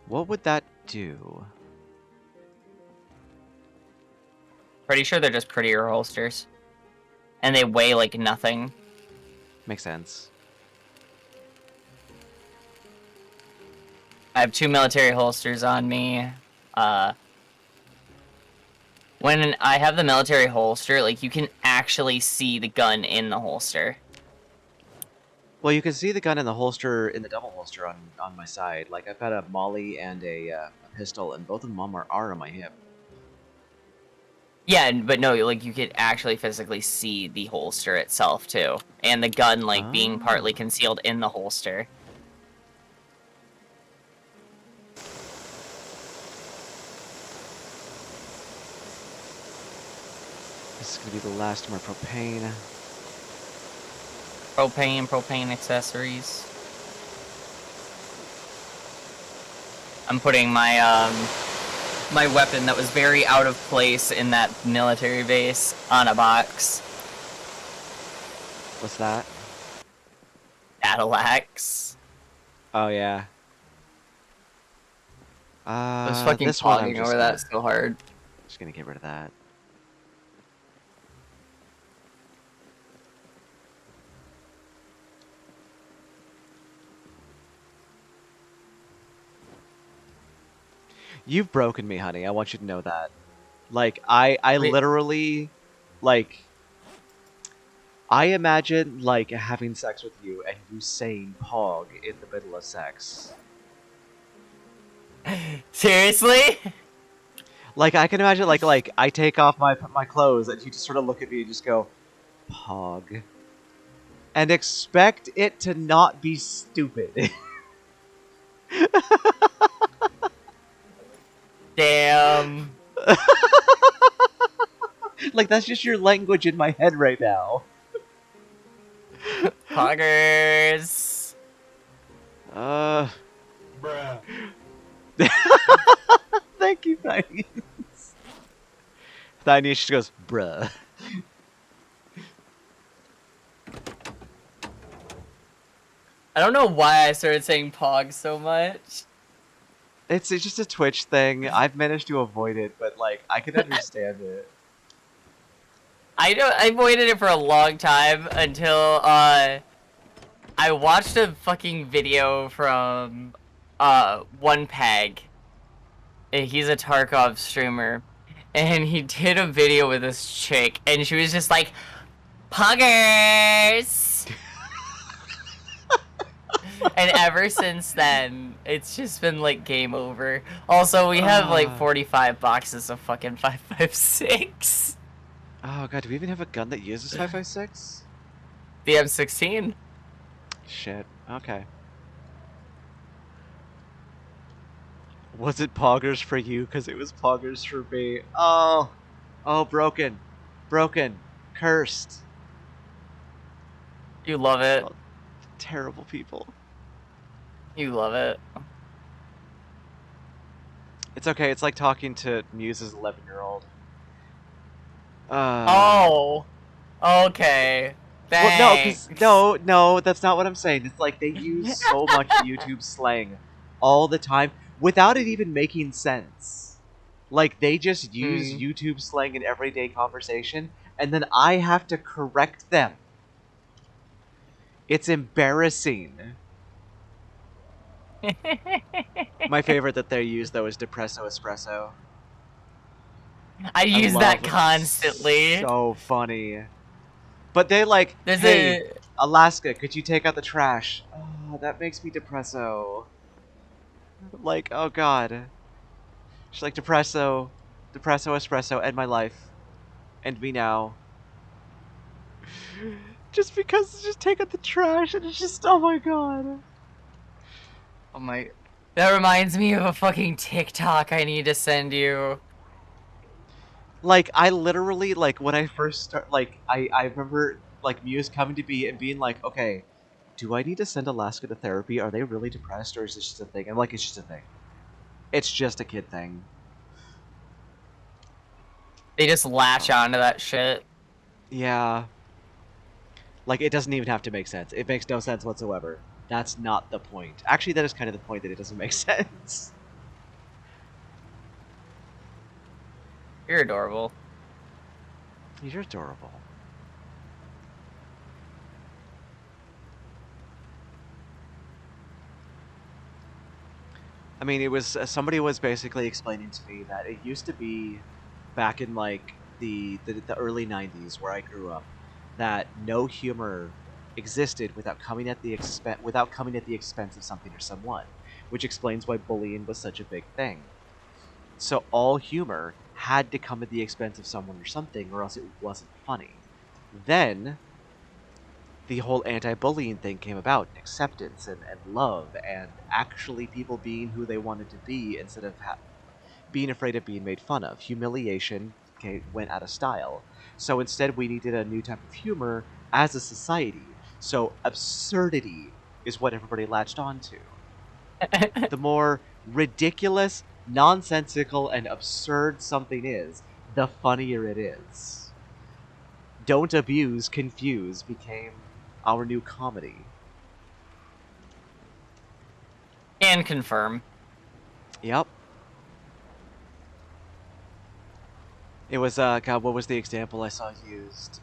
What would that do? Pretty sure they're just prettier holsters. And they weigh like nothing. Makes sense. I have 2 military holsters on me. When I have the military holster, like, you can actually see the gun in the holster. Well, you can see the gun in the holster, in the double holster on my side. Like, I've got a Molly and a pistol, and both of them are on my hip. Yeah, but no, like, you could actually physically see the holster itself, too. And the gun, like, being partly concealed in the holster. This is going to be the last of my propane. Propane accessories. I'm putting my, my weapon that was very out of place in that military base on a box. What's that? Battle axe. Oh, yeah. I was fucking this one I'm pogging just over that so hard. Just going to get rid of that. You've broken me, honey. I want you to know that. Like, I Wait. literally, like, I imagine, like, having sex with you and you saying pog in the middle of sex. Seriously? Like, I can imagine, like I take off my clothes and you just sort of look at me and just go, pog. And expect it to not be stupid. Damn. Like, that's just your language in my head right now. Poggers. Bruh. Thank you, Tiny. Tiny just goes, bruh. I don't know why I started saying pog so much. It's just a Twitch thing. I've managed to avoid it, but like I can understand it. I avoided it for a long time until I watched a fucking video from One Peg. He's a Tarkov streamer, and he did a video with this chick, and she was just like, "Poggers." And ever since then, it's just been like game over. Also, we have like 45 boxes of fucking 5.56. Oh god, do we even have a gun that uses 5.56? The M16. Shit. Okay. Was it poggers for you? Because it was poggers for me. Oh. Oh, broken. Broken. Cursed. You love it. Oh, terrible people. You love it. It's okay. It's like talking to Muse's 11-year-old. Oh. Okay. Well, Thanks. no, that's not what I'm saying. It's like they use so much YouTube slang all the time. without it even making sense. Like, they just use Mm. YouTube slang in everyday conversation, and then I have to correct them. It's embarrassing. My favorite that they use, though, is Depresso Espresso. I I use love that constantly. So funny. But they like, There's hey, a Alaska, could you take out the trash? Oh, that makes me depresso. Like, oh god. She's like, depresso, espresso, end my life. End me now. Just because, just take out the trash, and it's just, oh my god. oh my, that reminds me of a fucking TikTok I need to send you. Like, I literally, like, when I first start, like, I remember, like, Muse coming to me and being like, okay, do I need to send Alaska to therapy? Are they really depressed, or is this just a thing? I'm like, it's just a thing. It's just a kid thing. They just latch onto that shit. Yeah. Like, it doesn't even have to make sense. It makes no sense whatsoever. That's not the point. Actually, that is kind of the point, that it doesn't make sense. You're adorable. You're adorable. I mean, it was somebody was basically explaining to me that it used to be back in like the early 90s where I grew up, that no humor existed without coming at the expense of something or someone, which explains why bullying was such a big thing. So all humor had to come at the expense of someone or something, or else it wasn't funny. Then the whole anti-bullying thing came about, and acceptance and love, and actually people being who they wanted to be instead of being afraid of being made fun of. Humiliation went out of style. So instead we needed a new type of humor as a society. So absurdity is what everybody latched onto. The more ridiculous, nonsensical, and absurd something is, the funnier it is. Don't abuse, confuse became our new comedy. And confirm. Yep. It was, God, what was the example I saw used?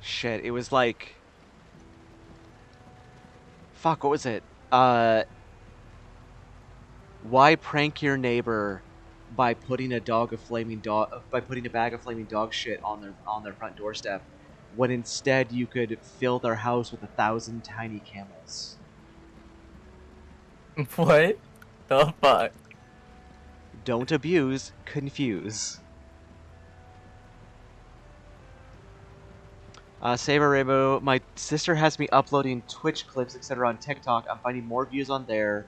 Shit, it was like... Fuck, what was it? Why prank your neighbor by putting a bag of flaming dog shit on their front doorstep, when instead you could fill their house with 1,000 tiny camels? What the fuck? Don't abuse, confuse. Saber Rainbow, my sister has me uploading Twitch clips, etc. on TikTok. I'm finding more views on there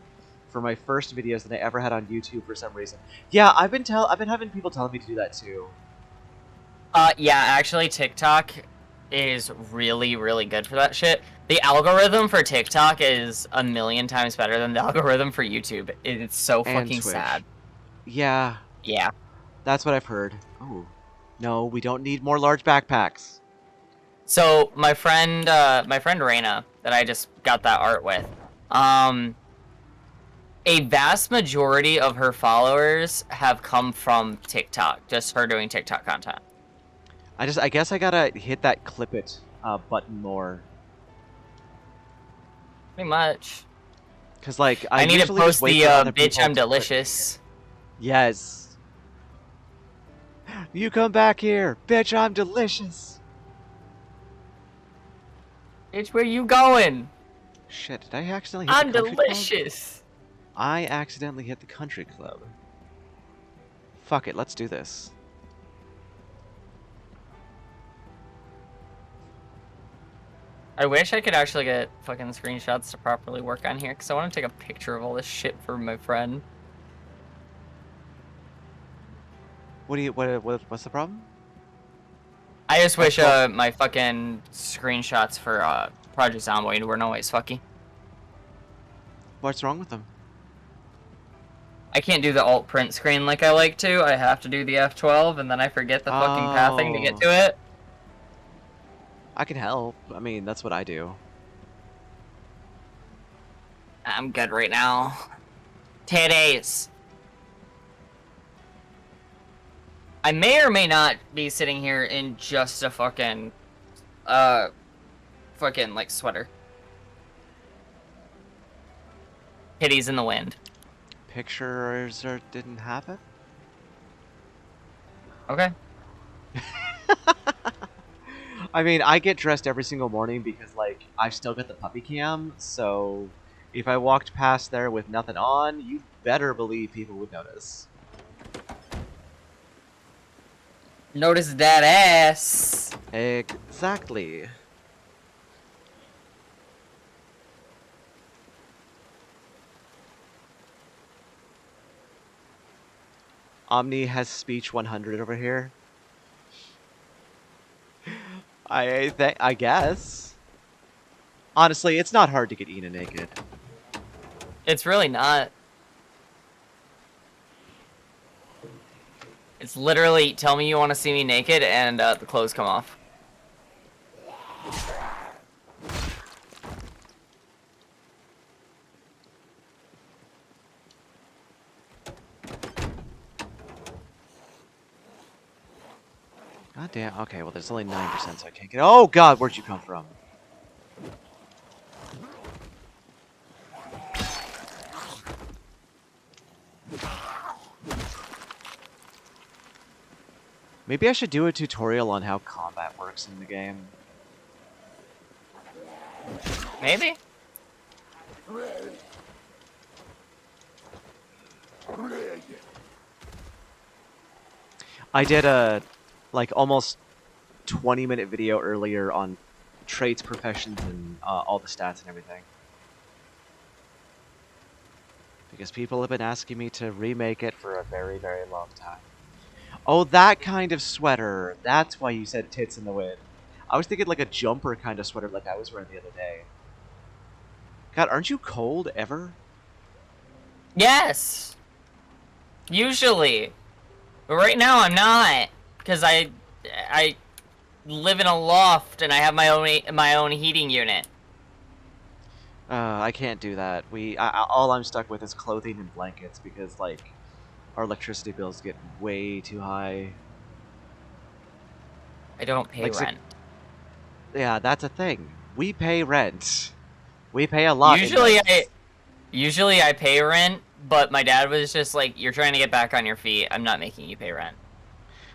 for my first videos than I ever had on YouTube for some reason. Yeah, I've been having people telling me to do that too. Yeah, actually TikTok is really, really good for that shit. The algorithm for TikTok is a million times better than the algorithm for YouTube. It's so And fucking Twitch. sad. Yeah, Yeah. that's what I've heard. Oh, no, we don't need more large backpacks. So my friend Raina, that I just got that art with, a vast majority of her followers have come from TikTok, just her doing TikTok content. I guess I gotta hit that clip it button more. Pretty much. Cause like I need to usually just post wait the for other bitch people I'm to put- delicious. Yes. You come back here, bitch! I'm delicious. Bitch, where you going? Shit! Did I accidentally hit I'm the country club? delicious. I accidentally hit the country club. Fuck it, let's do this. I wish I could actually get fucking screenshots to properly work on here, because I want to take a picture of all this shit for my friend. What's the problem? I just wish cool. my fucking screenshots for Project Zomboid weren't always fucky. What's wrong with them? I can't do the alt print screen like I like to. I have to do the F12, and then I forget the fucking pathing to get to it. I can help. I mean, that's what I do. I'm good right now. Titties. I may or may not be sitting here in just a fucking like sweater. Titties in the wind. Pictures didn't happen? Okay. I mean, I get dressed every single morning because, like, I've still got the puppy cam, so if I walked past there with nothing on, you better believe people would notice. Notice that ass. Exactly. Omni has speech 100 over here. I guess. Honestly, it's not hard to get Ina naked. It's really not. It's literally tell me you want to see me naked and the clothes come off. God damn. Okay, well, there's only 9%, so I can't get. Oh, God, where'd you come from? Maybe I should do a tutorial on how combat works in the game. Maybe? I did a, like, almost 20-minute video earlier on traits, professions, and all the stats and everything. Because people have been asking me to remake it for a very, very long time. Oh, that kind of sweater. That's why you said tits in the wind. I was thinking like a jumper kind of sweater like I was wearing the other day. God, aren't you cold ever? Yes. Usually. But right now I'm not. Because I live in a loft and I have my own heating unit. I can't do that. All I'm stuck with is clothing and blankets because, like, our electricity bills get way too high. I don't pay Like, rent. Yeah, that's a thing. We pay rent. We pay a lot. Usually I pay rent, but my dad was just like, "You're trying to get back on your feet. I'm not making you pay rent."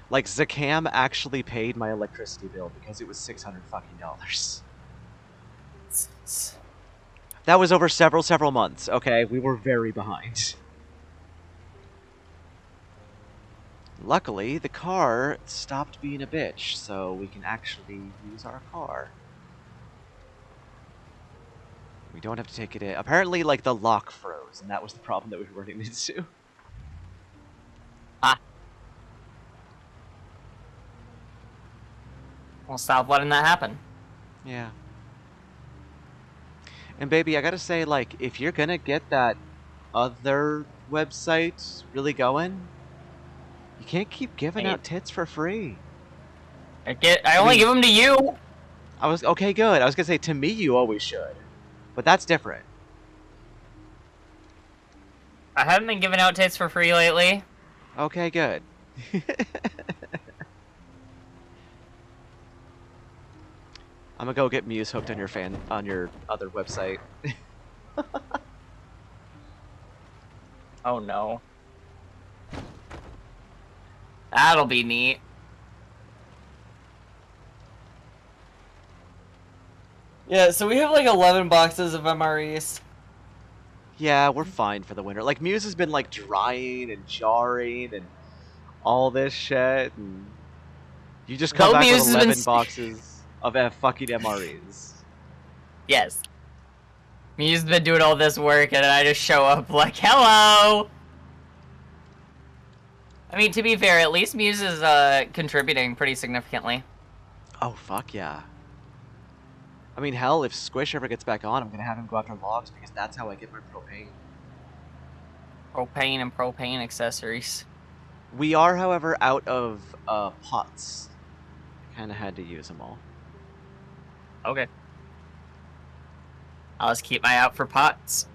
Like, Zakam actually paid my electricity bill because it was $600 fucking dollars. That was over several months. Okay, we were very behind. Luckily, the car stopped being a bitch, so we can actually use our car. We don't have to take it in. Apparently, like, the lock froze, and that was the problem that we were running into. Ah. Well, stop letting that happen. Yeah. And baby, I gotta say, like, if you're gonna get that other website really going, you can't keep giving out tits for free. I only give them to you. Okay, good. I was gonna say, to me, you always should. But that's different. I haven't been giving out tits for free lately. Okay, good. I'm gonna go get Muse hooked on your other website. Oh no. That'll be neat. Yeah, so we have like 11 boxes of MREs. Yeah, we're fine for the winter. Like, Muse has been, like, drying and jarring and all this shit, and you just come back with 11 boxes of fucking MREs. Yes. Muse has been doing all this work, and then I just show up like, hello! I mean, to be fair, at least Muse is contributing pretty significantly. Oh, fuck yeah. I mean, hell, if Squish ever gets back on, I'm gonna have him go after logs, because that's how I get my propane. Propane and propane accessories. We are, however, out of pots. Kinda had to use them all. Okay. I'll just keep my eye out for pots.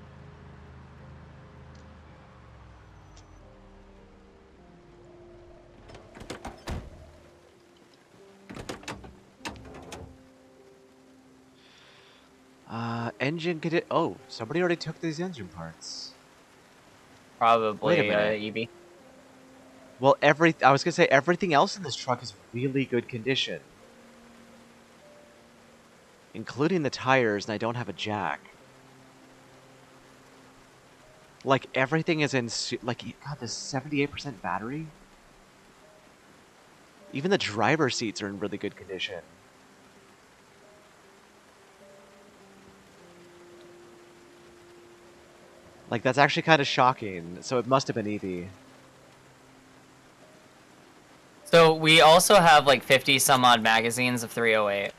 Engine could it? Oh, somebody already took these engine parts. Probably, Wait a minute. Evie. Well, I was gonna say everything else in this truck is really good condition, including the tires, and I don't have a jack. Like everything is in like God, this 78% battery. Even the driver's seats are in really good condition. Like that's actually kind of shocking. So it must have been Evie. So we also have like 50 some odd magazines of 308.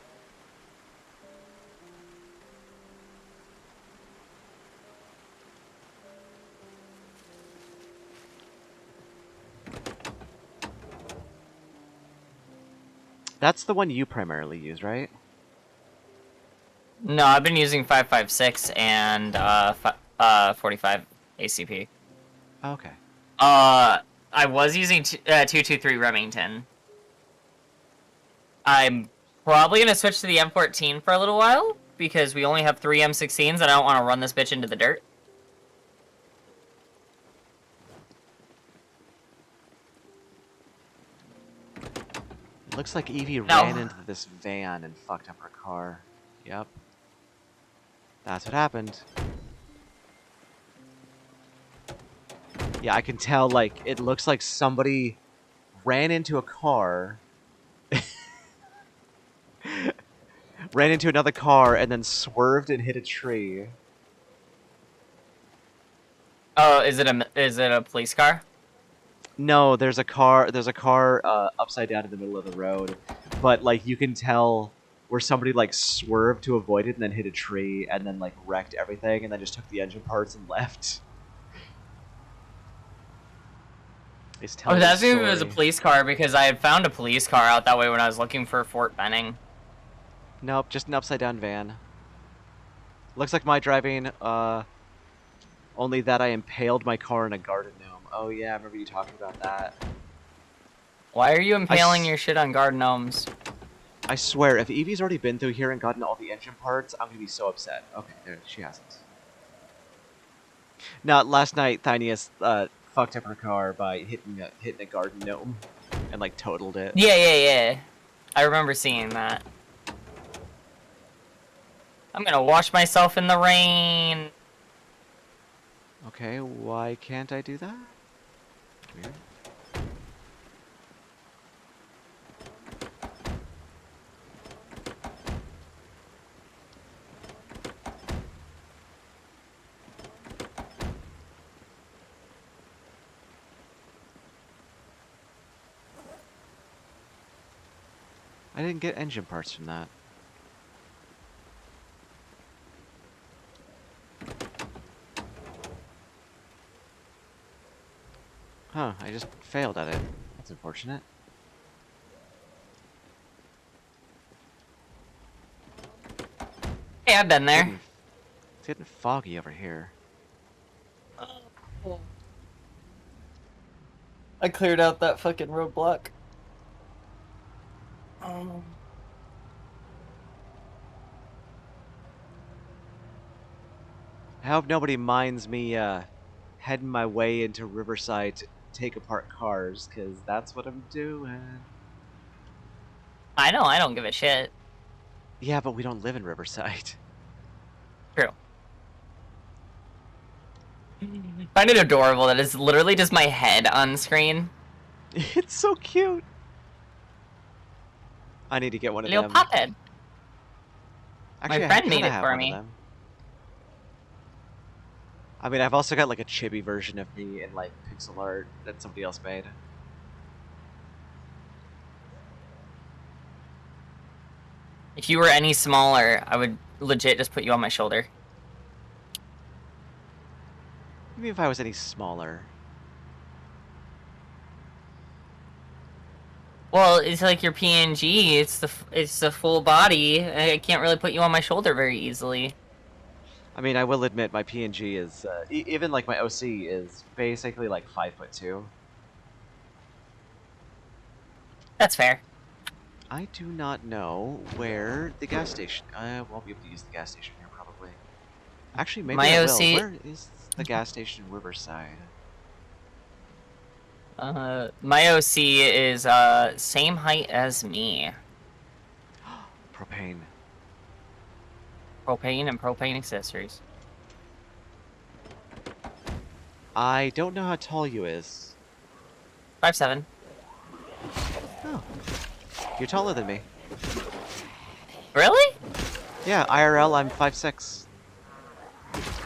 That's the one you primarily use, right? No, I've been using 5.56 and 45 ACP. Okay. I was using 223 Remington. I'm probably gonna switch to the M14 for a little while because we only have 3 M16s and I don't want to run this bitch into the dirt. Looks like Evie No. ran into this van and fucked up her car. Yep. That's what happened. Yeah, I can tell, like, it looks like somebody ran into a car, ran into another car, and then swerved and hit a tree. Oh, is it a police car? No, there's a car upside down in the middle of the road, but like you can tell where somebody like swerved to avoid it and then hit a tree and then like wrecked everything and then just took the engine parts and left. It's I telling was the asking if it was a story. police car because I had found a police car out that way when I was looking for Fort Benning. Nope, just an upside down van. Looks like my driving, only that I impaled my car in a garden gnome. Oh yeah, I remember you talking about that. Why are you impaling your shit on garden gnomes? I swear, if Evie's already been through here and gotten all the engine parts, I'm gonna be so upset. Okay, there, she hasn't. Now, last night, Thynius fucked up her car by hitting a garden gnome and like totaled it. Yeah. I remember seeing that. I'm gonna wash myself in the rain. Okay, why can't I do that? Weird. I didn't get engine parts from that. Huh, I just failed at it. That's unfortunate. Hey, I've been there. It's getting foggy over here. I cleared out that fucking roadblock. I hope nobody minds me heading my way into Riverside to take apart cars, because that's what I'm doing. I know, I don't give a shit. Yeah, but we don't live in Riverside. True. I find it adorable that it's literally just my head on screen. It's so cute. I need to get one of Little them. pop head. Actually, My I friend kind made of it have for one me. of them. I mean, I've also got like a chibi version of me in like pixel art that somebody else made. If you were any smaller, I would legit just put you on my shoulder. Maybe if I was any smaller. Well, it's like your PNG. It's the full body. I can't really put you on my shoulder very easily. I mean, I will admit my PNG is even like my OC is basically like 5'2". That's fair. I do not know where the gas station. I won't be able to use the gas station here probably. Actually, maybe My I will. OC Where is the gas station in Riverside? My OC is same height as me. Propane. Propane and propane accessories. I don't know how tall you is. 5'7". Oh, you're taller than me. Really? Yeah, IRL I'm 5'6".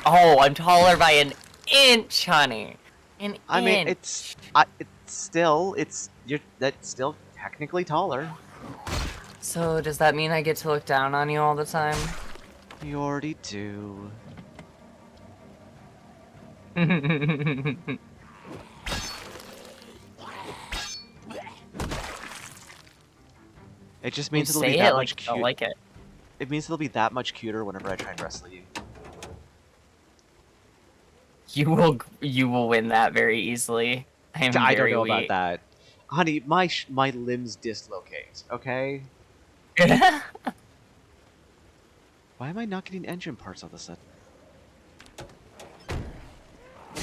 Oh, I'm taller by an inch, honey. I mean, it's that's still technically taller. So does that mean I get to look down on you all the time? You already do. It just means it'll be that much I cute. like it. It means it'll be that much cuter whenever I try and wrestle you. You will win that very easily. I don't know about that, honey. My limbs dislocate. Okay. that. Why am I not getting engine parts all of a sudden?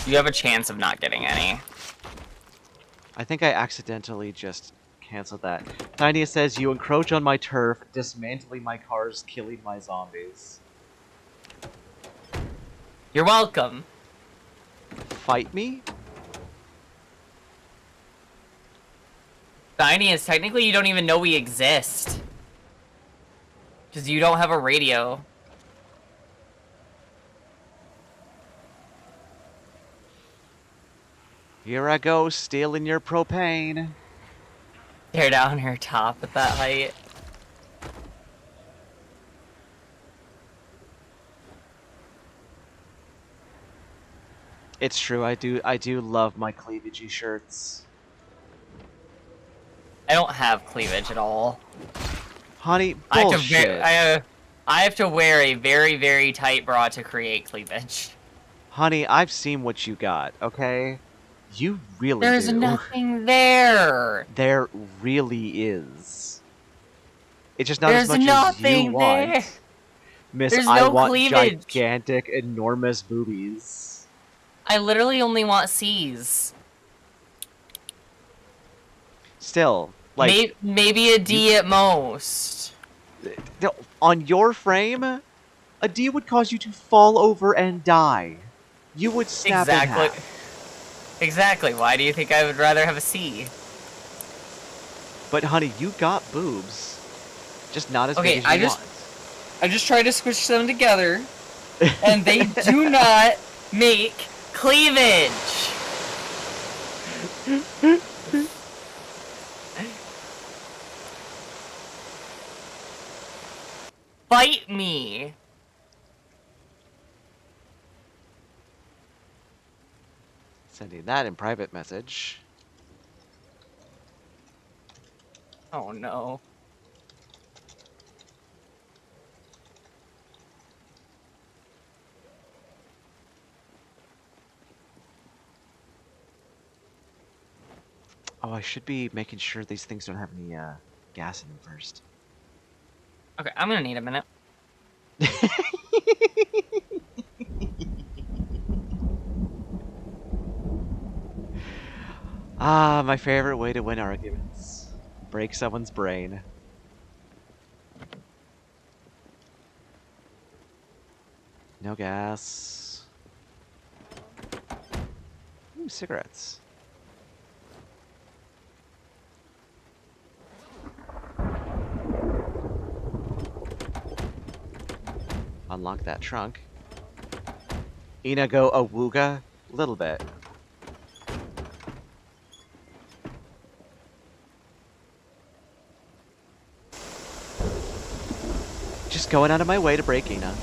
You have a chance of not getting any. I think I accidentally just canceled that. Tiny says, you encroach on my turf, dismantling my cars, killing my zombies. You're welcome. Fight me? Tiniest, technically you don't even know we exist. Because you don't have a radio. Here I go, stealing your propane. Tear down her top at that height. It's true, I do love my cleavagey shirts. I don't have cleavage at all. Honey, I bullshit. have to wear a very, very tight bra to create cleavage. Honey, I've seen what you got, okay? You really There's do. nothing there. There really is. It's just not There's as much as you nothing want. there. Miss, There's I no want cleavage. gigantic, enormous boobies. I literally only want C's. Still, like... Maybe a D at most. On your frame, a D would cause you to fall over and die. You would snap in half. Exactly. Why do you think I would rather have a C? But honey, you got boobs. Just not as Okay, big as you want. I just tried to squish them together, and they do not make cleavage. Fight me. Sending that in private message. Oh no. Oh, I should be making sure these things don't have any gas in them first. Okay, I'm gonna need a minute. Ah, my favorite way to win arguments. Break someone's brain. No gas. Ooh, cigarettes. Unlock that trunk. Inago awooga? Little bit. Just going out of my way to break Ina.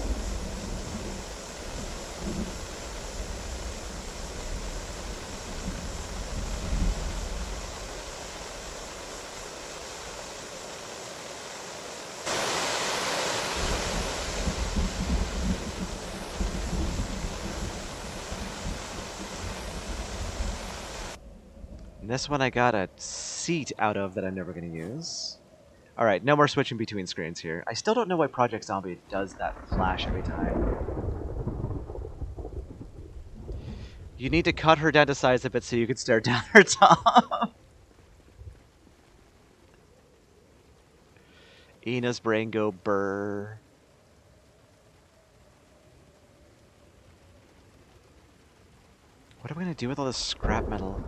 And this one I got a seat out of that I'm never going to use. Alright, no more switching between screens here. I still don't know why Project Zomboid does that flash every time. You need to cut her down to size a bit so you can stare down her top. Ina's brain go burr. What am I going to do with all this scrap metal?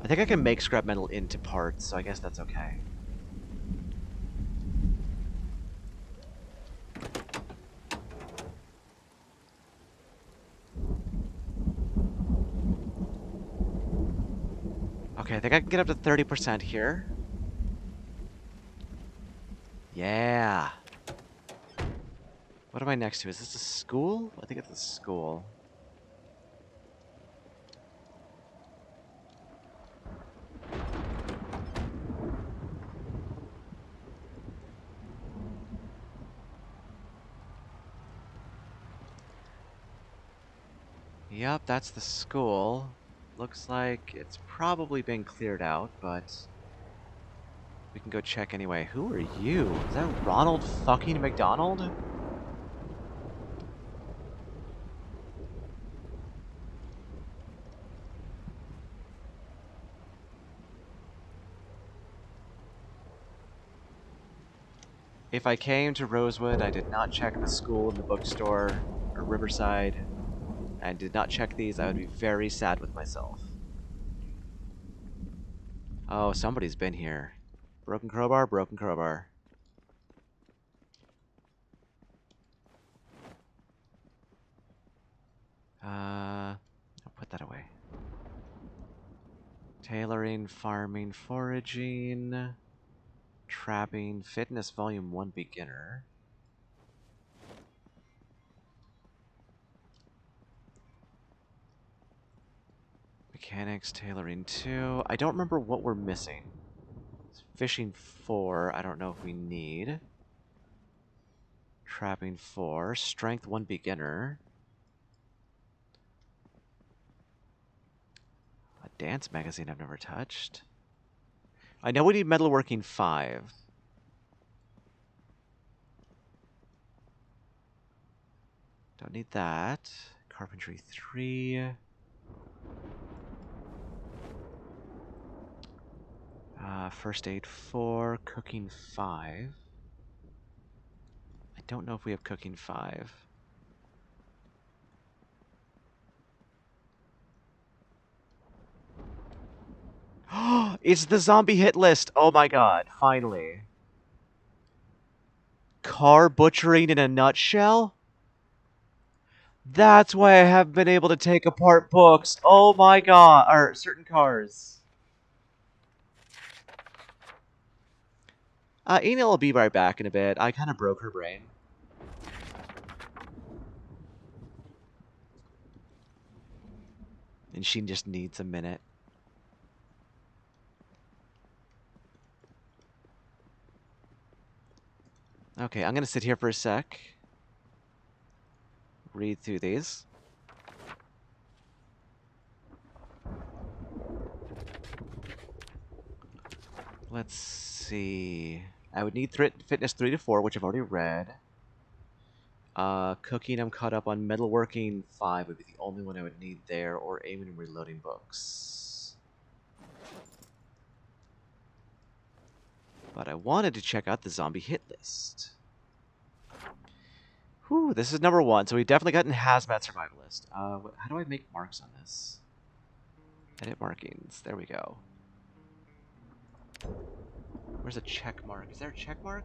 I think I can make scrap metal into parts, so I guess that's okay. Okay, I think I can get up to 30% here. Yeah. What am I next to? Is this a school? I think it's a school. Yep, that's the school. Looks like it's probably been cleared out, but we can go check anyway. Who are you? Is that Ronald fucking McDonald? If I came to Rosewood, I did not check the school and the bookstore or Riverside, and did not check these, I would be very sad with myself. Oh, somebody's been here. Broken crowbar, broken crowbar. I'll put that away. Tailoring, farming, foraging, trapping, fitness volume 1 beginner. Mechanics, tailoring 2. I don't remember what we're missing. Fishing 4, I don't know if we need. Trapping 4, strength 1 beginner. A dance magazine I've never touched. I know we need metalworking 5. Don't need that. Carpentry 3. First aid 4. Cooking 5. I don't know if we have cooking 5. It's the zombie hit list! Oh my god, finally. Car butchering in a nutshell? That's why I haven't been able to take apart books. Oh my god. Or certain cars. Ina will be right back in a bit. I kind of broke her brain. And she just needs a minute. Okay, I'm going to sit here for a sec. Read through these. Let's see. I would need fitness 3 to 4, which I've already read. Cooking, I'm caught up on. Metalworking 5 would be the only one I would need there, or aiming and reloading books. But I wanted to check out the zombie hit list. Whew, this is number 1, so we definitely got in Hazmat Survivalist. How do I make marks on this? Edit markings. There we go. Where's a check mark? Is there a check mark?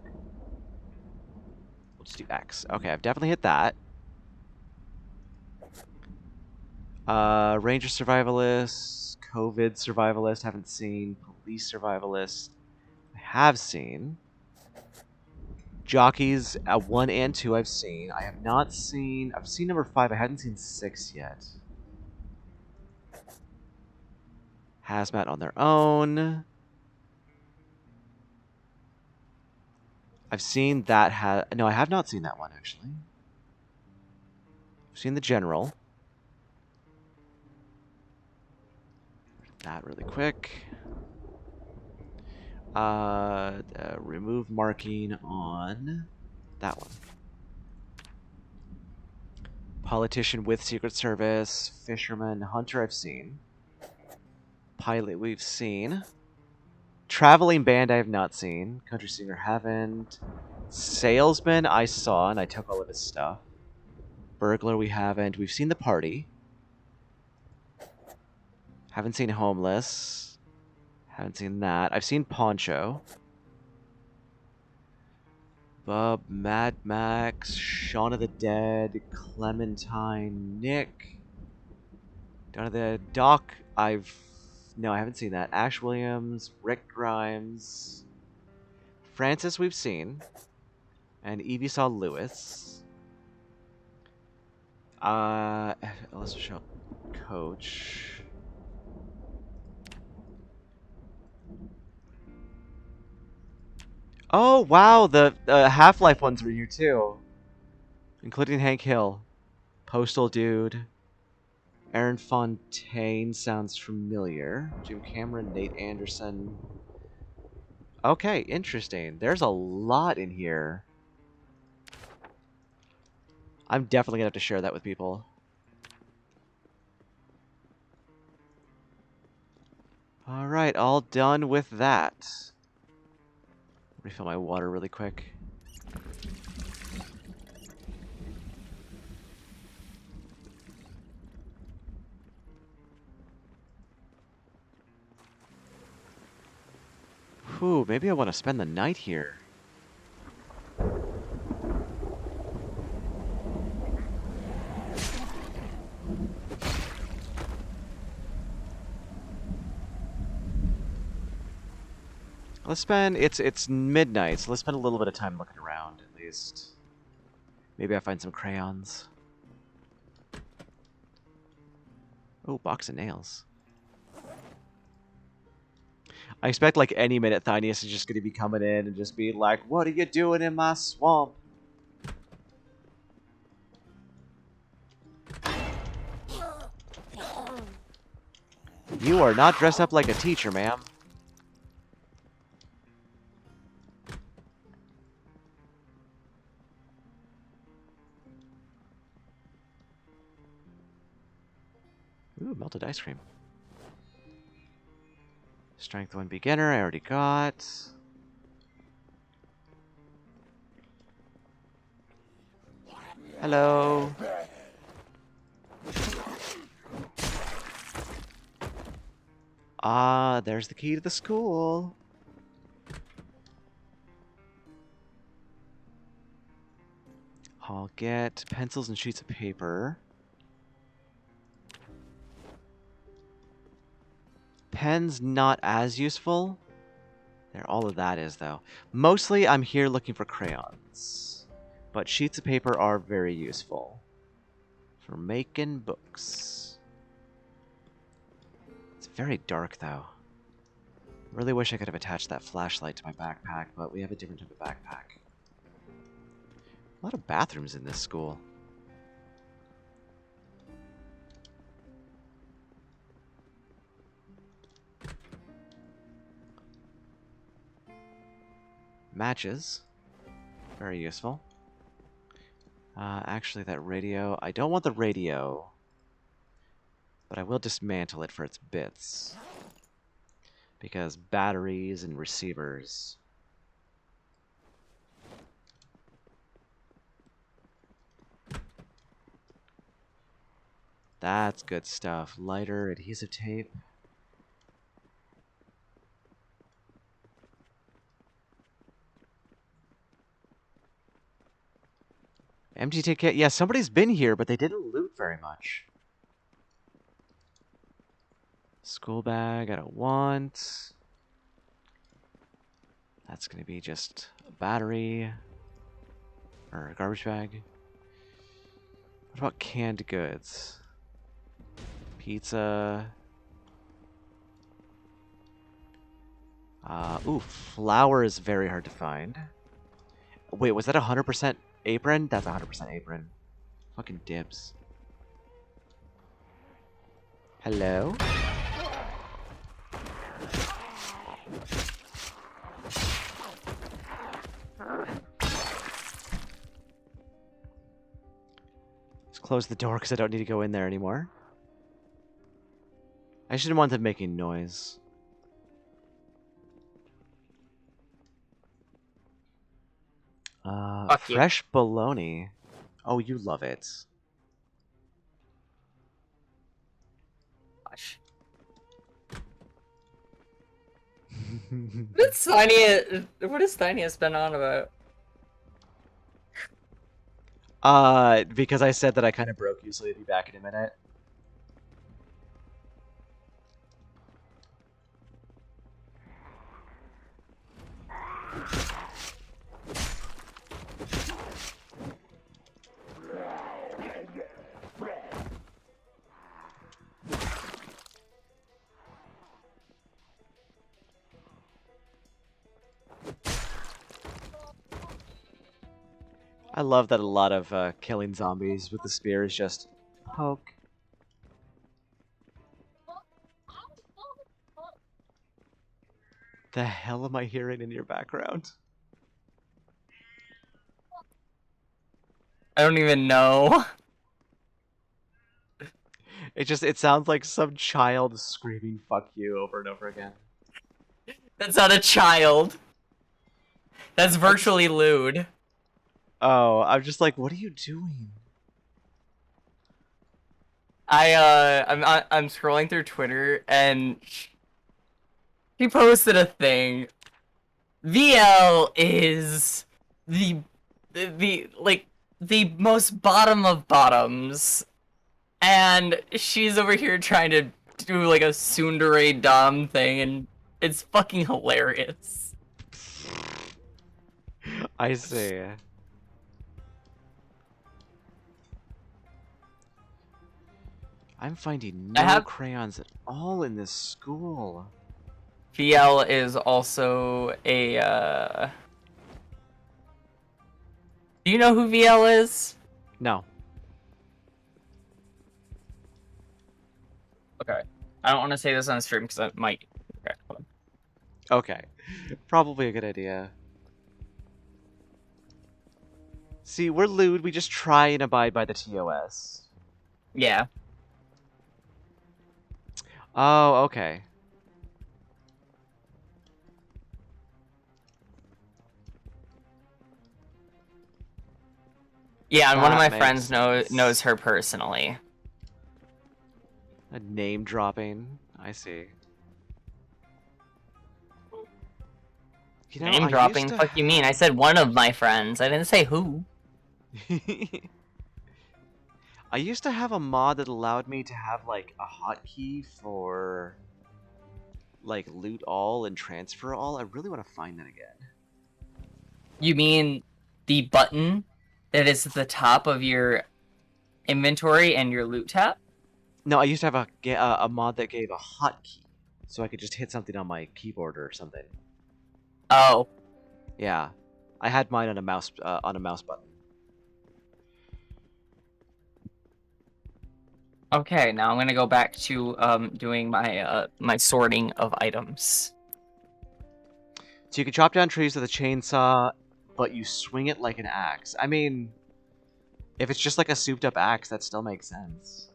We'll just do X. Okay, I've definitely hit that. Ranger Survivalist, COVID Survivalist, haven't seen. Police Survivalist, I have seen. Jockeys at 1 and 2 I've seen. I have not seen... I've seen number 5. I hadn't seen 6 yet. Hazmat on their own. I've seen that... No, I have not seen that one, actually. I've seen the General. that really quick. Remove marking on that one. Politician with Secret Service. Fisherman. Hunter I've seen. Pilot we've seen. Traveling band I have not seen. Country singer haven't. Salesman I saw and I took all of his stuff. Burglar we haven't. We've seen the party. Haven't seen homeless. Haven't seen that. I've seen Poncho. Bub, Mad Max, Shaun of the Dead, Clementine, Nick. Down to the Doc, no, I haven't seen that. Ash Williams, Rick Grimes. Francis we've seen. And Evie saw Lewis. Let's show Coach. Oh, wow, the Half-Life ones were here too. Including Hank Hill. Postal Dude. Aaron Fontaine sounds familiar. Jim Cameron, Nate Anderson. Okay, interesting. There's a lot in here. I'm definitely going to have to share that with people. Alright, all done with that. Refill my water really quick. Whew, maybe I want to spend the night here. Let's spend, it's midnight, so let's spend a little bit of time looking around, at least. Maybe I find some crayons. Oh, box of nails. I expect like any minute Thynius is just going to be coming in and just be like, what are you doing in my swamp? You are not dressed up like a teacher, ma'am. Ooh, melted ice cream. Strength 1 beginner, I already got. Hello. Ah, there's the key to the school. I'll get pencils and sheets of paper. Pens not as useful. There, all of that is though. Mostly I'm here looking for crayons. But sheets of paper are very useful. For making books. It's very dark though. Really wish I could have attached that flashlight to my backpack, but we have a different type of backpack. A lot of bathrooms in this school. Matches. Very useful. Actually, that radio... I don't want the radio. But I will dismantle it for its bits. Because batteries and receivers... That's good stuff. Lighter, adhesive tape. MGT kit. Yeah, somebody's been here, but they didn't loot very much. School bag, I don't want. That's going to be just a battery. Or a garbage bag. What about canned goods? Pizza. Ooh, flour is very hard to find. Wait, was that 100% apron? That's 100% apron. Fucking dibs. Hello? close the door because I don't need to go in there anymore. I shouldn't want them making noise. Fuck you. Fresh bologna. Oh, you love it. Gosh. What has Tiny been on about? Because I said that I kind of broke you, so you'll be back in a minute. I love that a lot of killing zombies with the spear is just poke. The hell am I hearing in your background? I don't even know. It sounds like some child screaming "fuck you" over and over again. That's not a child. That's virtually lewd. Oh, I'm just like, what are you doing? I'm scrolling through Twitter and he posted a thing. VL is the most bottom of bottoms, and she's over here trying to do like a tsundere dom thing, and it's fucking hilarious. I see. I'm finding no crayons at all in this school. VL is also a Do you know who VL is? No. Okay. I don't want to say this on stream because I might. Okay, hold on. Okay. Probably a good idea. See, we're lewd. We just try and abide by the TOS. Yeah. Oh, okay. Yeah, and one of That my makes friends sense. knows her personally. A name dropping. I see. You know, Name I dropping? used to Fuck you mean? I said one of my friends. I didn't say who. I used to have a mod that allowed me to have like a hotkey for like loot all and transfer all. I really want to find that again. You mean the button that is at the top of your inventory and your loot tab? No, I used to have a mod that gave a hotkey, so I could just hit something on my keyboard or something. Oh. Yeah, I had mine on a mouse button. Okay, now I'm gonna go back to doing my my sorting of items. So you can chop down trees with a chainsaw, but you swing it like an axe. I mean, if it's just like a souped up axe, that still makes sense.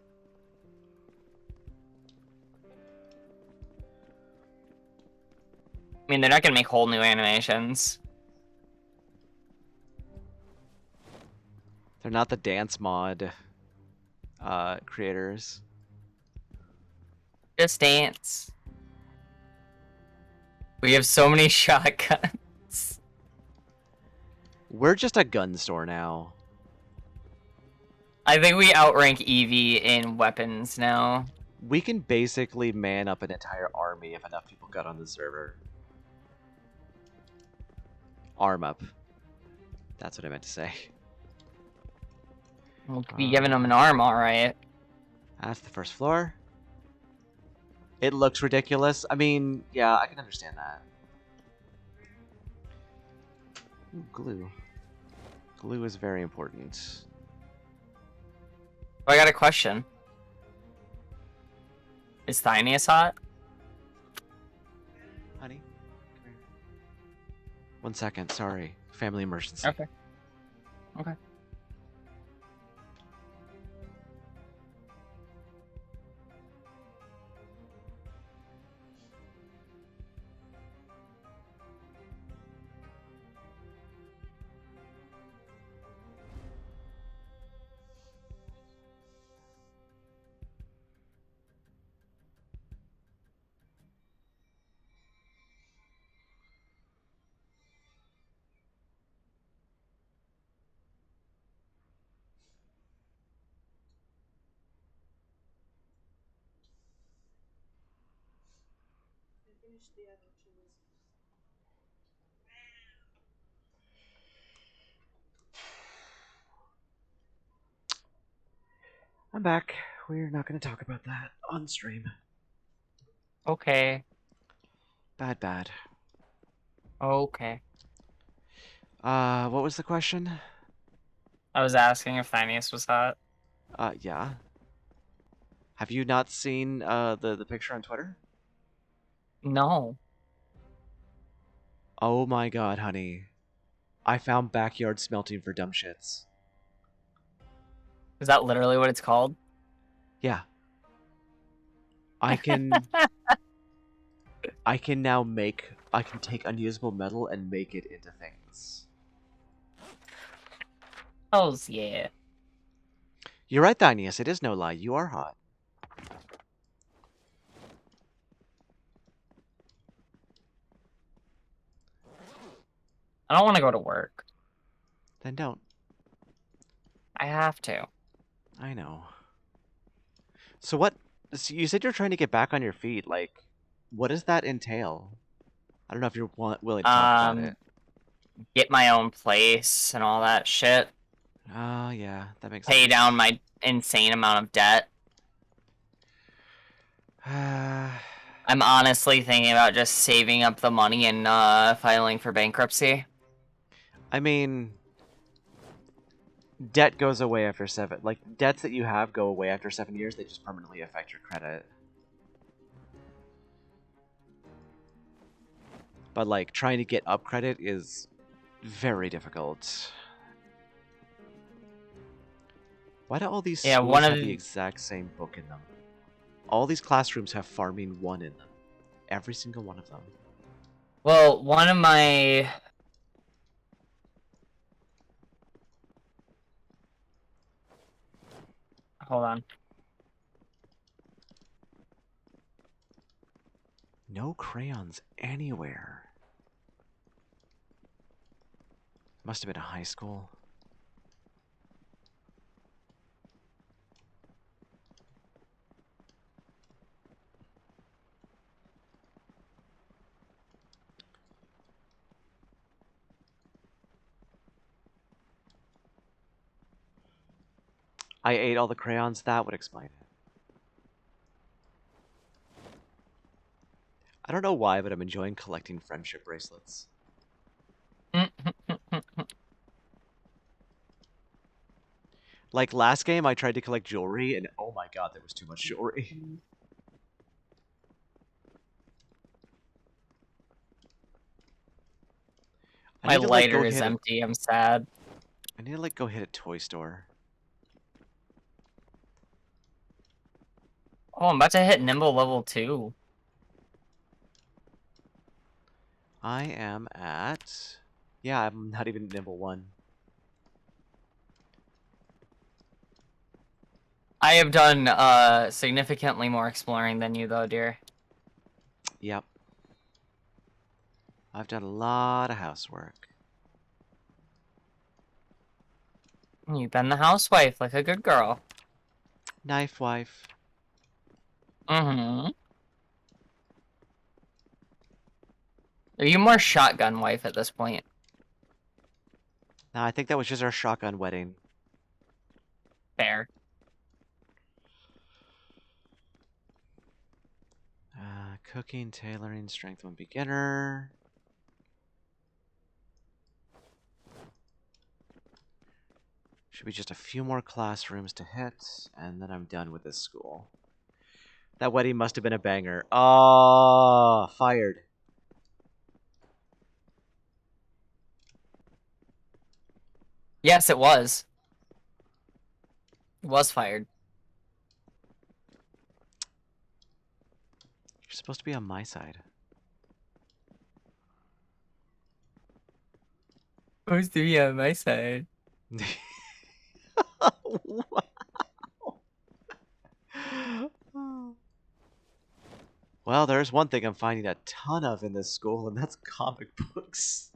I mean, they're not gonna make whole new animations. They're not the dance mod creators. Just dance. We have so many shotguns. We're just a gun store now. I think we outrank Eevee in weapons now. We can basically man up an entire army if enough people got on the server. Arm up. That's what I meant to say. We'll be giving them an arm, alright. That's the first floor. It looks ridiculous. I mean, yeah, I can understand that. Ooh, glue. Glue is very important. I got a question. Is Thynius hot? Honey, come here. 1 second, sorry. Family emergency. Okay. Okay. I'm back. We're not going to talk about that on stream. Okay. Bad. Okay. What was the question? I was asking if Phineas was hot. Yeah. Have you not seen the picture on Twitter? No. Oh my god, honey. I found backyard smelting for dumb shits. Is that literally what it's called? Yeah. I can I can take unusable metal and make it into things. Oh yeah. You're right, Thinius, it is no lie. You are hot. I don't want to go to work. Then don't. I have to. I know. So you said you're trying to get back on your feet. Like, what does that entail? I don't know if you're willing to talk about it. Get my own place and all that shit. Oh, yeah, that makes Pay sense. down my insane amount of debt. I'm honestly thinking about just saving up the money and filing for bankruptcy. I mean, debt goes away after 7. Like, debts that you have go away after 7 years. They just permanently affect your credit. But, like, trying to get up credit is very difficult. Why do all these schools have the exact same book in them? All these classrooms have Farming 1 in them. Every single one of them. Well, one of my... Hold on. No crayons anywhere. Must have been a high school. I ate all the crayons. That would explain it. I don't know why, but I'm enjoying collecting friendship bracelets. Like last game, I tried to collect jewelry, and oh my god, there was too much jewelry. My lighter is empty. I'm sad. I need to like go hit a toy store. Oh, I'm about to hit Nimble level 2. I am at... Yeah, I'm not even Nimble 1. I have done significantly more exploring than you, though, dear. Yep. I've done a lot of housework. You've been the housewife like a good girl. Knife wife. Mm-hmm. Are you more shotgun wife at this point? No, I think that was just our shotgun wedding. Fair. Cooking, tailoring, strength one beginner. Should be just a few more classrooms to hit, and then I'm done with this school. That wedding must have been a banger. Oh, fired. Yes, it was. It was fired. You're supposed to be on my side. Supposed to be on my side. Wow. Well, there's one thing I'm finding a ton of in this school, and that's comic books.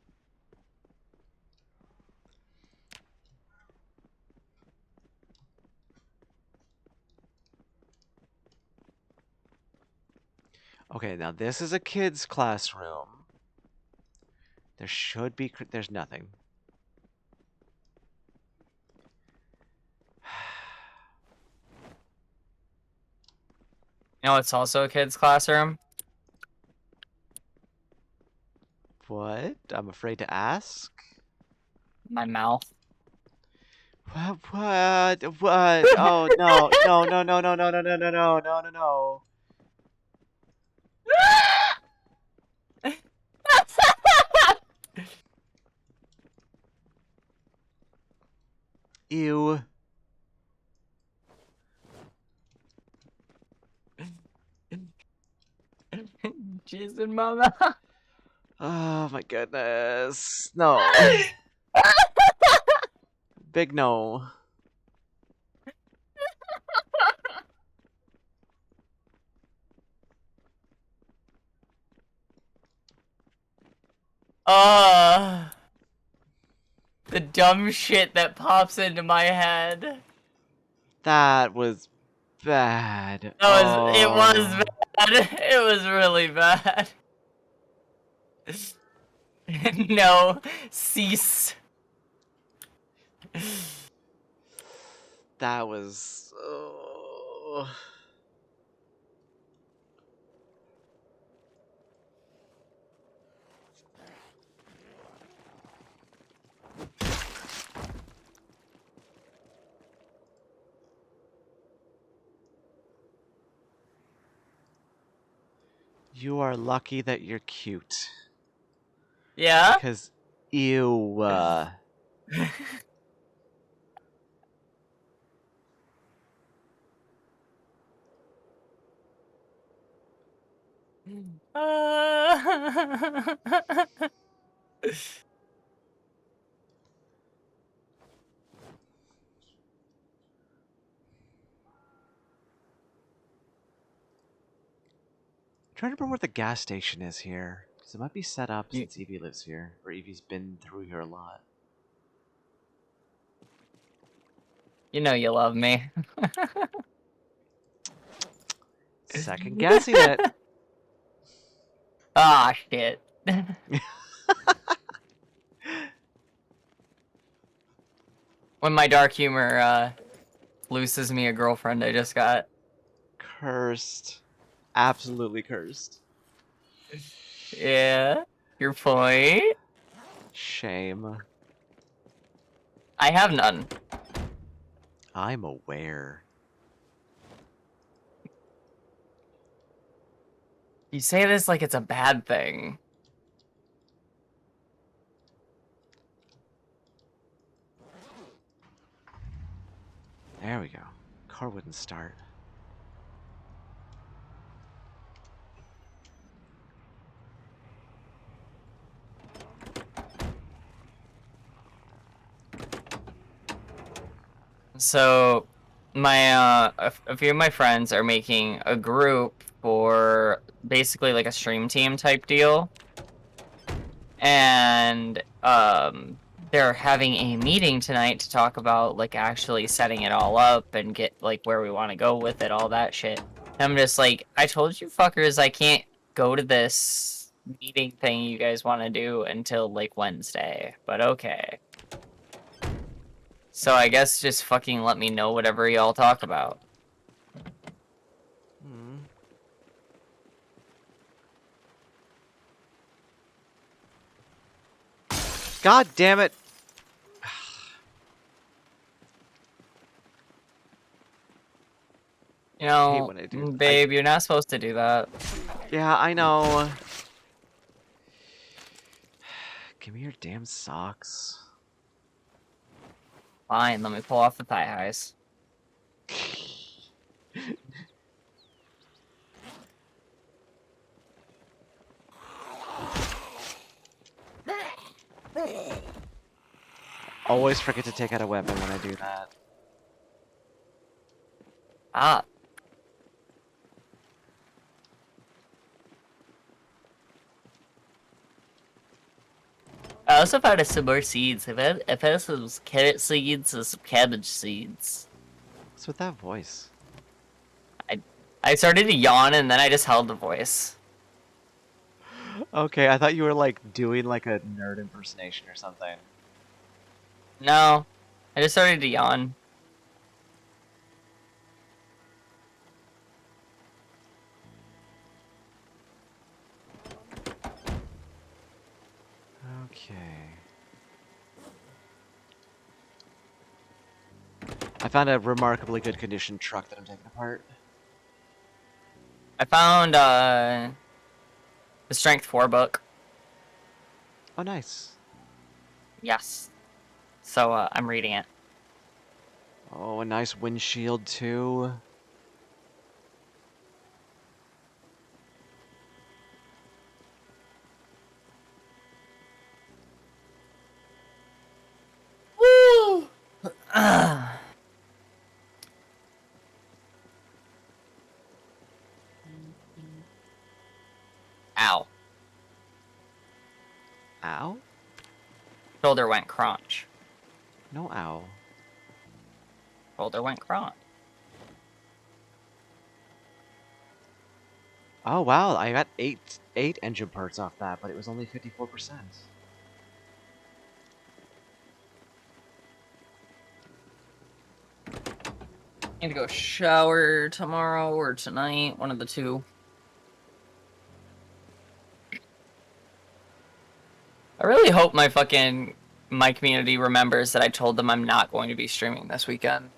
Okay, now this is a kid's classroom. There should be... There's nothing. You know, it's also a kid's classroom. What? I'm afraid to ask? My mouth. What? What? What? Oh, no. No, no, no, no, no, no, no, no, no, no, no, no. Ew. Jason, mama. Oh, my goodness. No. Big no. The dumb shit that pops into my head. That was bad. It Oh. was bad. It was really bad. No, cease. That was... Oh. You are lucky that you're cute. Yeah? Because, ew. Trying to remember where the gas station is here. Because it might be set up since Evie lives here. Or Evie's been through here a lot. You know you love me. Second guessing it. Ah, shit. When my dark humor looses me a girlfriend I just got. Cursed. Absolutely cursed. Yeah? Your point? Shame. I have none. I'm aware. You say this like it's a bad thing. There we go. Car wouldn't start. So, a few of my friends are making a group for basically like a stream team type deal. And, they're having a meeting tonight to talk about like actually setting it all up and get like where we want to go with it, all that shit. And I'm just like, I told you fuckers I can't go to this meeting thing you guys want to do until like Wednesday, but okay. So I guess just fucking let me know whatever y'all talk about. Hmm. God damn it! You hate know, when I do- babe, you're not supposed to do that. Yeah, I know. Give me your damn socks. Fine, let me pull off the thigh highs. Always forget to take out a weapon when I do that. Ah. I also found some more seeds. I found some carrot seeds and some cabbage seeds. What's with that voice? I started to yawn and then I just held the voice. Okay, I thought you were like doing like a nerd impersonation or something. No, I just started to yawn. Okay. I found a remarkably good condition truck that I'm taking apart. I found the Strength 4 book. Oh, nice. Yes. So I'm reading it. Oh, a nice windshield too. Woo! Ow. Ow? Shoulder went crunch. No ow. Shoulder went crunch. Oh wow, I got eight engine parts off that, but it was only 54%. Need to go shower tomorrow or tonight, one of the two. I really hope my community remembers that I told them I'm not going to be streaming this weekend.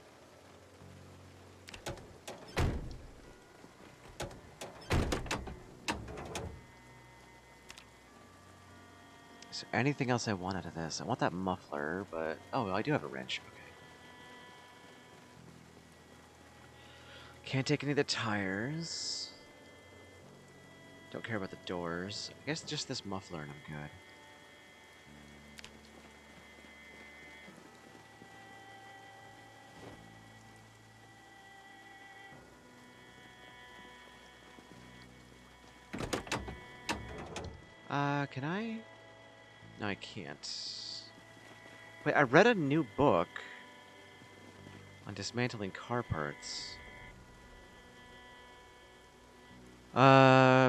Is there anything else I want out of this? I want that muffler, but oh, I do have a wrench. Okay. Can't take any of the tires. Don't care about the doors. I guess just this muffler and I'm good. Can I? No, I can't. Wait, I read a new book on dismantling car parts.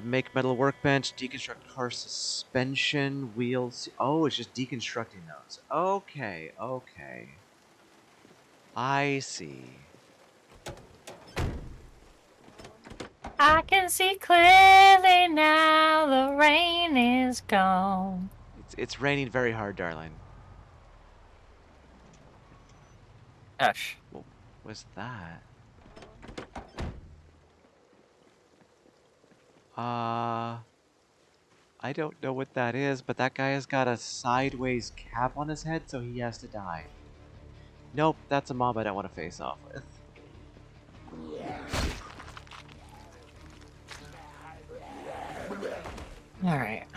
Make metal workbench, deconstruct car suspension, wheels. Oh, it's just deconstructing those. Okay, okay. I see. I can see clearly now the rain is gone. It's raining very hard, darling. Gosh. What was that? I don't know what that is, but that guy has got a sideways cap on his head, so he has to die. Nope, that's a mob I don't want to face off with. Alright.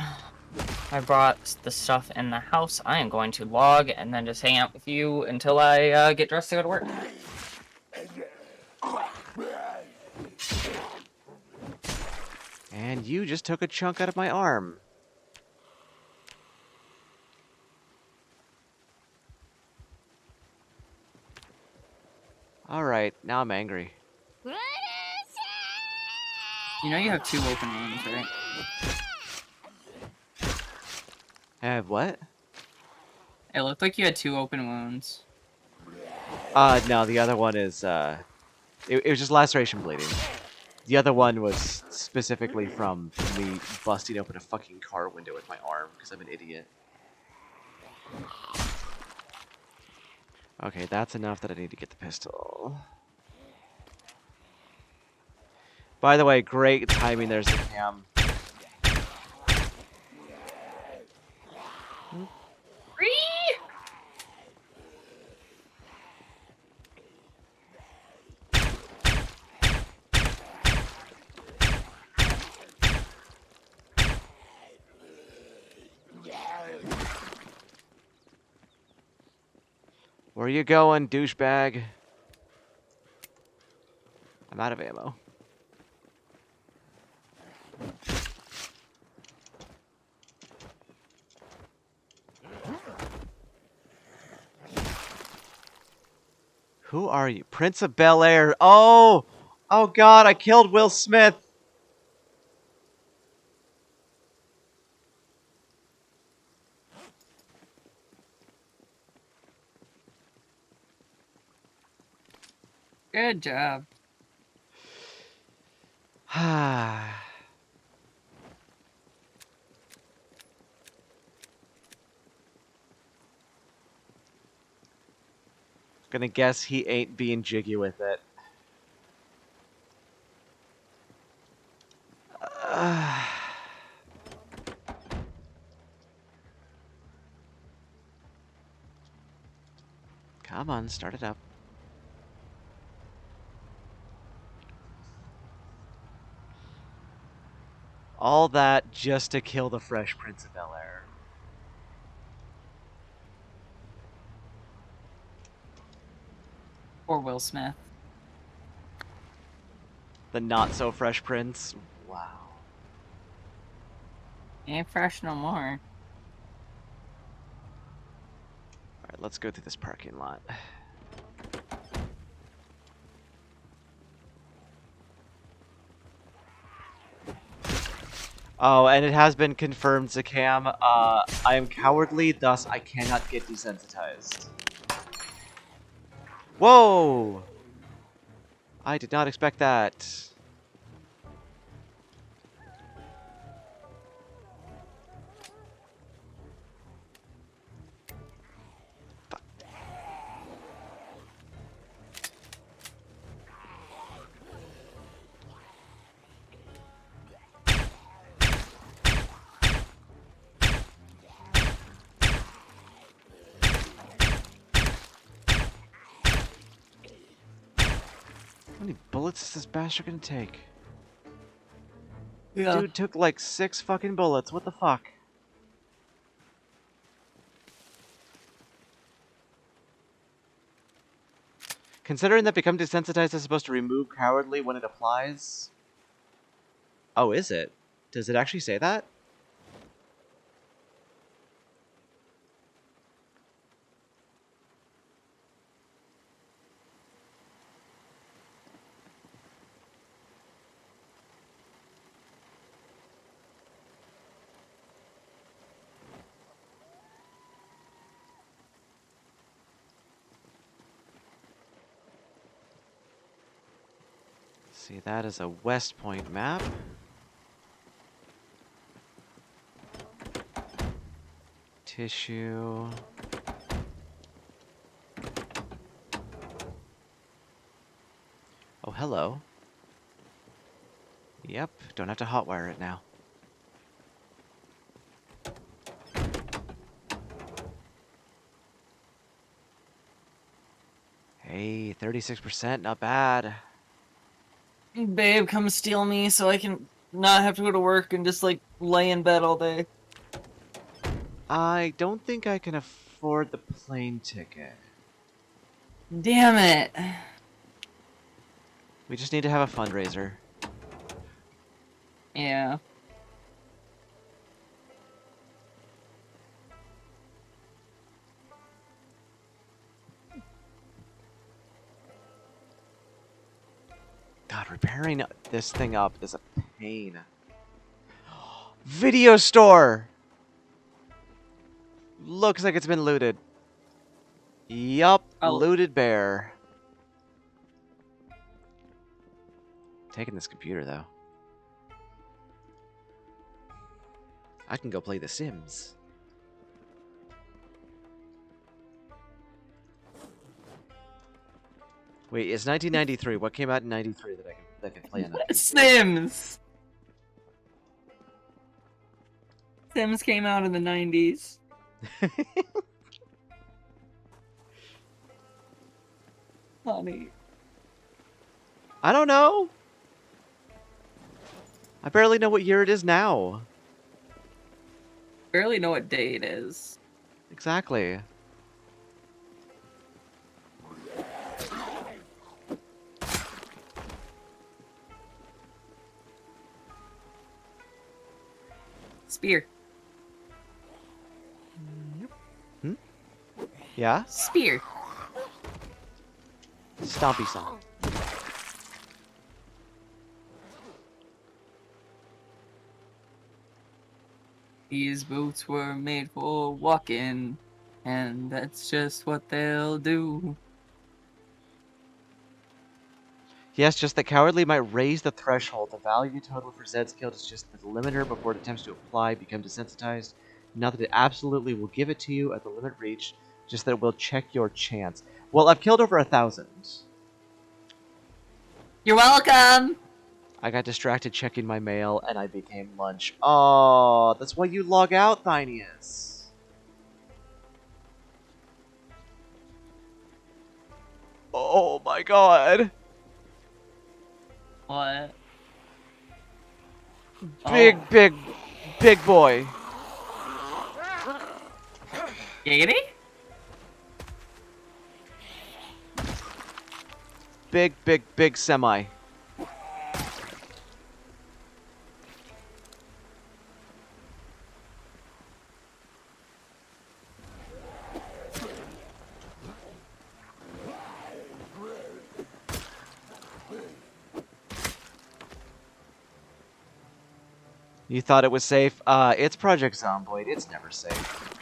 I brought the stuff in the house. I am going to log and then just hang out with you until I get dressed to go to work. And you just took a chunk out of my arm. Alright, now I'm angry. You know you have 2 open wounds, right? I have what? It looked like you had 2 open wounds. No, the other one is, it was just laceration bleeding. The other one was specifically from me busting open a fucking car window with my arm, because I'm an idiot. Okay, that's enough that I need to get the pistol. By the way, great timing there's the cam. Where you going, douchebag? I'm out of ammo. Who are you? Prince of Bel-Air. Oh! Oh god, I killed Will Smith! Good job. Gonna guess he ain't being jiggy with it. Come on, start it up. All that just to kill the Fresh Prince of Bel-Air. Or Will Smith. The not so Fresh Prince. Wow. Ain't fresh no more. Alright, let's go through this parking lot. Oh, and it has been confirmed, Zakam. I am cowardly, thus I cannot get desensitized. Whoa! I did not expect that. How many bullets is this bastard gonna take? Yeah. Dude took like 6 fucking bullets. What the fuck? Considering that become desensitized is supposed to remove cowardly when it applies. Oh, is it? Does it actually say that? See, that is a West Point map. Tissue. Oh, hello. Yep, don't have to hotwire it now. Hey, 36%, not bad. Babe, come steal me so I can not have to go to work and just like lay in bed all day. I don't think I can afford the plane ticket. Damn it. We just need to have a fundraiser. Yeah. God, repairing this thing up is a pain. Video store! Looks like it's been looted. Yup, Oh. looted bear. Taking this computer, though. I can go play The Sims. Wait, it's 1993. What came out in 93 that I could play on a Sims! Sims came out in the 90s. Honey. I don't know. I barely know what year it is now. Barely know what day it is. Exactly. Spear. Yeah? Spear. Stompy song. These boots were made for walking, and that's just what they'll do. Yes, just that Cowardly might raise the threshold. The value total for Zed's killed is just the limiter before it attempts to apply, become desensitized. Not that it absolutely will give it to you at the limit reached, just that it will check your chance. Well, I've killed over 1,000. You're welcome. I got distracted checking my mail, and I became lunch. Oh, that's why you log out, Thinius. Oh my god. What? Big, Oh. big boy. Giggity? Big semi. You thought it was safe? It's Project Zomboid. It's never safe.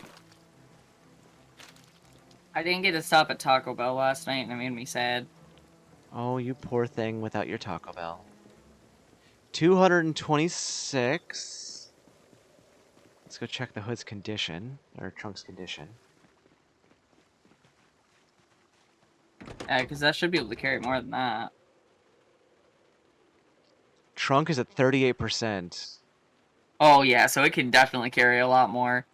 I didn't get to stop at Taco Bell last night, and it made me sad. Oh, you poor thing without your Taco Bell. 226. Let's go check the hood's condition, or trunk's condition. Yeah, because that should be able to carry more than that. Trunk is at 38%. Oh, yeah, so it can definitely carry a lot more.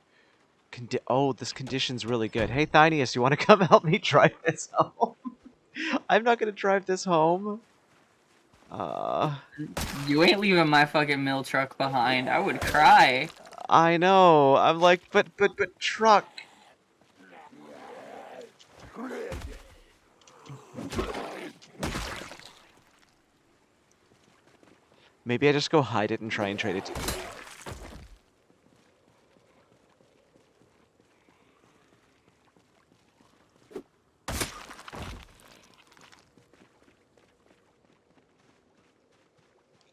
Oh, this condition's really good. Hey, Thinius, you want to come help me drive this home? I'm not going to drive this home. You ain't leaving my fucking mill truck behind. I would cry. I know. I'm like, but truck. Maybe I just go hide it and try and trade it to you.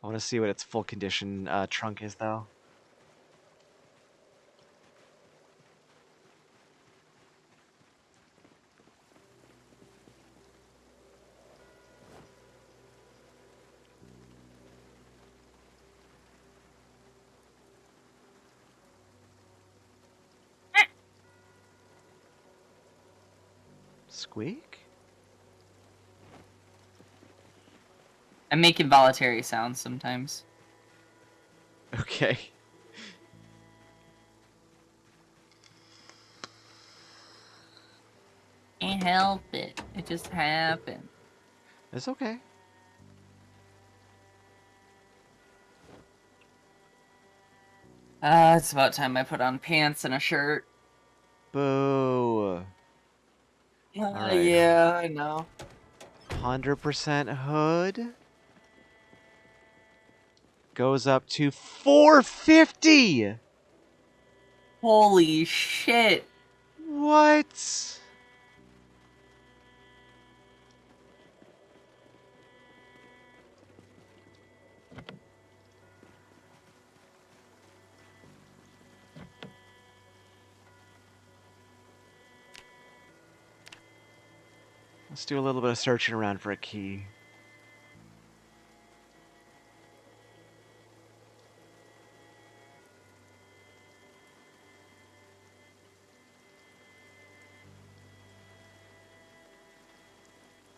I want to see what its full condition trunk is, though. Squeak? I'm making voluntary sounds sometimes. Okay. Can't help it. It just happened. It's okay. It's about time I put on pants and a shirt. Boo. Alright. Yeah, I know. 100% hood. Goes up to 450! Holy shit. What? Let's do a little bit of searching around for a key.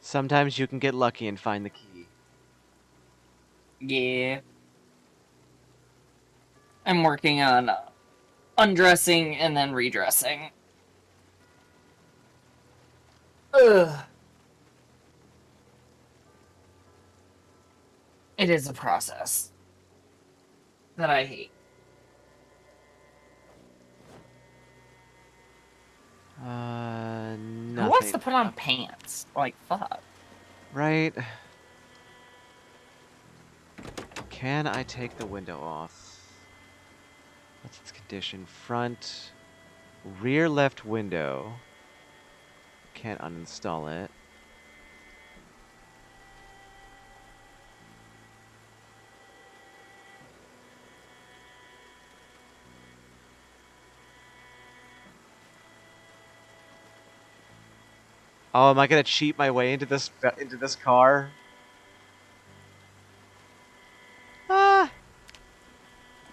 Sometimes you can get lucky and find the key. Yeah. I'm working on undressing and then redressing. Ugh. It is a process that I hate. Nothing. Who wants to put on pants? Like, fuck. Right? Can I take the window off? What's its condition? Front, rear left window. Can't uninstall it. Oh, am I gonna cheat my way into this car?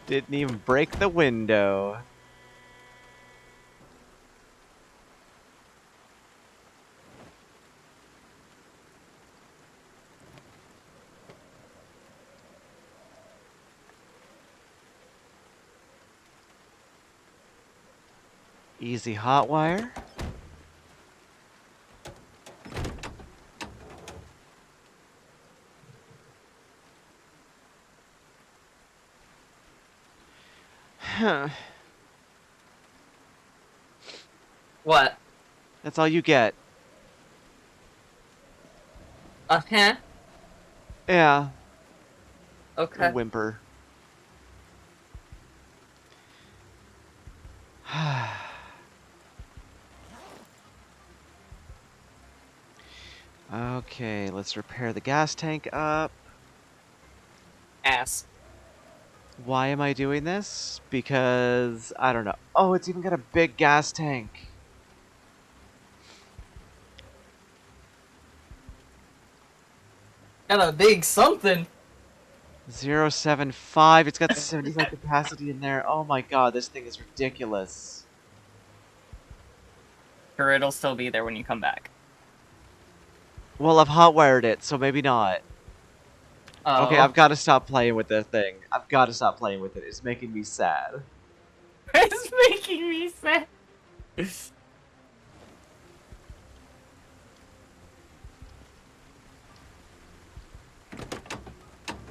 Didn't even break the window. Easy hot wire. Huh. What? That's all you get. Huh? Yeah. Okay. Whimper. Okay, let's repair the gas tank up. Ass. Why am I doing this? Because, I don't know. Oh, it's even got a big gas tank. Got a big something. 0.75. It's got 75 capacity in there. Oh my god, this thing is ridiculous. Sure, it'll still be there when you come back. Well, I've hotwired it, so maybe not. Okay, Oh. I've got to stop playing with this thing. I've got to stop playing with it. It's making me sad. It's making me sad.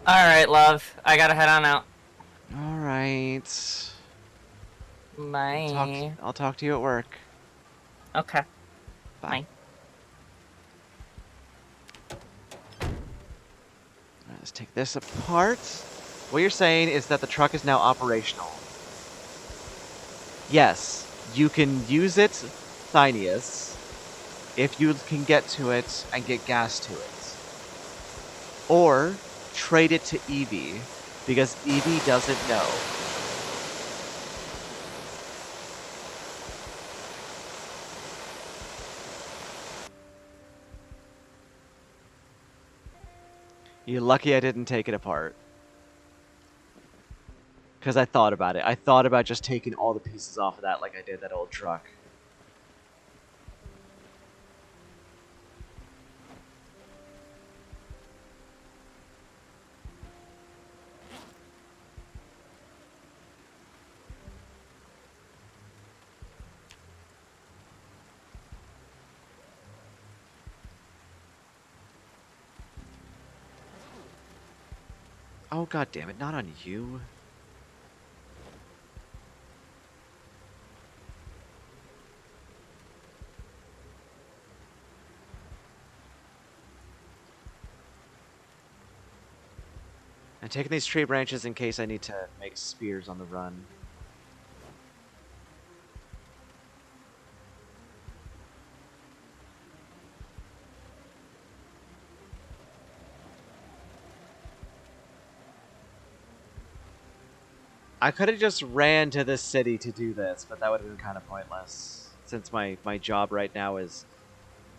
Alright, love. I gotta head on out. Alright. Bye. I'll talk to you at work. Okay. Bye. Bye. Alright, let's take this apart. What you're saying is that the truck is now operational. Yes, you can use it, Thinius, if you can get to it and get gas to it. Or trade it to Evie, because Evie doesn't know. You're lucky I didn't take it apart. Because I thought about it. I thought about just taking all the pieces off of that like I did that old truck. Oh god damn it, not on you. I'm taking these tree branches in case I need to make spears on the run. I could have just ran to this city to do this, but that would have been kind of pointless. Since my job right now is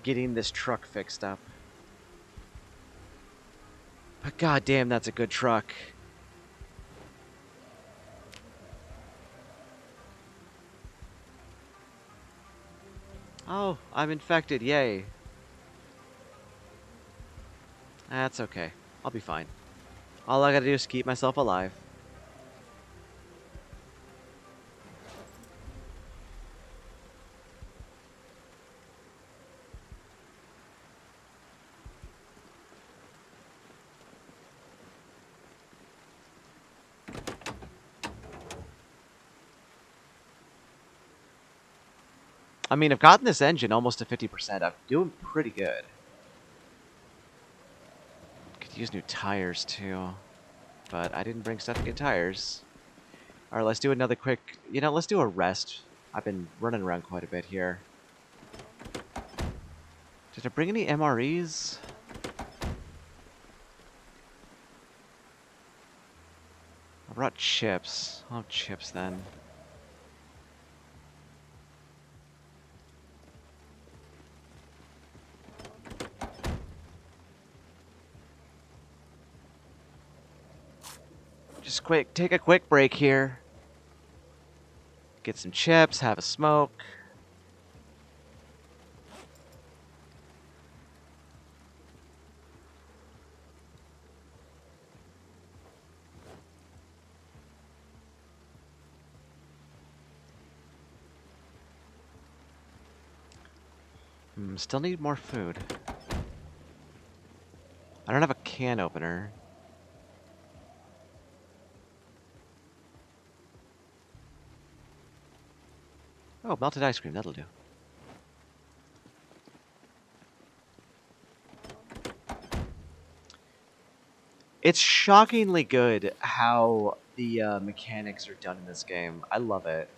getting this truck fixed up. But goddamn, that's a good truck. Oh, I'm infected, yay. That's okay. I'll be fine. All I gotta do is keep myself alive. I mean, I've gotten this engine almost to 50%. I'm doing pretty good. Could use new tires, too. But I didn't bring stuff to get tires. Alright, let's do another quick... You know, let's do a rest. I've been running around quite a bit here. Did I bring any MREs? I brought chips. I'll have chips then. Just take a quick break here. Get some chips, have a smoke. Still need more food. I don't have a can opener. Oh, melted ice cream, that'll do. It's shockingly good how the mechanics are done in this game. I love it.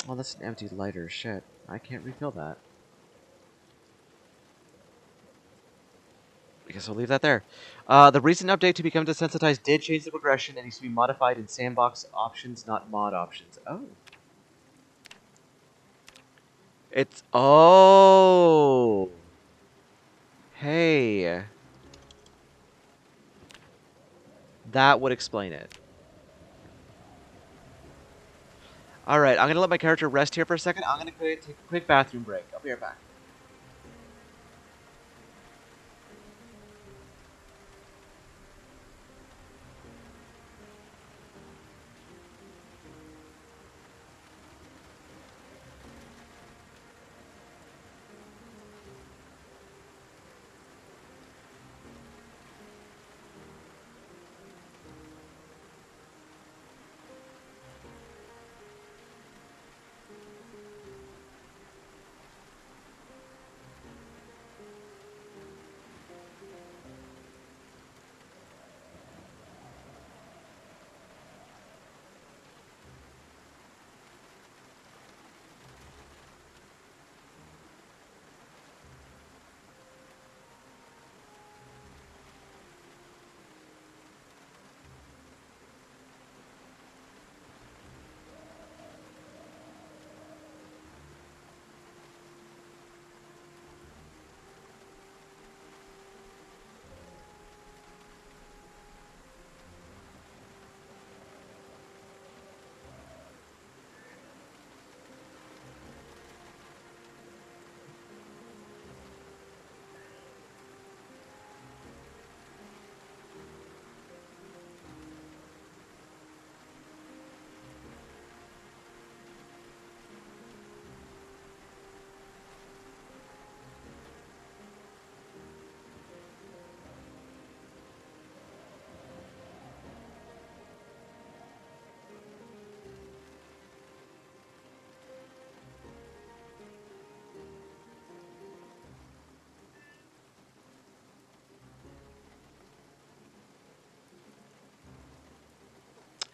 Oh, that's an empty lighter. Shit. I can't refill that. I guess I'll leave that there. The recent update to become desensitized did change the progression and needs to be modified in sandbox options, not mod options. Oh. It's... Oh! Hey. That would explain it. Alright, I'm gonna let my character rest here for a second. I'm gonna take a quick bathroom break. I'll be right back.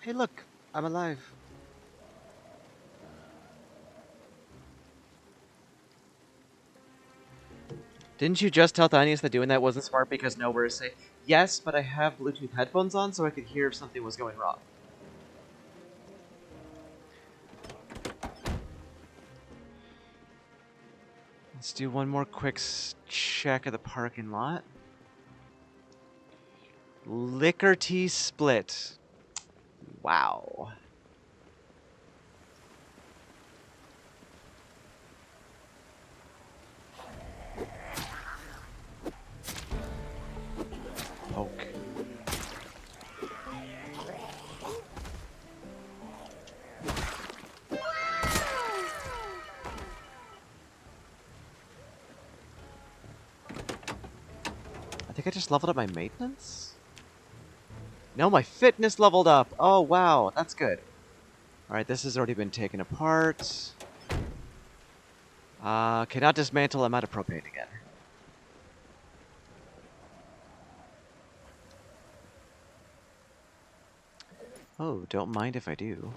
Hey, look, I'm alive. Didn't you just tell Thanius that doing that wasn't smart because nowhere is safe? Yes, but I have Bluetooth headphones on so I could hear if something was going wrong. Let's do one more quick check of the parking lot. Liquor tea split. Wow. Poke. I think I just leveled up my maintenance? No, my fitness leveled up! Oh, wow, that's good. Alright, this has already been taken apart. Cannot dismantle, I'm out of propane again. Oh, don't mind if I do.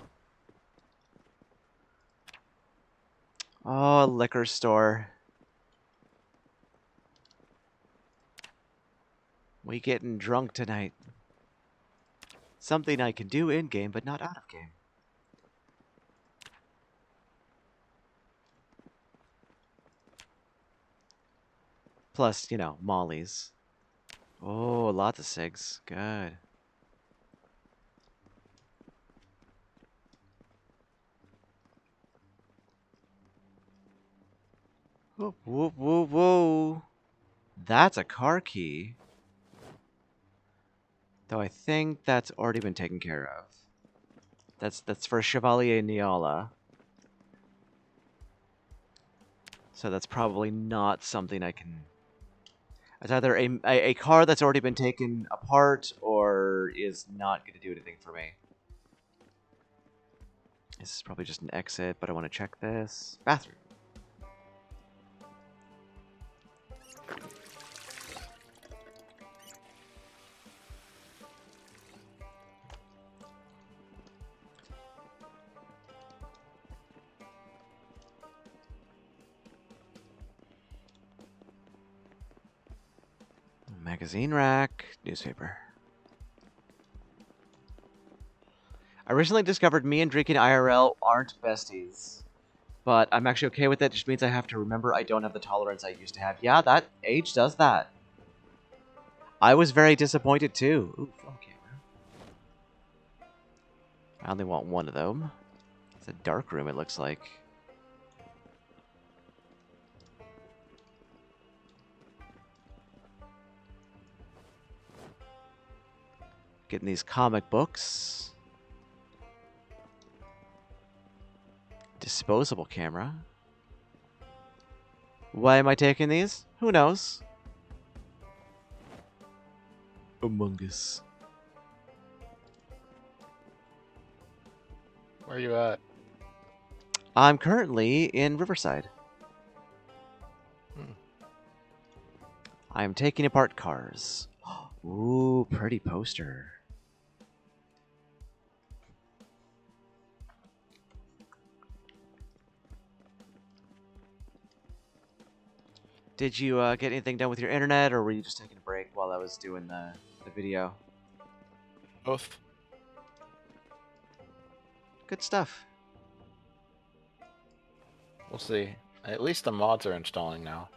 Oh, a liquor store. We getting drunk tonight. Something I can do in-game, but not out of game. Plus, you know, mollies. Oh, lots of cigs. Good. Whoa, whoa, whoa, whoa. That's a car key. Though I think that's already been taken care of. That's for Chevalier Niala. So that's probably not something I can... It's either a car that's already been taken apart or is not going to do anything for me. This is probably just an exit, but I want to check this. Bathroom. Magazine rack, newspaper. I recently discovered me and drinking IRL aren't besties. But I'm actually okay with it. It just means I have to remember I don't have the tolerance I used to have. Yeah, that age does that. I was very disappointed too. Ooh, film camera. I only want one of them. It's a dark room, it looks like. Getting these comic books. Disposable camera. Why am I taking these? Who knows? Among Us. Where are you at? I'm currently in Riverside. Hmm. I am taking apart cars. Ooh, pretty poster. Did you get anything done with your internet, or were you just taking a break while I was doing the video? Both. Good stuff. We'll see. At least the mods are installing now.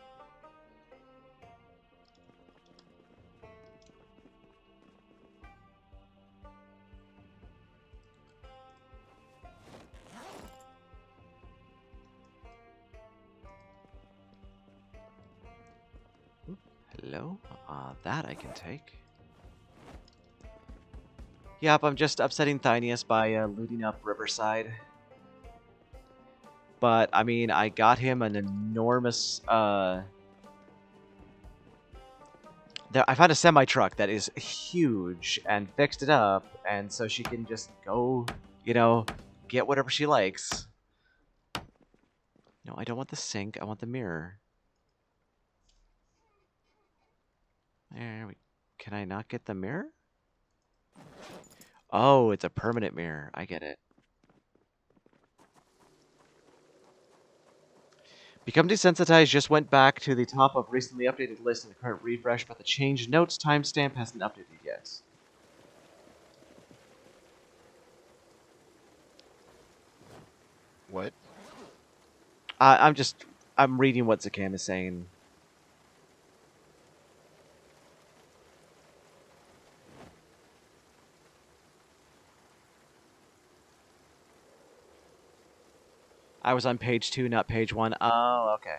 Hello? That I can take. Yep, I'm just upsetting Thynius by looting up Riverside. But, I mean, I got him an enormous, I found a semi-truck that is huge and fixed it up, and so she can just go, you know, get whatever she likes. No, I don't want the sink, I want the mirror. There we... Can I not get the mirror? Oh, it's a permanent mirror. I get it. Become Desensitized just went back to the top of recently updated list in the current refresh, but the change notes timestamp hasn't updated yet. What? I'm reading what Zakam is saying. I was on page 2, not page 1. Oh, okay.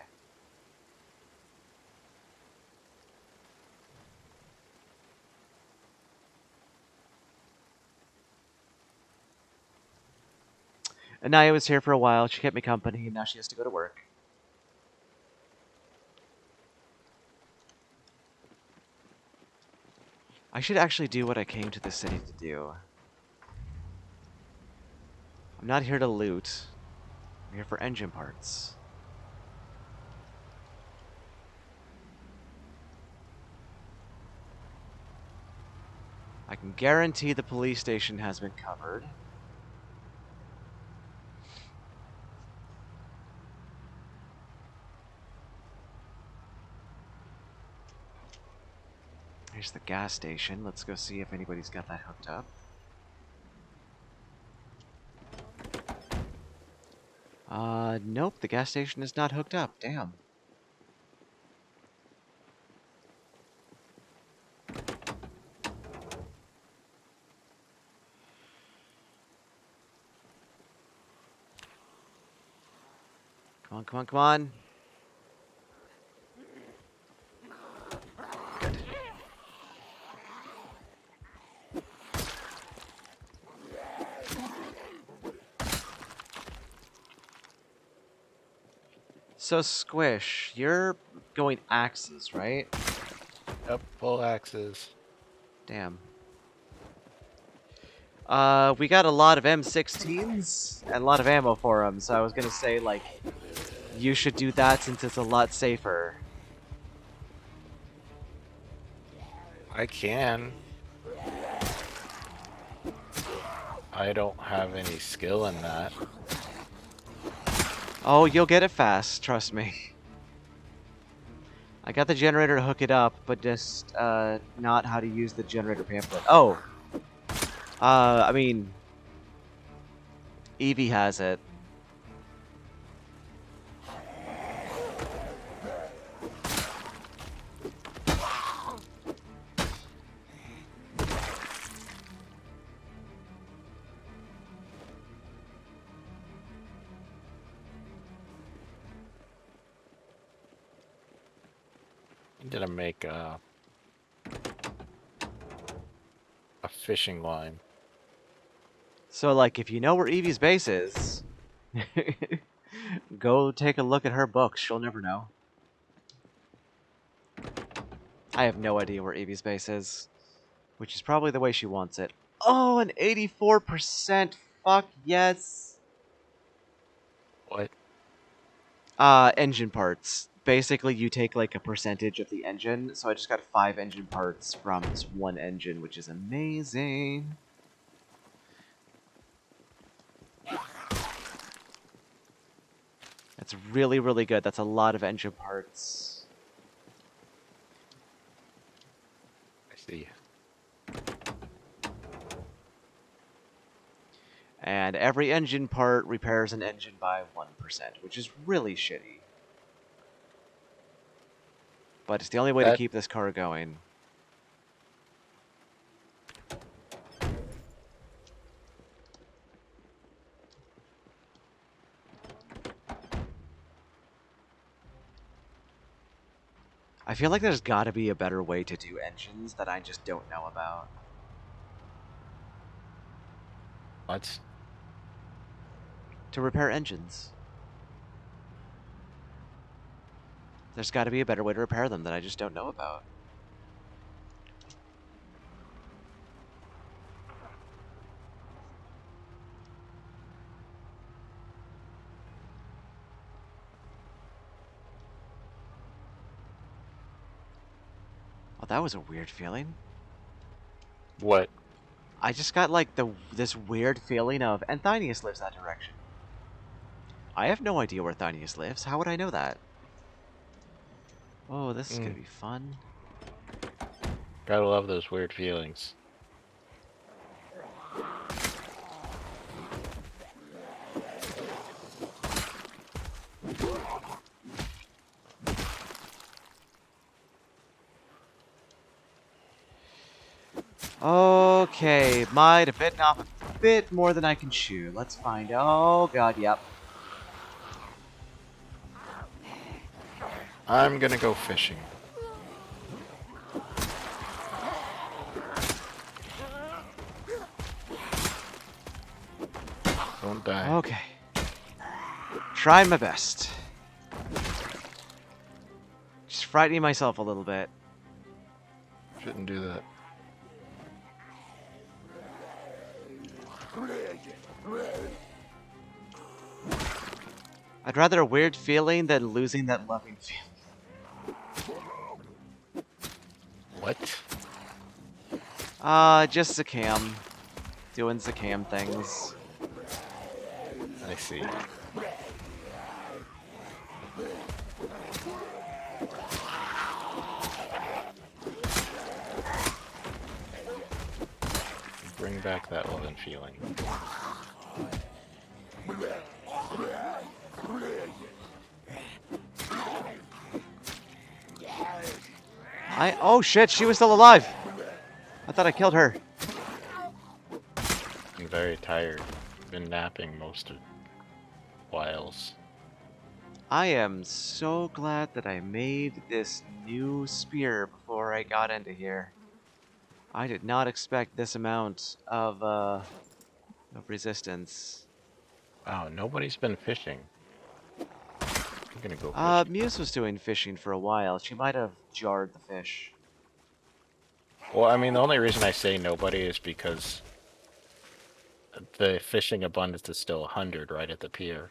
Anaya was here for a while. She kept me company, and now she has to go to work. I should actually do what I came to this city to do. I'm not here to loot. I'm here for engine parts. I can guarantee the police station has been covered. Here's the gas station. Let's go see if anybody's got that hooked up. Nope, the gas station is not hooked up. Damn. Come on, come on, come on. Good. So, Squish, you're going axes, right? Yep, full axes. Damn. We got a lot of M16s and a lot of ammo for them, so I was gonna say, like, you should do that since it's a lot safer. I can. I don't have any skill in that. Oh, you'll get it fast, trust me. I got the generator to hook it up, but just, not how to use the generator pamphlet. Oh! I mean... Evie has it. I'm gonna make a fishing line. So, like, if you know where Evie's base is, go take a look at her books. She'll never know. I have no idea where Evie's base is, which is probably the way she wants it. Oh, an 84%! Fuck yes! What? Engine parts. Basically, you take, like, a percentage of the engine, so I just got 5 engine parts from this one engine, which is amazing. That's really, really good. That's a lot of engine parts. I see. And every engine part repairs an engine by 1%, which is really shitty. But it's the only way to keep this car going. I feel like there's gotta be a better way to do engines that I just don't know about. What? To repair engines. There's gotta be a better way to repair them that I just don't know about. Oh, that was a weird feeling. What? I just got like this weird feeling of, and Thinius lives that direction. I have no idea where Thinius lives. How would I know that? Oh, this is gonna be fun. Gotta love those weird feelings. Okay, might have bitten off a bit more than I can chew. Let's find out. Oh god, yep. I'm gonna go fishing. Don't die. Okay. Trying my best. Just frightening myself a little bit. Shouldn't do that. I'd rather a weird feeling than losing that loving feeling. What? Just Zakam. Doing Zakam things. I see. Bring back that loving feeling. Oh shit, she was still alive! I thought I killed her. I'm very tired. Been napping most of whiles. I am so glad that I made this new spear before I got into here. I did not expect this amount of resistance. Wow, nobody's been fishing. I'm gonna go fish. Muse was doing fishing for a while. She might have jarred the fish. Well, I mean, the only reason I say nobody is because the fishing abundance is still 100 right at the pier.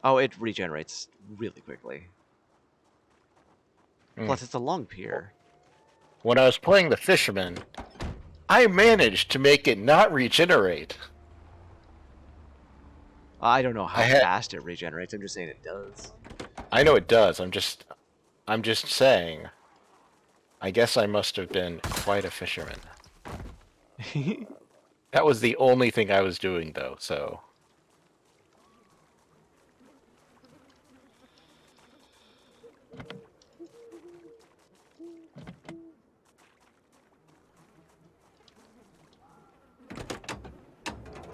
Oh, it regenerates really quickly. Hmm. Plus, it's a long pier. When I was playing the fisherman, I managed to make it not regenerate. I don't know how I had- fast it regenerates. I'm just saying it does. I know it does. I'm just saying. I guess I must have been quite a fisherman. That was the only thing I was doing, though. So.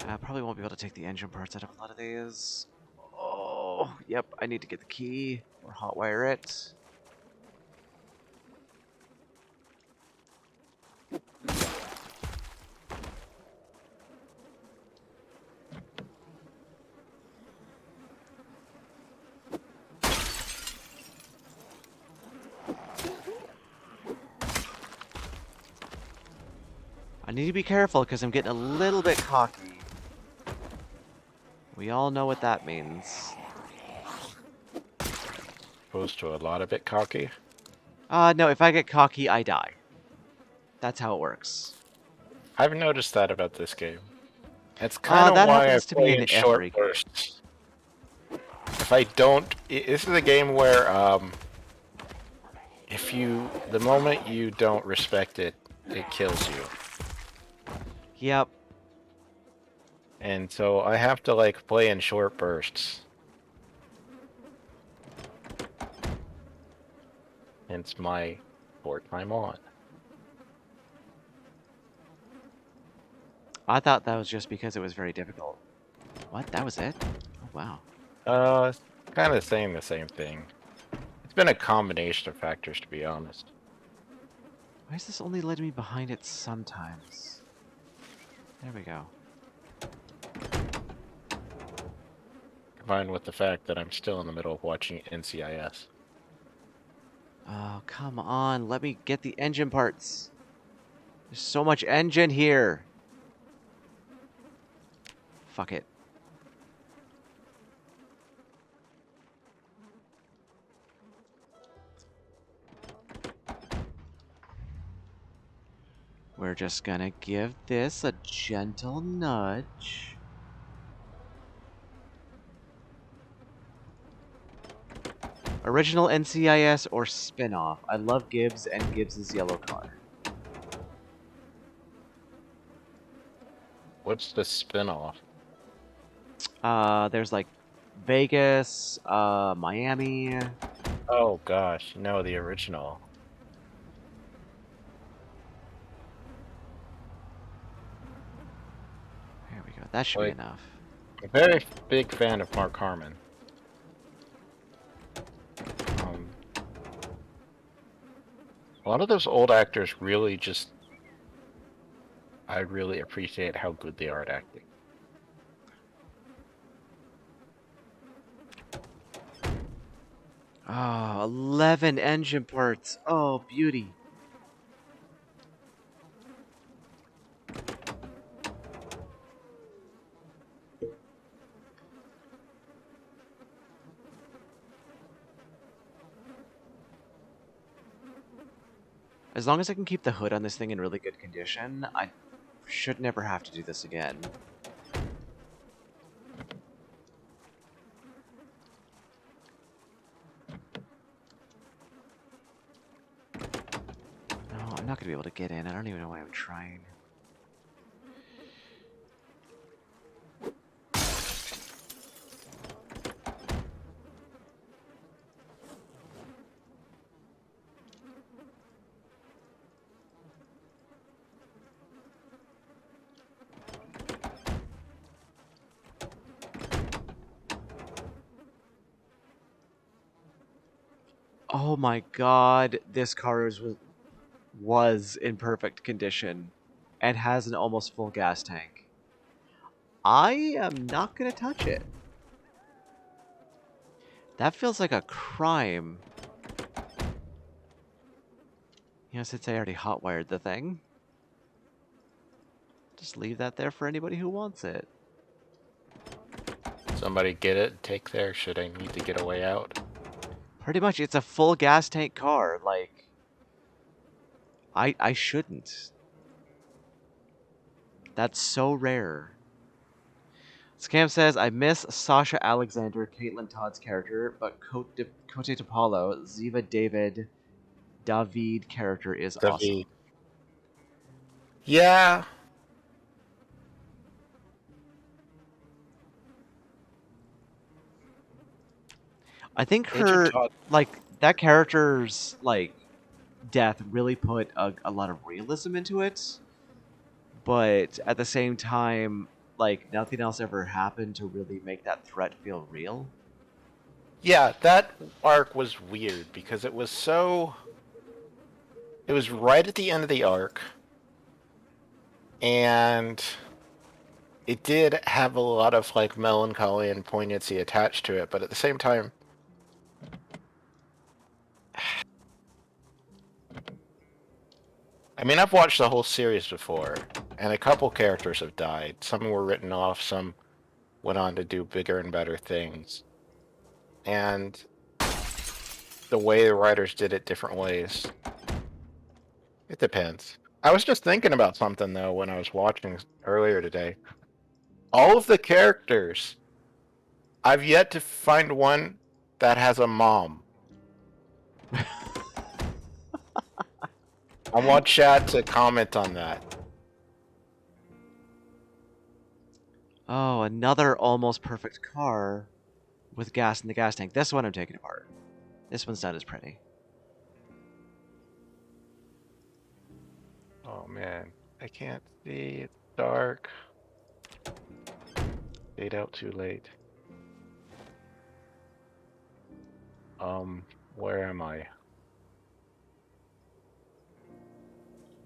I probably won't be able to take the engine parts out of a lot of these. Oh, yep. I need to get the key or hotwire it. I need to be careful because I'm getting a little bit cocky. We all know what that means. Opposed to a lot of it cocky. No, if I get cocky, I die. That's how it works. I've noticed that about this game. It's kind of That why I happens to be play in in short every game. bursts. If I don't, this is a game where the moment you don't respect it, it kills you. Yep. And so I have to like play in short bursts. Hence my short time on. I thought that was just because it was very difficult. What? That was it? Oh, wow. Kind of saying the same thing. It's been a combination of factors, to be honest. Why is this only letting me behind it sometimes? There we go. Combined with the fact that I'm still in the middle of watching NCIS. Oh, come on. Let me get the engine parts. There's so much engine here. Fuck it. We're just gonna give this a gentle nudge. Original NCIS or spin-off. I love Gibbs and Gibbs's yellow car. What's the spin-off? There's like Vegas, Miami. Oh gosh, no, the original. There we go. That should be enough. I'm a very big fan of Mark Harmon. A lot of those old actors really just... I really appreciate how good they are at acting. Oh, 11 engine parts. Oh, beauty. As long as I can keep the hood on this thing in really good condition, I should never have to do this again. No, I'm not going to be able to get in. I don't even know why I'm trying. Oh my god, this car was in perfect condition and has an almost full gas tank. I am not gonna touch it. That feels like a crime. Since I already hotwired the thing. Just leave that there for anybody who wants it. Somebody get it and take there. Should I need to get a way out? Pretty much, it's a full gas tank car. Like, I shouldn't. That's so rare. Scam says, I miss Sasha Alexander, Caitlin Todd's character, but Cote de Paulo, Ziva David character is awesome. David. Yeah. I think Agent her, Todd. like, that character's, like, death really put a lot of realism into it. But at the same time, like, nothing else ever happened to really make that threat feel real. Yeah, that arc was weird because it was so... It was right at the end of the arc. And it did have a lot of, like, melancholy and poignancy attached to it, but at the same time... I mean, I've watched the whole series before, and a couple characters have died. Some were written off, some went on to do bigger and better things. And the way the writers did it different ways. It depends. I was just thinking about something, though, when I was watching earlier today. All of the characters, I've yet to find one that has a mom. I want Chad to comment on that. Oh, another almost perfect car with gas in the gas tank. This one I'm taking apart. This one's not as pretty. Oh man, I can't see. It's dark. Stayed out too late. Where am I?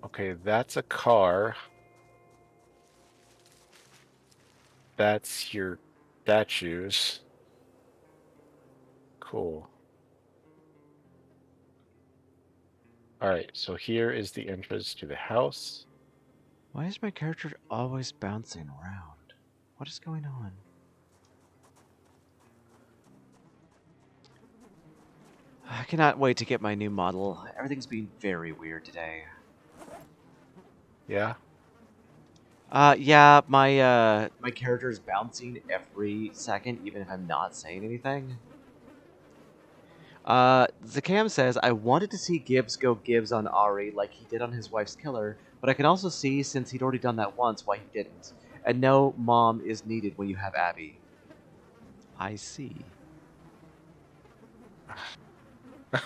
Okay, that's a car. That's your statues. Cool. Alright, so here is the entrance to the house. Why is my character always bouncing around? What is going on? I cannot wait to get my new model. Everything's been very weird today. Yeah? Yeah, my character is bouncing every second, even if I'm not saying anything. Zakam says, I wanted to see Gibbs go Gibbs on Ari like he did on his wife's killer, but I can also see, since he'd already done that once, why he didn't. And no mom is needed when you have Abby. I see.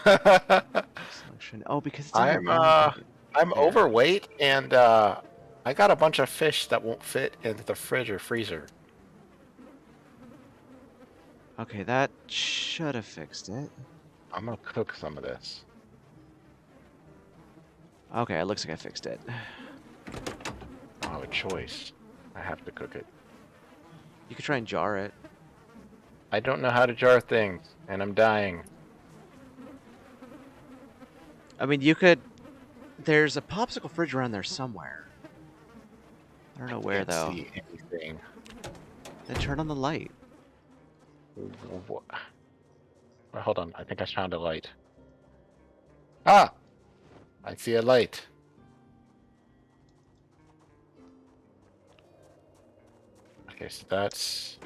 Selection. Oh, because it's in the round. I'm overweight, and I got a bunch of fish that won't fit into the fridge or freezer. Okay, that should have fixed it. I'm gonna cook some of this. Okay, it looks like I fixed it. I don't have a choice. I have to cook it. You could try and jar it. I don't know how to jar things, and I'm dying. I mean, you could... There's a popsicle fridge around there somewhere. I don't know where, though. I can't see anything. Then turn on the light. Well, hold on, I think I found a light. Ah! I see a light. Okay, so that's...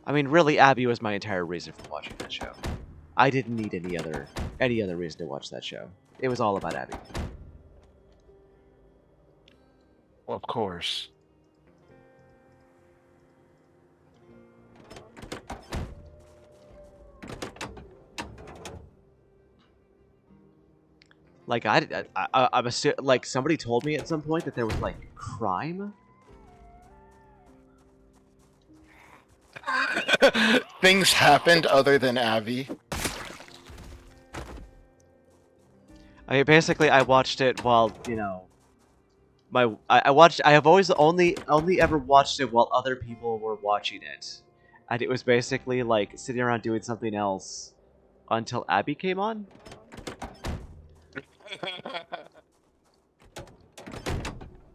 I mean, really, Abby was my entire reason for watching that show. I didn't need any other reason to watch that show. It was all about Abby. Well, of course. Like, I'm like, somebody told me at some point that there was, like, crime. Things happened other than Abby. I mean, basically, I watched it while, you know, I have always only ever watched it while other people were watching it. And it was basically like sitting around doing something else until Abby came on.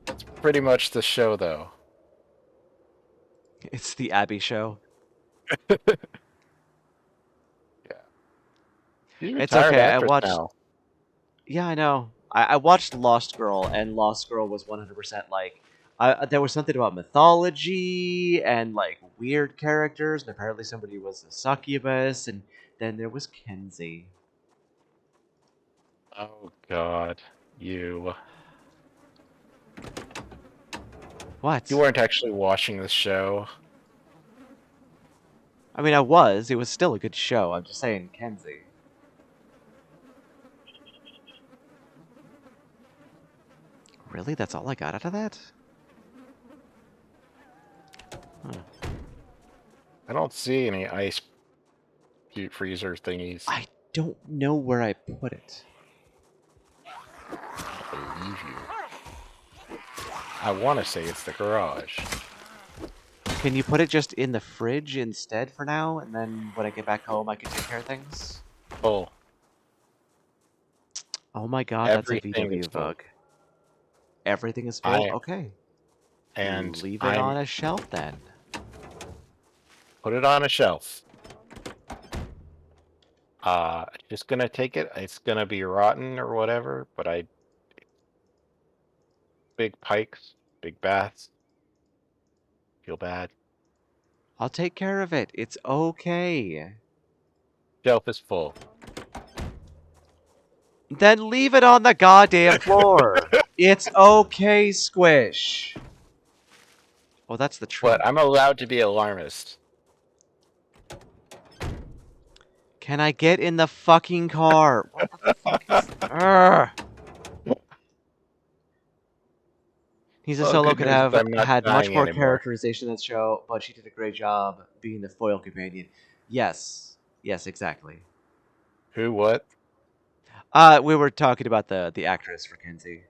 That's pretty much the show, though. It's the Abby show. Yeah. She's a It's retired okay. I actress watched. now. Yeah, I know. I watched Lost Girl, and Lost Girl was 100% like. There was something about mythology and like weird characters, and apparently somebody was a succubus, and then there was Kenzie. Oh God, you What? weren't actually watching the show. I mean, I was. It was still a good show. I'm just saying, Kenzie. Really? That's all I got out of that? Huh. I don't see any ice cube freezer thingies. I don't know where I put it. I believe you. I want to say it's the garage. Can you put it just in the fridge instead for now, and then when I get back home, I can take care of things? Oh, Oh my god, that's a everything is VW full. bug. Everything is full? I Okay. and Leave it I'm on a shelf then. put it on a shelf. Just gonna take it. It's gonna be rotten or whatever, but big pikes, big baths. Feel bad. I'll take care of it. It's okay. Shelf is full. Then leave it on the goddamn floor. It's okay, Squish. Oh, that's the trunk. But I'm allowed to be alarmist. Can I get in the fucking car? What the fuck is... Urgh. Nisa Well, Solo good could news is have I'm not had much dying more anymore. characterization in that show, but she did a great job being the foil companion. Yes. Yes, exactly. Who? What? We were talking about the actress for Kenzie.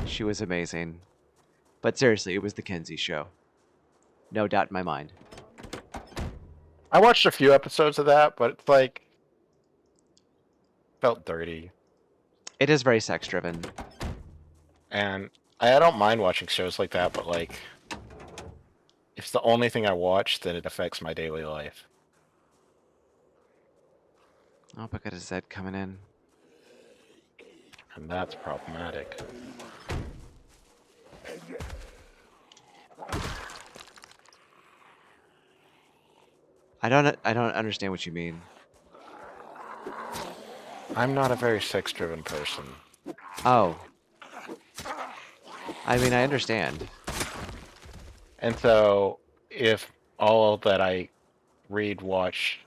She was amazing. But seriously, it was the Kenzie show. No doubt in my mind. I watched a few episodes of that, but it's like felt dirty. It is very sex driven. And I don't mind watching shows like that, but like, if it's the only thing I watch, then it affects my daily life. Oh, I got a Z coming in. And that's problematic. I don't understand what you mean. I'm not a very sex-driven person. Oh. I mean, I understand. And so, if all that I read, watch,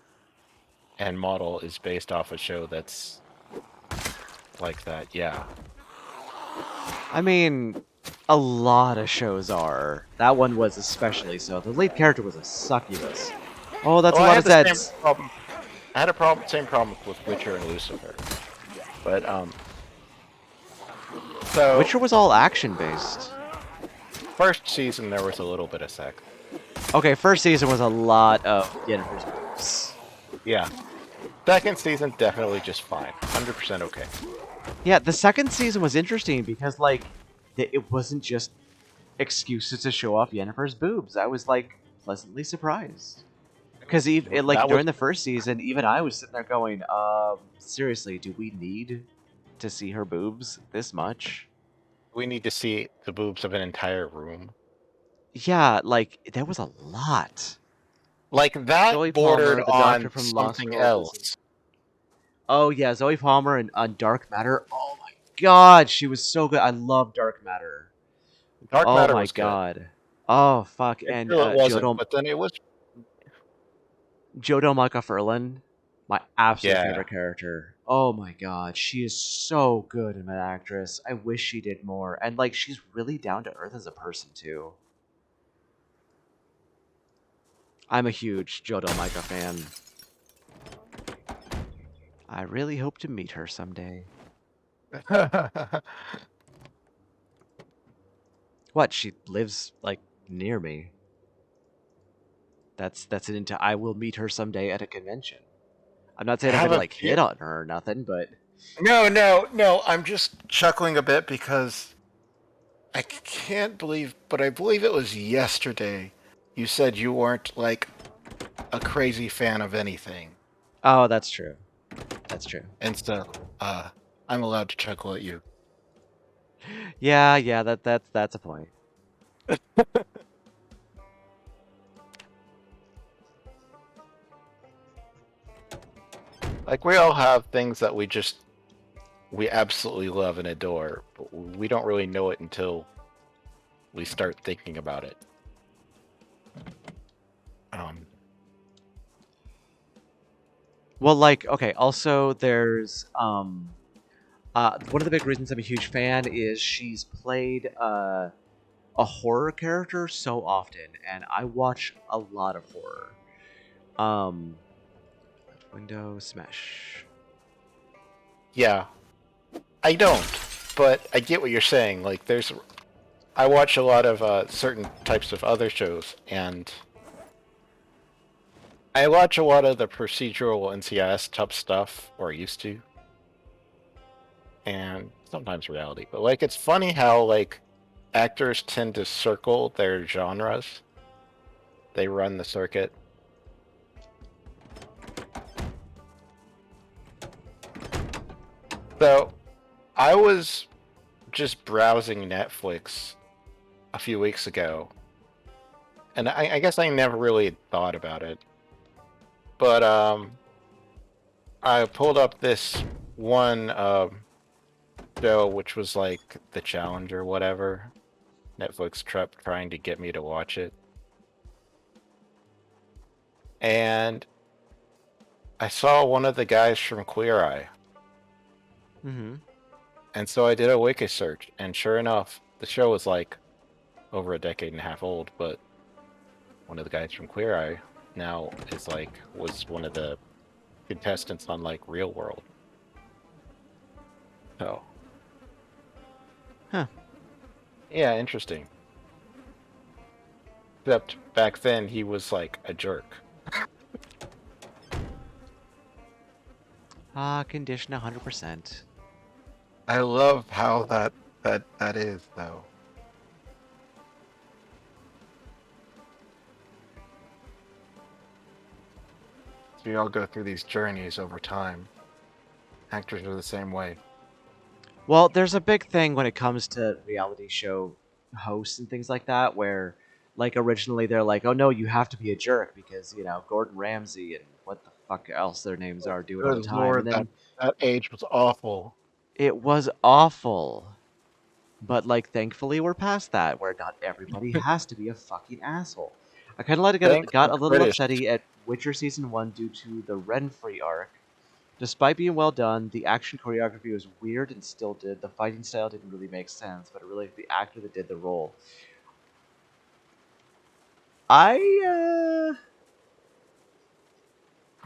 and model is based off a show that's like that, yeah. I mean, a lot of shows are. That one was especially so. The lead character was a succubus. Oh, that's a lot of Zeds. I had same problem with Witcher and Lucifer. But, so... Witcher was all action-based. First season, there was a little bit of sex. Okay, first season was a lot of Yennefer's boobs. Yeah. Second season, definitely just fine. 100% okay. Yeah, the second season was interesting because, like, it wasn't just excuses to show off Yennefer's boobs. I was, like, pleasantly surprised. Because, during the first season, even I was sitting there going, seriously, do we need to see her boobs this much? We need to see the boobs of an entire room. Yeah, like, there was a lot. Like, that Zoe bordered Palmer, the on doctor from Lost something Girl, else. Oh, yeah, Zoe Palmer on Dark Matter. Oh, my God, she was so good. I love Dark Matter. Dark Oh, Matter my was God. good. Oh, fuck. And Until it wasn't, Jodo, but then it was... Micah Ferlin, my absolute Yeah. favorite character. Oh, my God. She is so good in that actress. I wish she did more. And, like, she's really down to earth as a person, too. I'm a huge Jodo Micah fan. I really hope to meet her someday. What? She lives like near me. That's an into. I will meet her someday at a convention. I'm not I saying I'm have gonna a like hit on her or nothing, but no. I'm just chuckling a bit because I can't believe, but I believe it was yesterday. You said you weren't like a crazy fan of anything, oh, that's true. That's true. and so I'm allowed to chuckle at you. Yeah. That's a point. Like we all have things that we absolutely love and adore, but we don't really know it until we start thinking about it. Um, Well, like, okay. Also, there's one of the big reasons I'm a huge fan is she's played a horror character so often, and I watch a lot of horror. Window smash. yeah, I don't, but I get what you're saying. Like, I watch a lot of certain types of other shows, and I watch a lot of the procedural NCIS type stuff, or used to, and sometimes reality. But like, it's funny how like actors tend to circle their genres. They run the circuit. So I was just browsing Netflix a few weeks ago, and I guess I never really thought about it. But I pulled up this one show, which was like The Challenge or whatever. Netflix kept trying to get me to watch it, and I saw one of the guys from Queer Eye, Mm-hmm. and so I did a wiki search, and sure enough, the show was like over a decade and a half old, but one of the guys from Queer Eye now was one of the contestants on like Real World. So, Huh. yeah, interesting. Except back then he was like a jerk. Condition 100%. I love how that is though. So we all go through these journeys over time. Actors are the same way. Well, there's a big thing when it comes to reality show hosts and things like that, where, like, originally they're like, oh no, you have to be a jerk because, Gordon Ramsay and what the fuck else their names are do it all the Good time. And lord, then that age was awful. it was awful. But, like, thankfully we're past that, where not everybody has to be a fucking asshole. I kind of Thanks got for a little British. upsetty at Witcher Season 1 due to the Renfrey arc. Despite being well done, the action choreography was weird and still did. The fighting style didn't really make sense, but it really the actor that did the role. I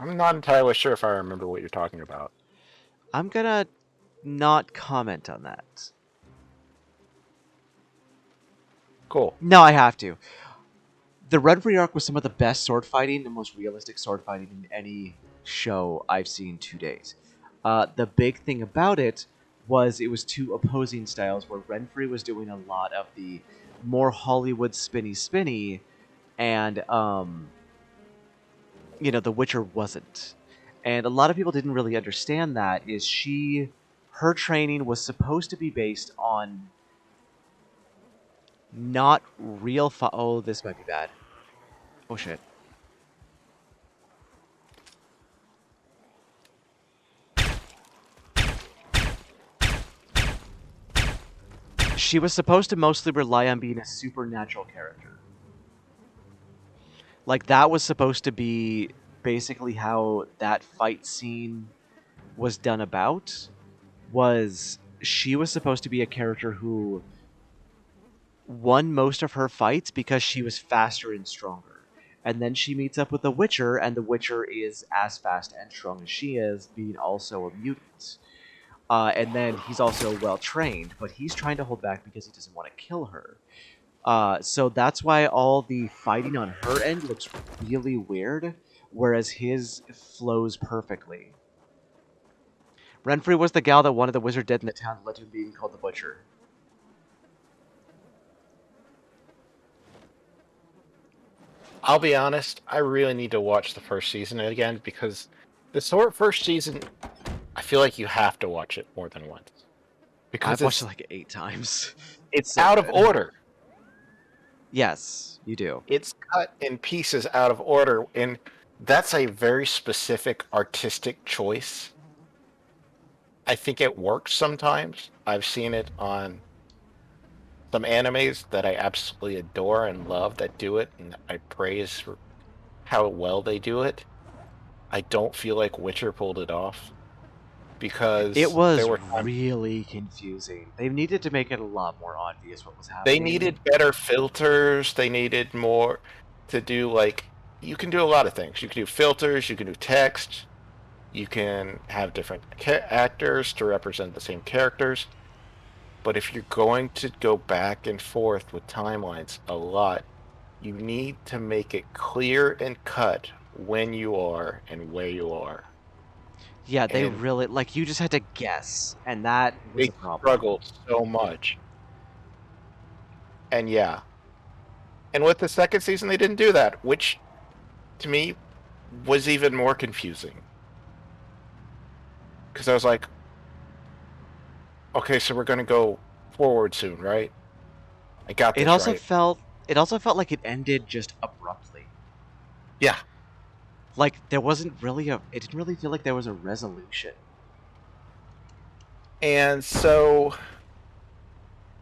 I'm not entirely sure if I remember what you're talking about. I'm gonna not comment on that. Cool. No, I have to. The Renfrey arc was some of the best sword fighting and most realistic sword fighting in any show I've seen to date. The big thing about it was it was two opposing styles, where Renfrey was doing a lot of the more Hollywood spinny, and The Witcher wasn't. And a lot of people didn't really understand that. Her training was supposed to be based on not real. Oh, this might be bad. Oh shit. She was supposed to mostly rely on being a supernatural character. Like, that was supposed to be basically how that fight scene was done about. Was she was supposed to be a character who won most of her fights because she was faster and stronger. And then she meets up with the Witcher, and the Witcher is as fast and strong as she is, being also a mutant. And then he's also well trained, but he's trying to hold back because he doesn't want to kill her. So that's why all the fighting on her end looks really weird, whereas his flows perfectly. Renfrey was the gal that wanted the wizard dead in the town that led to him being called the Butcher. I'll be honest, I really need to watch the first season again because the first season, I feel like you have to watch it more than once. Because I've watched it like 8 times. it's so out of good. order. Yes, you do. It's cut in pieces out of order, and that's a very specific artistic choice. I think it works sometimes. I've seen it on some animes that I absolutely adore and love that do it, and I praise how well they do it. I don't feel like Witcher pulled it off because It was there were times really confusing. They needed to make it a lot more obvious what was happening. they needed better filters. They needed more to do, like, you can do a lot of things. You can do filters, you can do text, you can have different actors to represent the same characters. But if you're going to go back and forth with timelines a lot, you need to make it clear and cut when you are and where you are. Yeah, they And really like you just had to guess, and that was they a problem. struggled so much. And yeah. And with the second season, they didn't do that, which to me was even more confusing. Because I was like, okay, so we're going to go forward soon, right? I got this, It also right? felt like it ended just abruptly. Yeah. Like there wasn't really it didn't really feel like there was a resolution. And so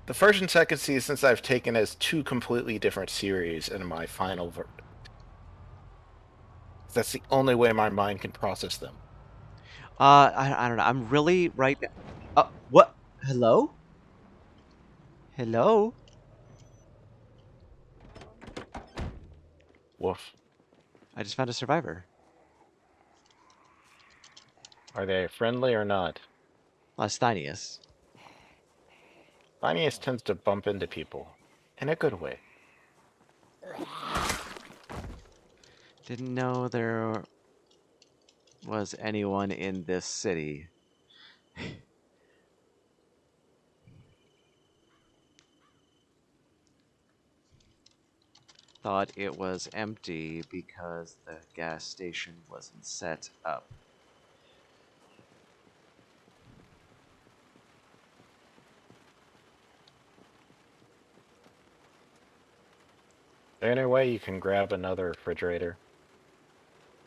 the first and second seasons I've taken as two completely different series in my final verdict. That's the only way my mind can process them. I don't know. I'm really right now. What? Hello? Hello? Woof. I just found a survivor. Are they friendly or not? Asthmatic. Phineas tends to bump into people. In a good way. Didn't know there was anyone in this city. Thought it was empty because the gas station wasn't set up. Is there any way you can grab another refrigerator?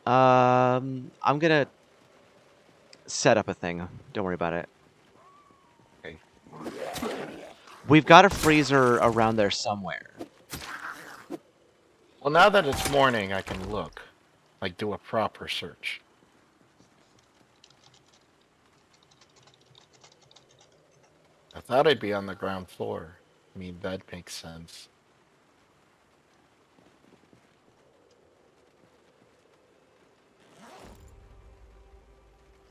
I'm gonna set up a thing. Don't worry about it. Okay. We've got a freezer around there somewhere. Well, now that it's morning, I can look. Like, do a proper search. I thought I'd be on the ground floor. I mean, that makes sense.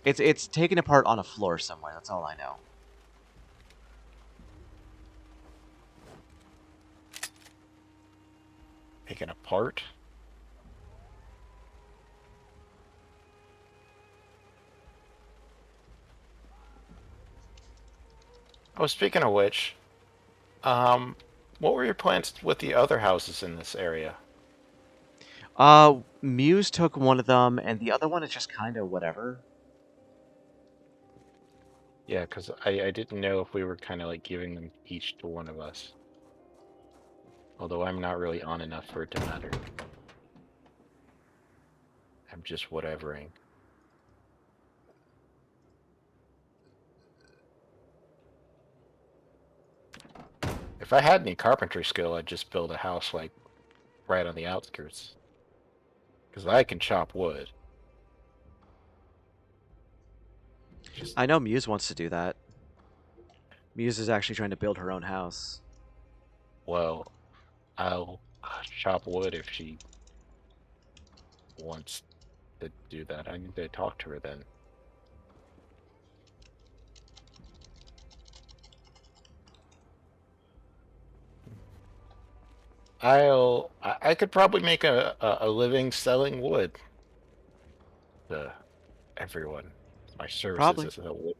It's taken apart on a floor somewhere. That's all I know. Taken apart? Oh, speaking of which, what were your plans with the other houses in this area? Muse took one of them, and the other one is just kind of whatever. Yeah, because I didn't know if we were kind of like giving them each to one of us. Although I'm not really on enough for it to matter. I'm just whatevering. If I had any carpentry skill, I'd just build a house like right on the outskirts. Because I can chop wood. I know Muse wants to do that. Muse is actually trying to build her own house. Well, I'll chop wood if she wants to do that. I need to talk to her then. I could probably make a living selling wood to everyone. My services Probably. as a wood.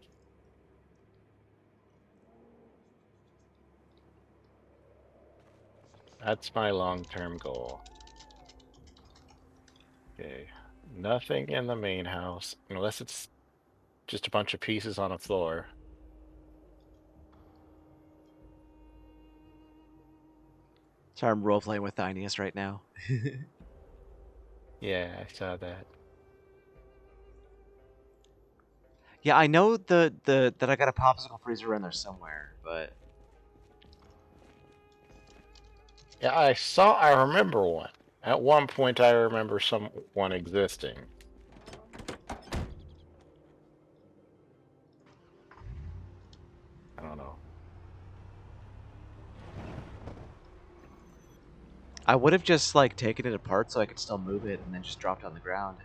That's my long-term goal. Okay. Nothing in the main house, unless it's just a bunch of pieces on a floor. Sorry, I'm role playing with Thynius right now. Yeah, I saw that. Yeah, I know that I got a popsicle freezer in there somewhere, but Yeah, I remember one. At one point, I remember someone existing. I don't know. I would have just like taken it apart so I could still move it and then just dropped it on the ground.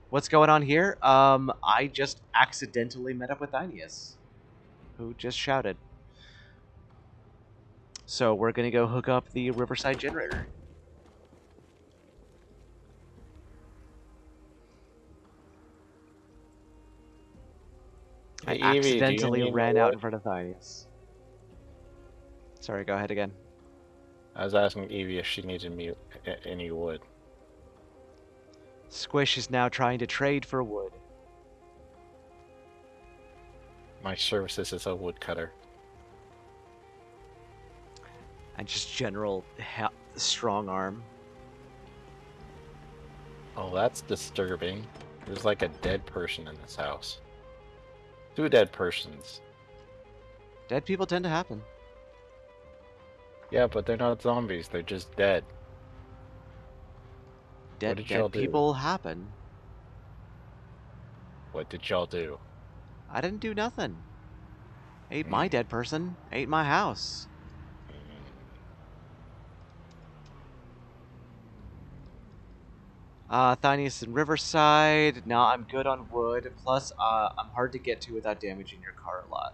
What's going on here? I just accidentally met up with Thynius, who just shouted. So we're gonna go hook up the Riverside generator. I Hey, Evie, do you accidentally need ran more out wood? in front of Thynius. Sorry, go ahead again. I was asking Evie if she needed any wood. Squish is now trying to trade for wood. My services as a woodcutter. And just general strong arm. Oh, that's disturbing. There's like a dead person in this house. 2 dead persons. Dead people tend to happen. Yeah, but they're not zombies. They're just dead. What did y'all Dead do? people happen. What did y'all do? I didn't do nothing. Ate my Hmm. dead person. Ate my house. Thynius in Riverside. No, I'm good on wood. Plus, I'm hard to get to without damaging your car a lot.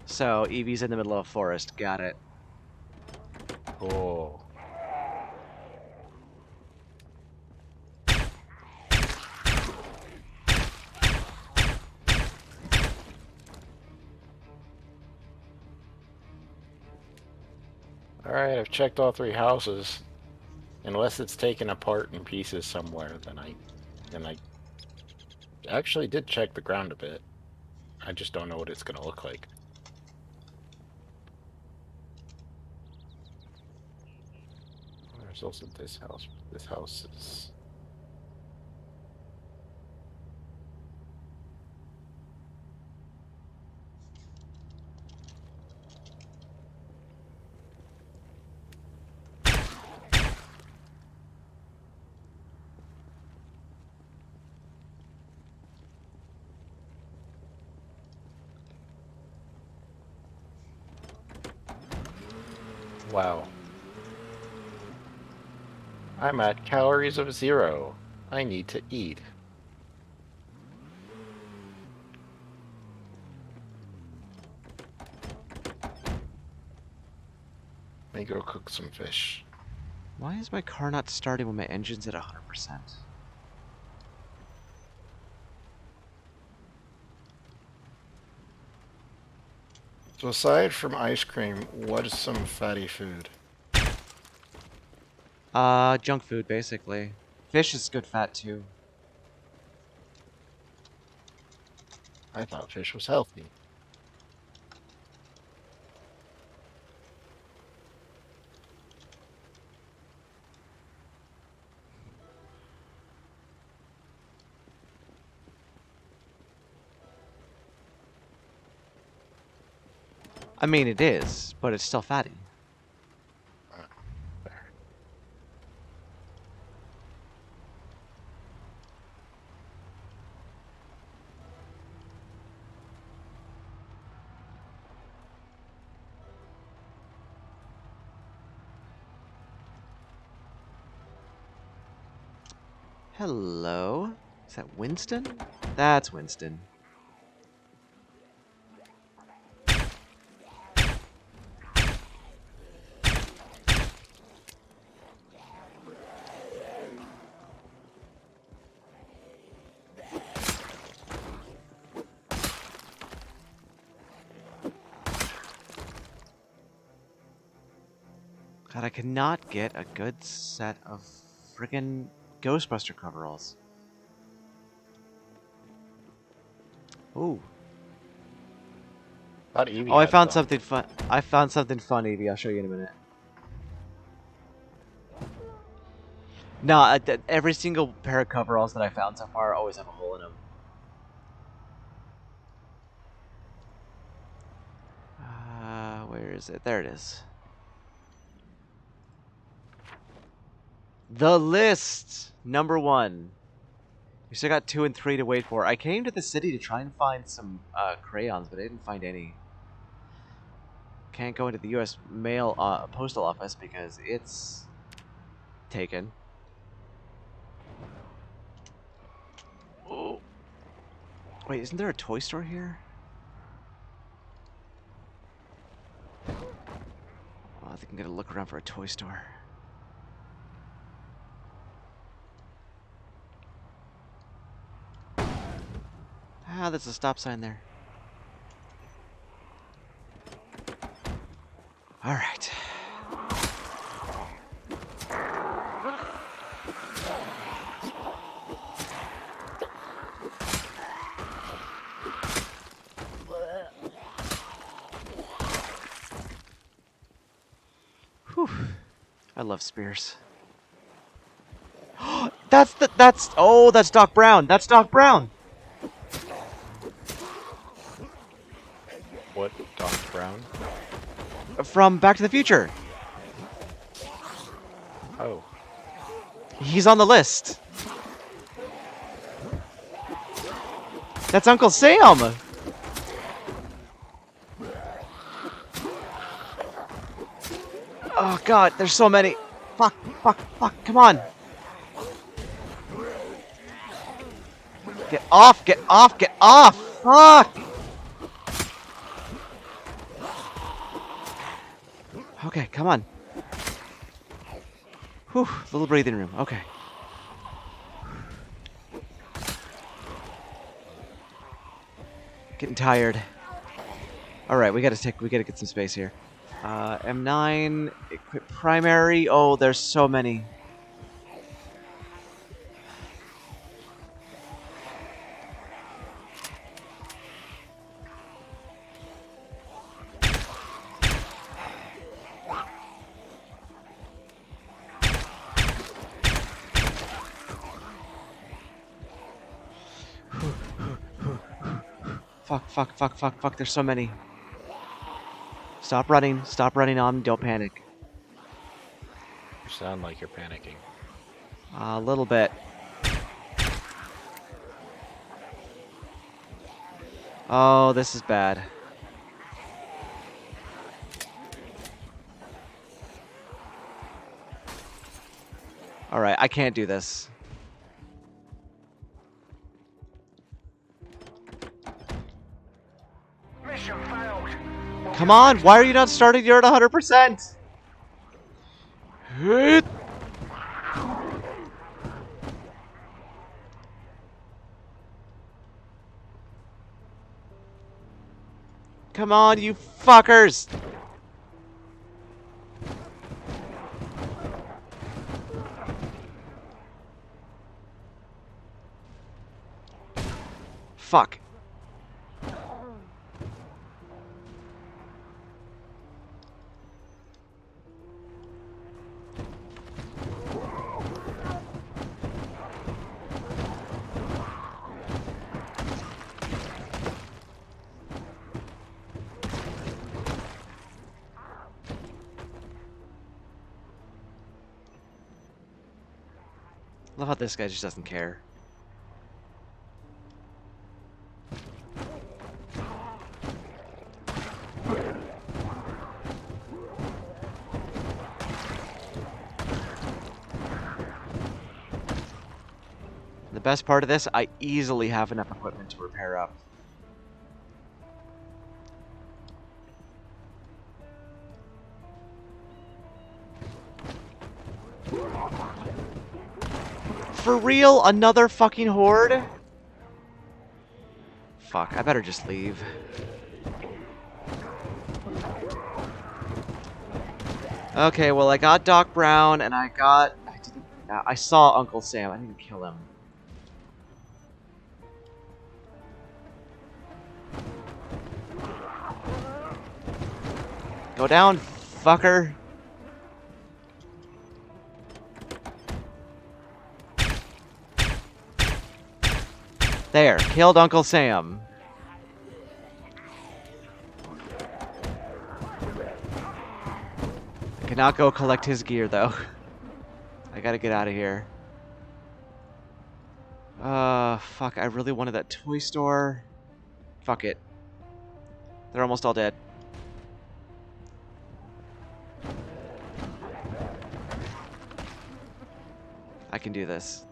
So, Evie's in the middle of a forest. Got it. Cool. Alright, I've checked all 3 houses. Unless it's taken apart in pieces somewhere, then I actually did check the ground a bit. I just don't know what it's gonna look like. There's also this house. This house is... Wow. I'm at calories of 0. I need to eat. Let me go cook some fish. Why is my car not starting when my engine's at 100%? So aside from ice cream, what is some fatty food? Junk food, basically. Fish is good fat, too. I thought fish was healthy. I mean, it is, but it's still fatty. There. Hello? Is that Winston? That's Winston. God, I cannot get a good set of friggin' Ghostbuster coveralls. Ooh. Thought Evie Oh, I had found some. something fun. I found something fun, Evie. I'll show you in a minute. No, every single pair of coveralls that I found so far always have a hole in them. Where is it? There it is. The list! Number 1. We still got 2 and 3 to wait for. I came to the city to try and find some crayons, but I didn't find any. Can't go into the U.S. mail postal office because it's taken. Oh. Wait, isn't there a toy store here? Oh, I think I'm gonna look around for a toy store. Ah, there's a stop sign there. All right. Whew. I love spears. That's Doc Brown. That's Doc Brown. What? Doc Brown? From Back to the Future. Oh. He's on the list. That's Uncle Sam. Oh God, there's so many. Fuck, come on. Get off, fuck. Okay, come on. Whew, little breathing room, okay. Getting tired. Alright, we gotta get some space here. M9, equip primary. Oh, there's so many. Fuck, there's so many. Stop running on me, don't panic. You sound like you're panicking. A little bit. Oh, this is bad. Alright, I can't do this. Mission failed. Come on, why are you not starting? You're at 100%. Come on, you fuckers. Fuck. Love how this guy just doesn't care. best part of this, I easily have enough equipment to repair up. For real? Another fucking horde? Fuck, I better just leave. Okay, well I got Doc Brown and I saw Uncle Sam. I didn't kill him. Go down, fucker. There, killed Uncle Sam. I cannot go collect his gear, though. I gotta get out of here. Fuck, I really wanted that toy store. Fuck it. They're almost all dead. I can do this.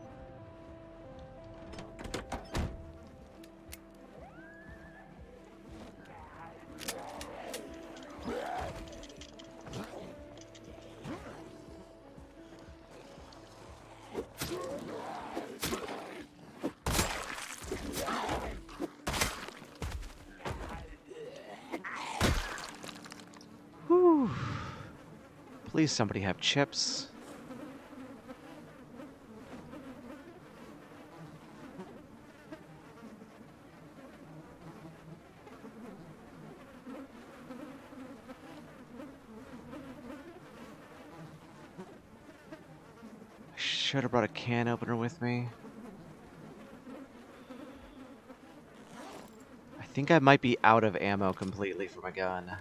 Whew. Please somebody have chips. Should have brought a can opener with me. I think I might be out of ammo completely for my gun.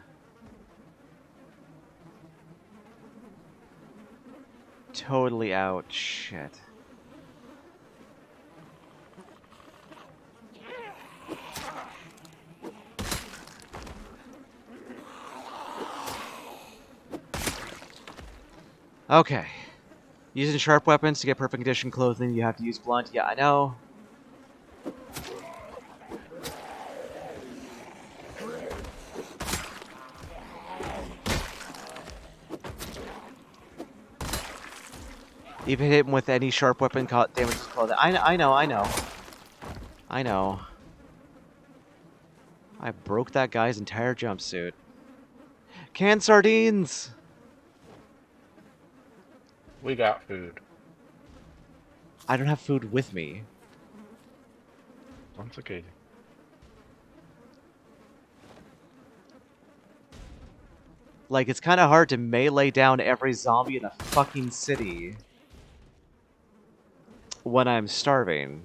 Totally out. Shit. Okay. Using sharp weapons to get perfect condition clothing, you have to use blunt. Yeah, I know. Even hit him with any sharp weapon damages clothing. I know. I know. I broke that guy's entire jumpsuit. Canned sardines! We got food. I don't have food with me. That's okay. Like, it's kind of hard to melee down every zombie in a fucking city when I'm starving.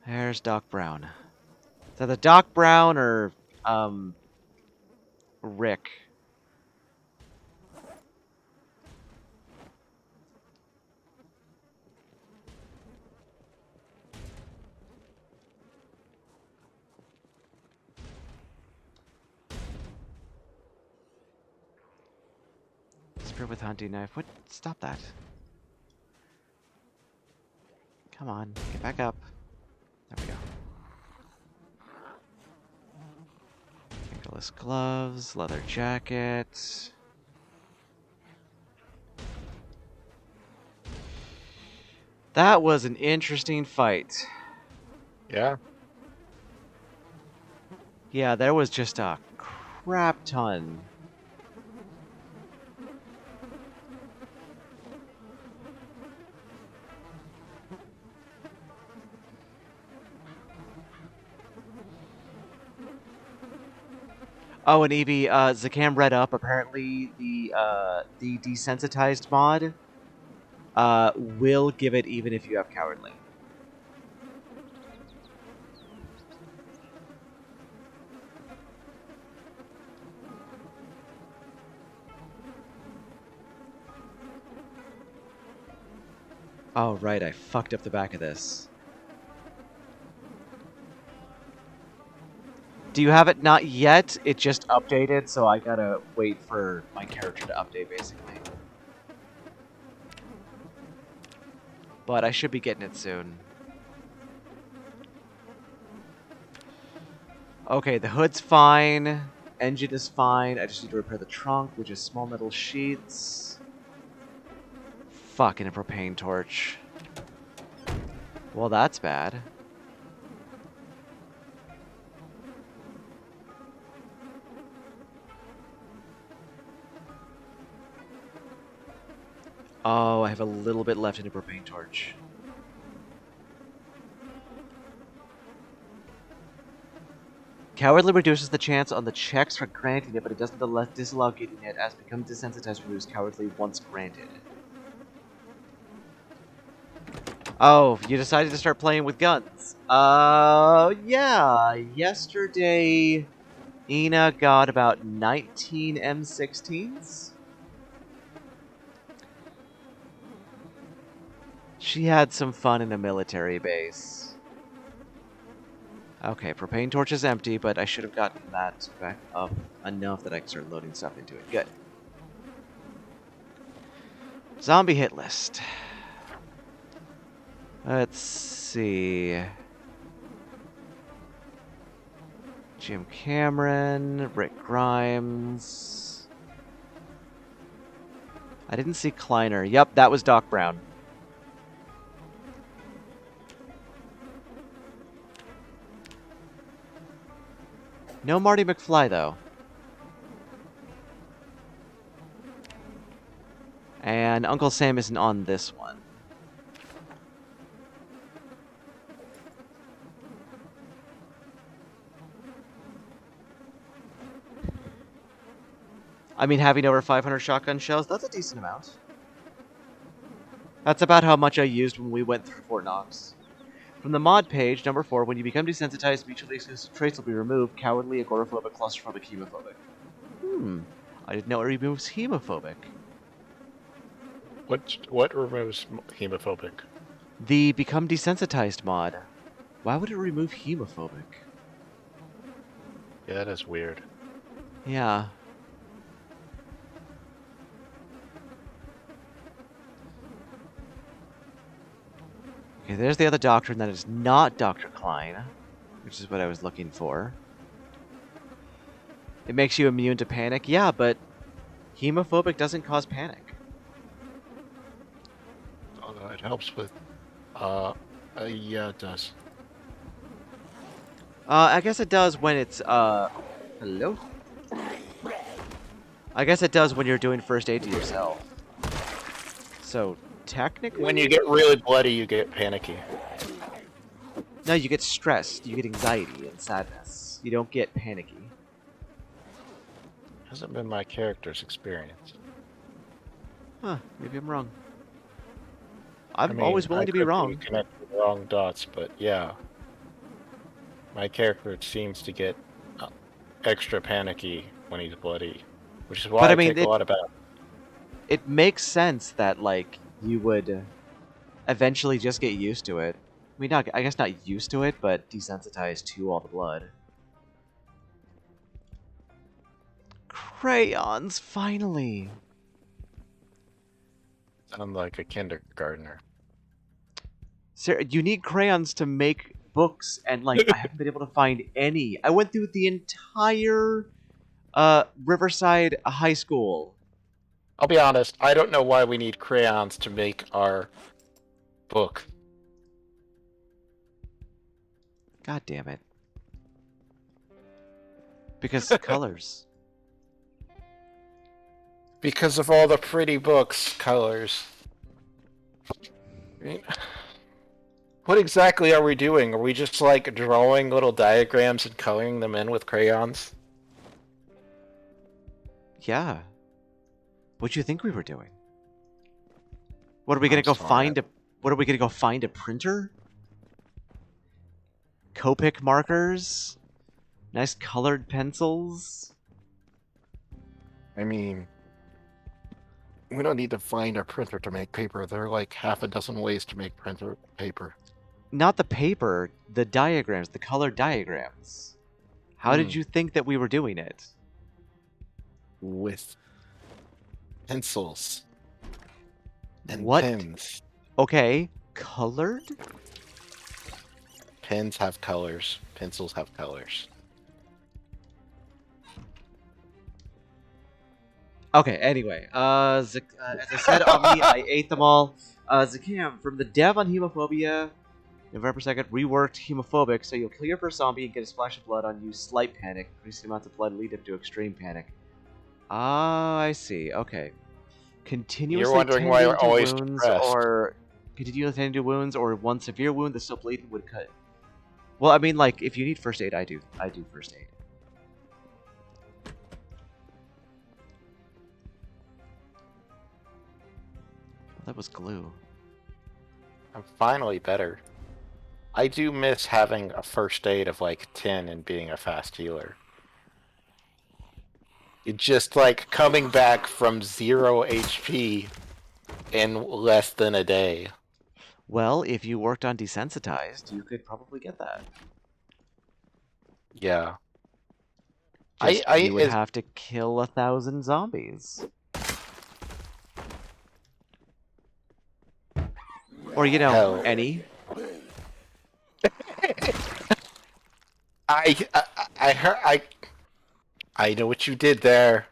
There's Doc Brown. Is that the Doc Brown or, Rick? Spear with hunting knife. What? Stop that. Come on, get back up. There we go. Fingerless gloves, leather jacket. That was an interesting fight. Yeah. Yeah, there was just a crap ton. Oh, and Evie, Zakam read up. Apparently, the desensitized mod will give it even if you have cowardly. Oh, right, I fucked up the back of this. Do you have it? Not yet. It just updated, so I gotta wait for my character to update, basically. but I should be getting it soon. Okay, the hood's fine. Engine is fine. I just need to repair the trunk, which is small metal sheets. Fucking a propane torch. Well, that's bad. Oh, I have a little bit left in a propane torch. Cowardly reduces the chance on the checks for granting it, but it doesn't disallow getting it, as become desensitized removes cowardly once granted. Oh, you decided to start playing with guns. Yeah. Yesterday, Ina got about 19 M16s. She had some fun in a military base. Okay, propane torch is empty, but I should have gotten that back up enough that I can start loading stuff into it. Good. Zombie hit list. Let's see. Jim Cameron, Rick Grimes. I didn't see Kleiner. Yep, that was Doc Brown. No Marty McFly, though. And Uncle Sam isn't on this one. I mean, having over 500 shotgun shells, that's a decent amount. That's about how much I used when we went through Fort Knox. From the mod page, number 4, when you become desensitized, mutually exclusive traits will be removed. Cowardly, agoraphobic, claustrophobic, hemophobic. I didn't know it removes hemophobic. What removes hemophobic? The become desensitized mod. Why would it remove hemophobic? Yeah, that is weird. Yeah. Okay, there's the other doctrine that is not Dr. Klein, which is what I was looking for. It makes you immune to panic. Yeah, but hemophobic doesn't cause panic. Although it helps with, yeah, it does. I guess it does when it's, hello? I guess it does when you're doing first aid to yourself. So, technically... When you get really bloody, you get panicky. No, you get stressed. You get anxiety and sadness. You don't get panicky. Hasn't been my character's experience. Huh, maybe I'm wrong. I'm I mean, always willing to be wrong. Connect the wrong dots, but yeah. My character seems to get extra panicky when he's bloody, which is why But, I I mean, take a lot of baths. It makes sense that, like, you would eventually just get used to it. I mean, I guess not used to it, but desensitized to all the blood. Crayons, finally! I'm like a kindergartner. Sir, you need crayons to make books, and, like, I haven't been able to find any. I went through the entire Riverside High School. I'll be honest, I don't know why we need crayons to make our book. God damn it. Because colors. Because of all the pretty books, colors. I mean, what exactly are we doing? Are we just like drawing little diagrams and coloring them in with crayons? Yeah. What do you think we were doing? What are we gonna go find What are we gonna go find a printer? Copic markers? Nice colored pencils? I mean, we don't need to find a printer to make paper. There are like half a dozen ways to make printer paper. Not the paper, the diagrams, the colored diagrams. How did you think that we were doing it? With pencils and What? pens. Okay, Colored? Pens have colors. Pencils have colors. Okay, anyway, as I said, Omni, I ate them all. Zakam, from the dev on Hemophobia, November 2nd, reworked Hemophobic, so you'll kill your first zombie and get a splash of blood on you. Slight panic. Increasing amounts of blood lead up to extreme panic. Ah, I see. Okay. Continuously wondering why tending we're to always wounds, depressed. or continuously tending to wounds, or one severe wound that's still bleeding would cut. Well, I mean, like, if you need first aid, I do first aid. That was glue. I'm finally better. I do miss having a first aid of like 10 and being a fast healer. It just like coming back from 0 HP in less than a day. Well, if you worked on desensitized, you could probably get that. Yeah. Just you would is have to kill 1,000 zombies. Or, you know, Hell. any. I heard I know what you did there.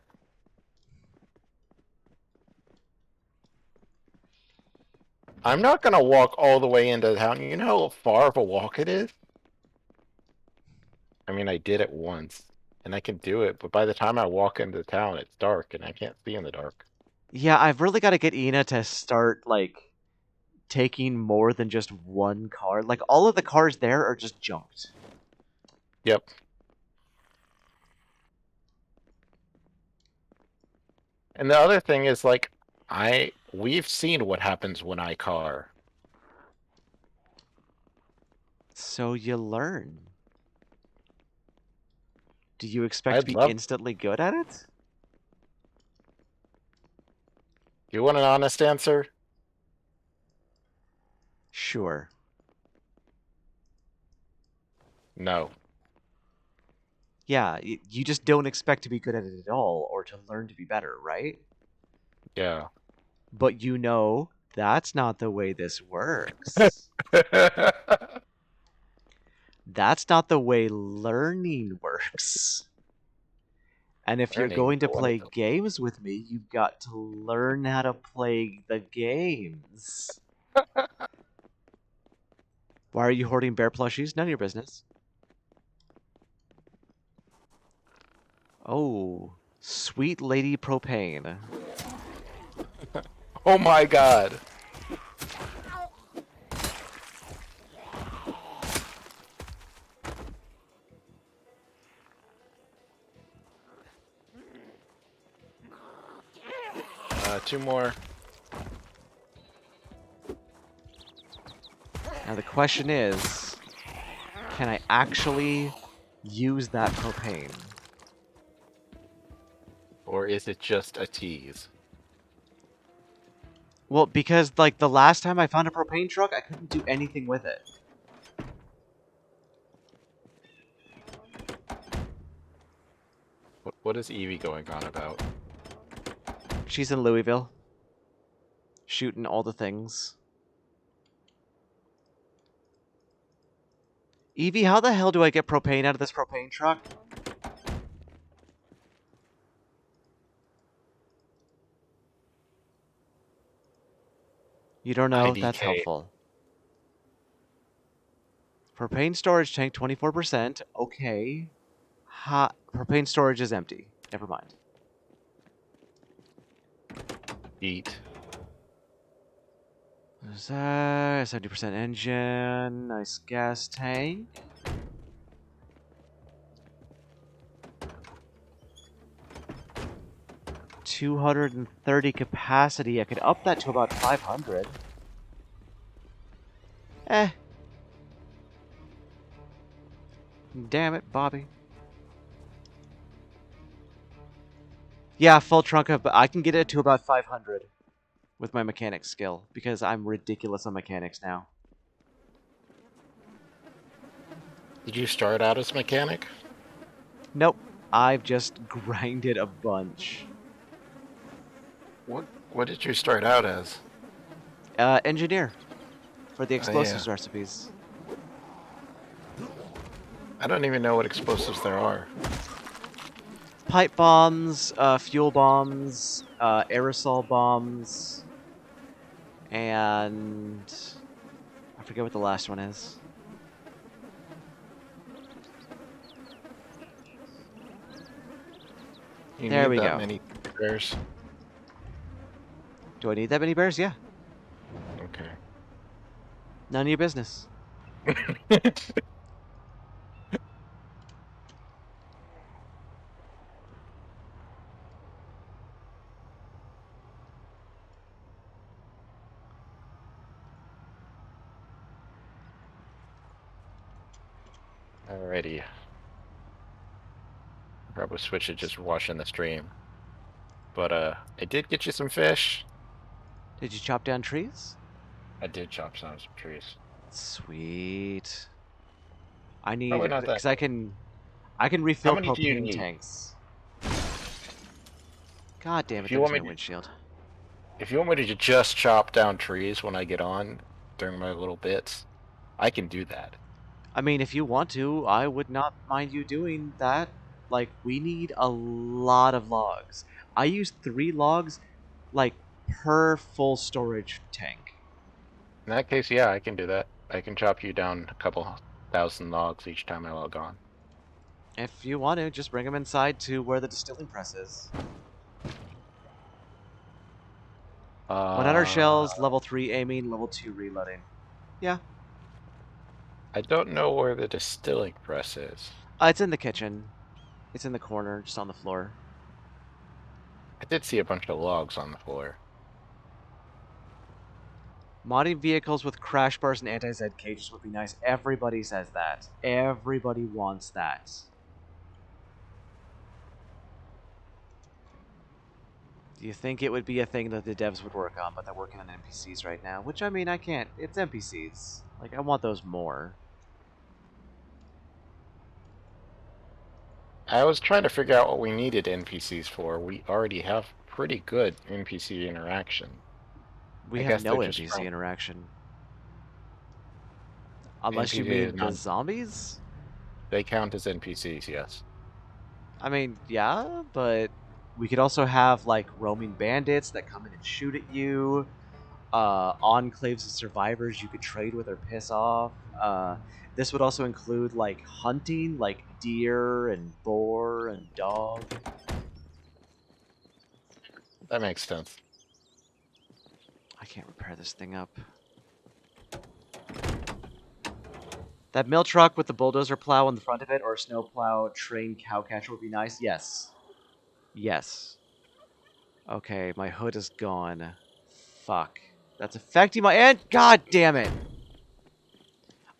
I'm not gonna walk all the way into town. You know how far of a walk it is? I mean, I did it once, and I can do it, but by the time I walk into town, it's dark, and I can't see in the dark. Yeah, I've really got to get Ina to start, like, taking more than just one car. Like, all of the cars there are just junked. Yep. And the other thing is, like, we've seen what happens when I car. So you learn. Do you expect to I'd be love. instantly good at it? You want an honest answer? Sure. No. Yeah, you just don't expect to be good at it at all, or to learn to be better, right? Yeah. But you know, that's not the way this works. That's not the way learning works. And if you're Learning, going to but when play it's games with me, you've got to learn how to play the games. Why are you hoarding bear plushies? None of your business. Oh, sweet lady propane. Oh my god. Two more. Now the question is, can I actually use that propane? Or is it just a tease? Well, because, like, the last time I found a propane truck, I couldn't do anything with it. What is Evie going on about? She's in Louisville. Shooting all the things. Evie, how the hell do I get propane out of this propane truck? You don't know? That's IDK. helpful. Propane storage tank, 24%. Okay. Propane storage is empty. Never mind. Eat. There's that. 70% engine. Nice gas tank. $230 capacity. I could up that to about 500. Eh. Damn it, Bobby. Yeah, full trunk of, I can get it to about 500 with my mechanic skill because I'm ridiculous on mechanics now. Did you start out as mechanic? Nope, I've just grinded a bunch. What did you start out as? Engineer. for the Oh, explosives yeah. recipes. I don't even know what explosives there are. Pipe bombs, fuel bombs, aerosol bombs, and I forget what the last one is. You There need we that go. many bears. Do I need that many bears? Yeah. Okay. None of your business. Alrighty. Probably switch to just watching the stream. But I did get you some fish. Did you chop down trees? I did chop some trees. Sweet. I need Probably not that. because I can How refill many do you propane need? tanks. God damn it! If you There goes want my me to, windshield. if you want me to just chop down trees when I get on during my little bits, I can do that. I mean, if you want to, I would not mind you doing that. Like, we need a lot of logs. I use 3 logs, like, per full storage tank. In that case, yeah, I can do that. I can chop you down a couple thousand logs each time I log on. If you want to, just bring them inside to where the distilling press is. 100 shells, level 3 aiming, level 2 reloading. Yeah. I don't know where the distilling press is. It's in the kitchen. It's in the corner, just on the floor. I did see a bunch of logs on the floor. Modding vehicles with crash bars and anti-Z cages would be nice. Everybody says that. Everybody wants that. Do you think it would be a thing that the devs would work on, but they're working on NPCs right now? Which, I mean, I can't. It's NPCs. Like, I want those more. I was trying to figure out what we needed NPCs for. We already have pretty good NPC interaction. We I have guess no they're just NPC interaction. Unless you NPC is mean the not. zombies? They count as NPCs, yes. I mean, yeah, but we could also have, like, roaming bandits that come in and shoot at you. Enclaves of survivors you could trade with or piss off. This would also include, like, hunting, like deer and boar and dog. That makes sense. I can't repair this thing up. That mill truck with the bulldozer plow on the front of it, or a snow plow train cow catcher would be nice. Yes. Yes. Okay, my hood is gone. Fuck. That's affecting my end. God damn it.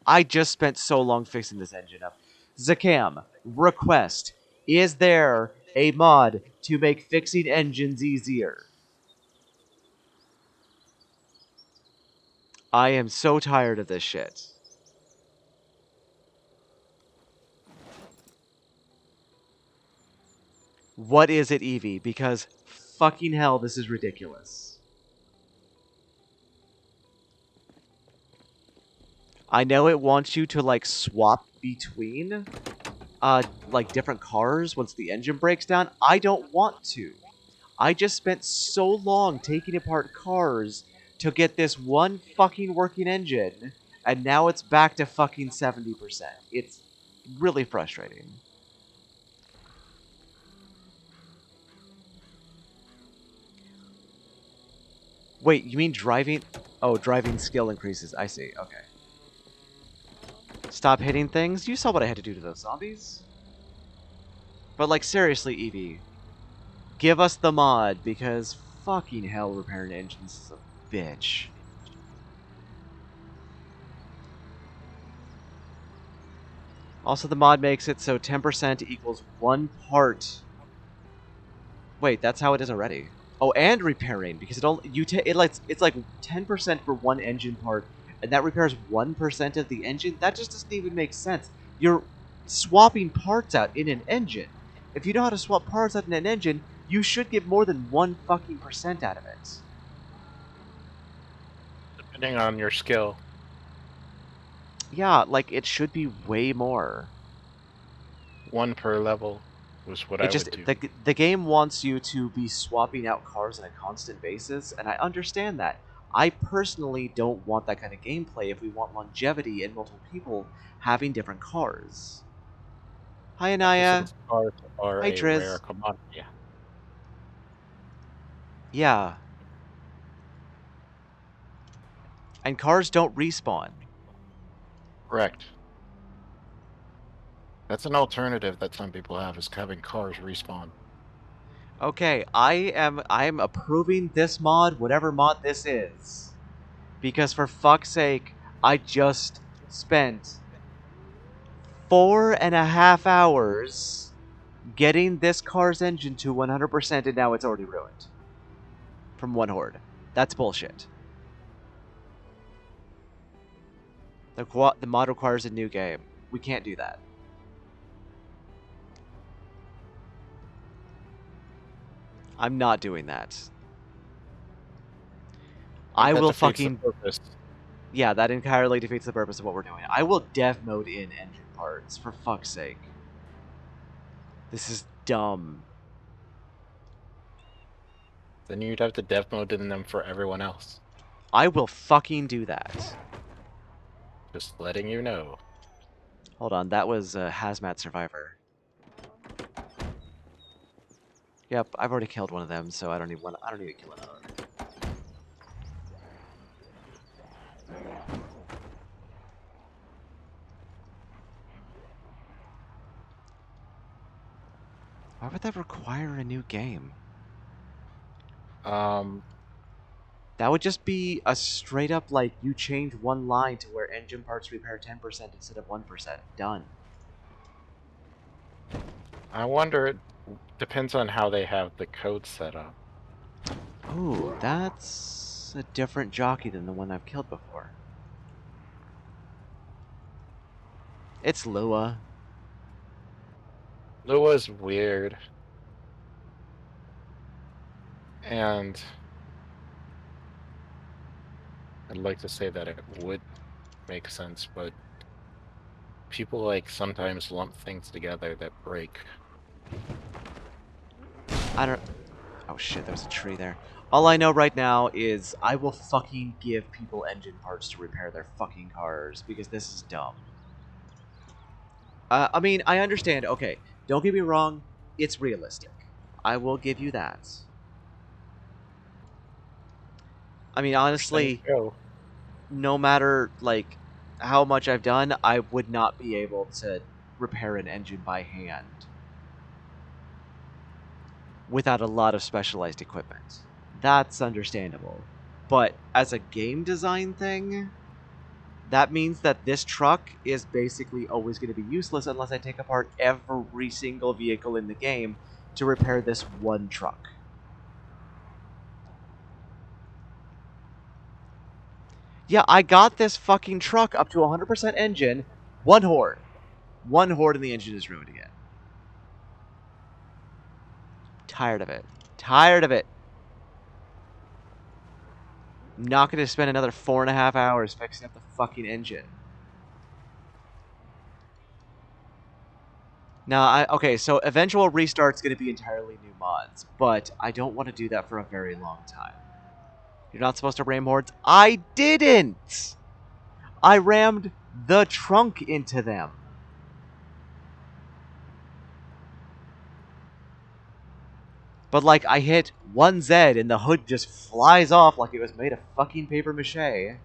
I just spent so long fixing this engine up. Zakam, request. Is there a mod to make fixing engines easier? I am so tired of this shit. What is it, Evie? Because fucking hell, this is ridiculous. I know it wants you to, like, swap between, like, different cars once the engine breaks down. I don't want to. I just spent so long taking apart cars to get this one fucking working engine, and now it's back to fucking 70%. It's really frustrating. Wait, you mean driving? Oh, driving skill increases. I see. Okay. Stop hitting things? You saw what I had to do to those zombies. But, like, seriously, Evie. Give us the mod, because fucking hell, repairing engines is a bitch. Also, the mod makes it so 10% equals 1 part. Wait, that's how it is already. Oh, and repairing, because it only it's like 10% for one engine part, and that repairs 1% of the engine. That just doesn't even make sense. You're swapping parts out in an engine. If you know how to swap parts out in an engine, you should get more than 1 fucking percent out of it. Depending on your skill. Yeah, like it should be way more. One per level was what It I just would do. the game wants you to be swapping out cars on a constant basis, and I understand that. I personally don't want that kind of gameplay if we want longevity and multiple people having different cars. Hi Anaya. Since cars are Hi a rare Triz. commodity. Yeah. And cars don't respawn. Correct. That's an alternative that some people have, is having cars respawn. Okay, I am approving this mod, whatever mod this is. Because for fuck's sake, I just spent 4.5 hours getting this car's engine to 100% and now it's already ruined. From one horde. That's bullshit. The mod requires a new game. We can't do that. I'm not doing that. I That will defeats the fucking... purpose. Yeah, that entirely defeats the purpose of what we're doing. I will dev mode in engine parts, for fuck's sake. This is dumb. Then you'd have to dev mode in them for everyone else. I will fucking do that. Just letting you know. Hold on, that was Hazmat Survivor. Yep, I've already killed one of them, so I don't need one. I don't need to kill another. Why would that require a new game? That would just be a straight up, like, you change one line to where engine parts repair 10% instead of 1%. Done. I wonder, it depends on how they have the code set up. Ooh, that's a different jockey than the one I've killed before. It's Lua. Lua's weird. And I'd like to say that it would make sense, but people like sometimes lump things together that break. I don't... Oh shit, there's a tree there. All I know right now is I will fucking give people engine parts to repair their fucking cars, because this is dumb. I mean, I understand, okay, don't get me wrong, it's realistic. I will give you that. I mean, honestly, no matter, like, how much I've done, I would not be able to repair an engine by hand without a lot of specialized equipment. That's understandable. But as a game design thing, that means that this truck is basically always going to be useless unless I take apart every single vehicle in the game to repair this one truck. Yeah, I got this fucking truck up to 100% engine, one horde. One horde and the engine is ruined again. Tired of it. Tired of it. I'm not going to spend another 4.5 hours fixing up the fucking engine. Now, okay, so eventual restart's going to be entirely new mods, but I don't want to do that for a very long time. You're not supposed to ram hordes? I didn't! I rammed the trunk into them. But, like, I hit 1Z and the hood just flies off like it was made of fucking paper mache.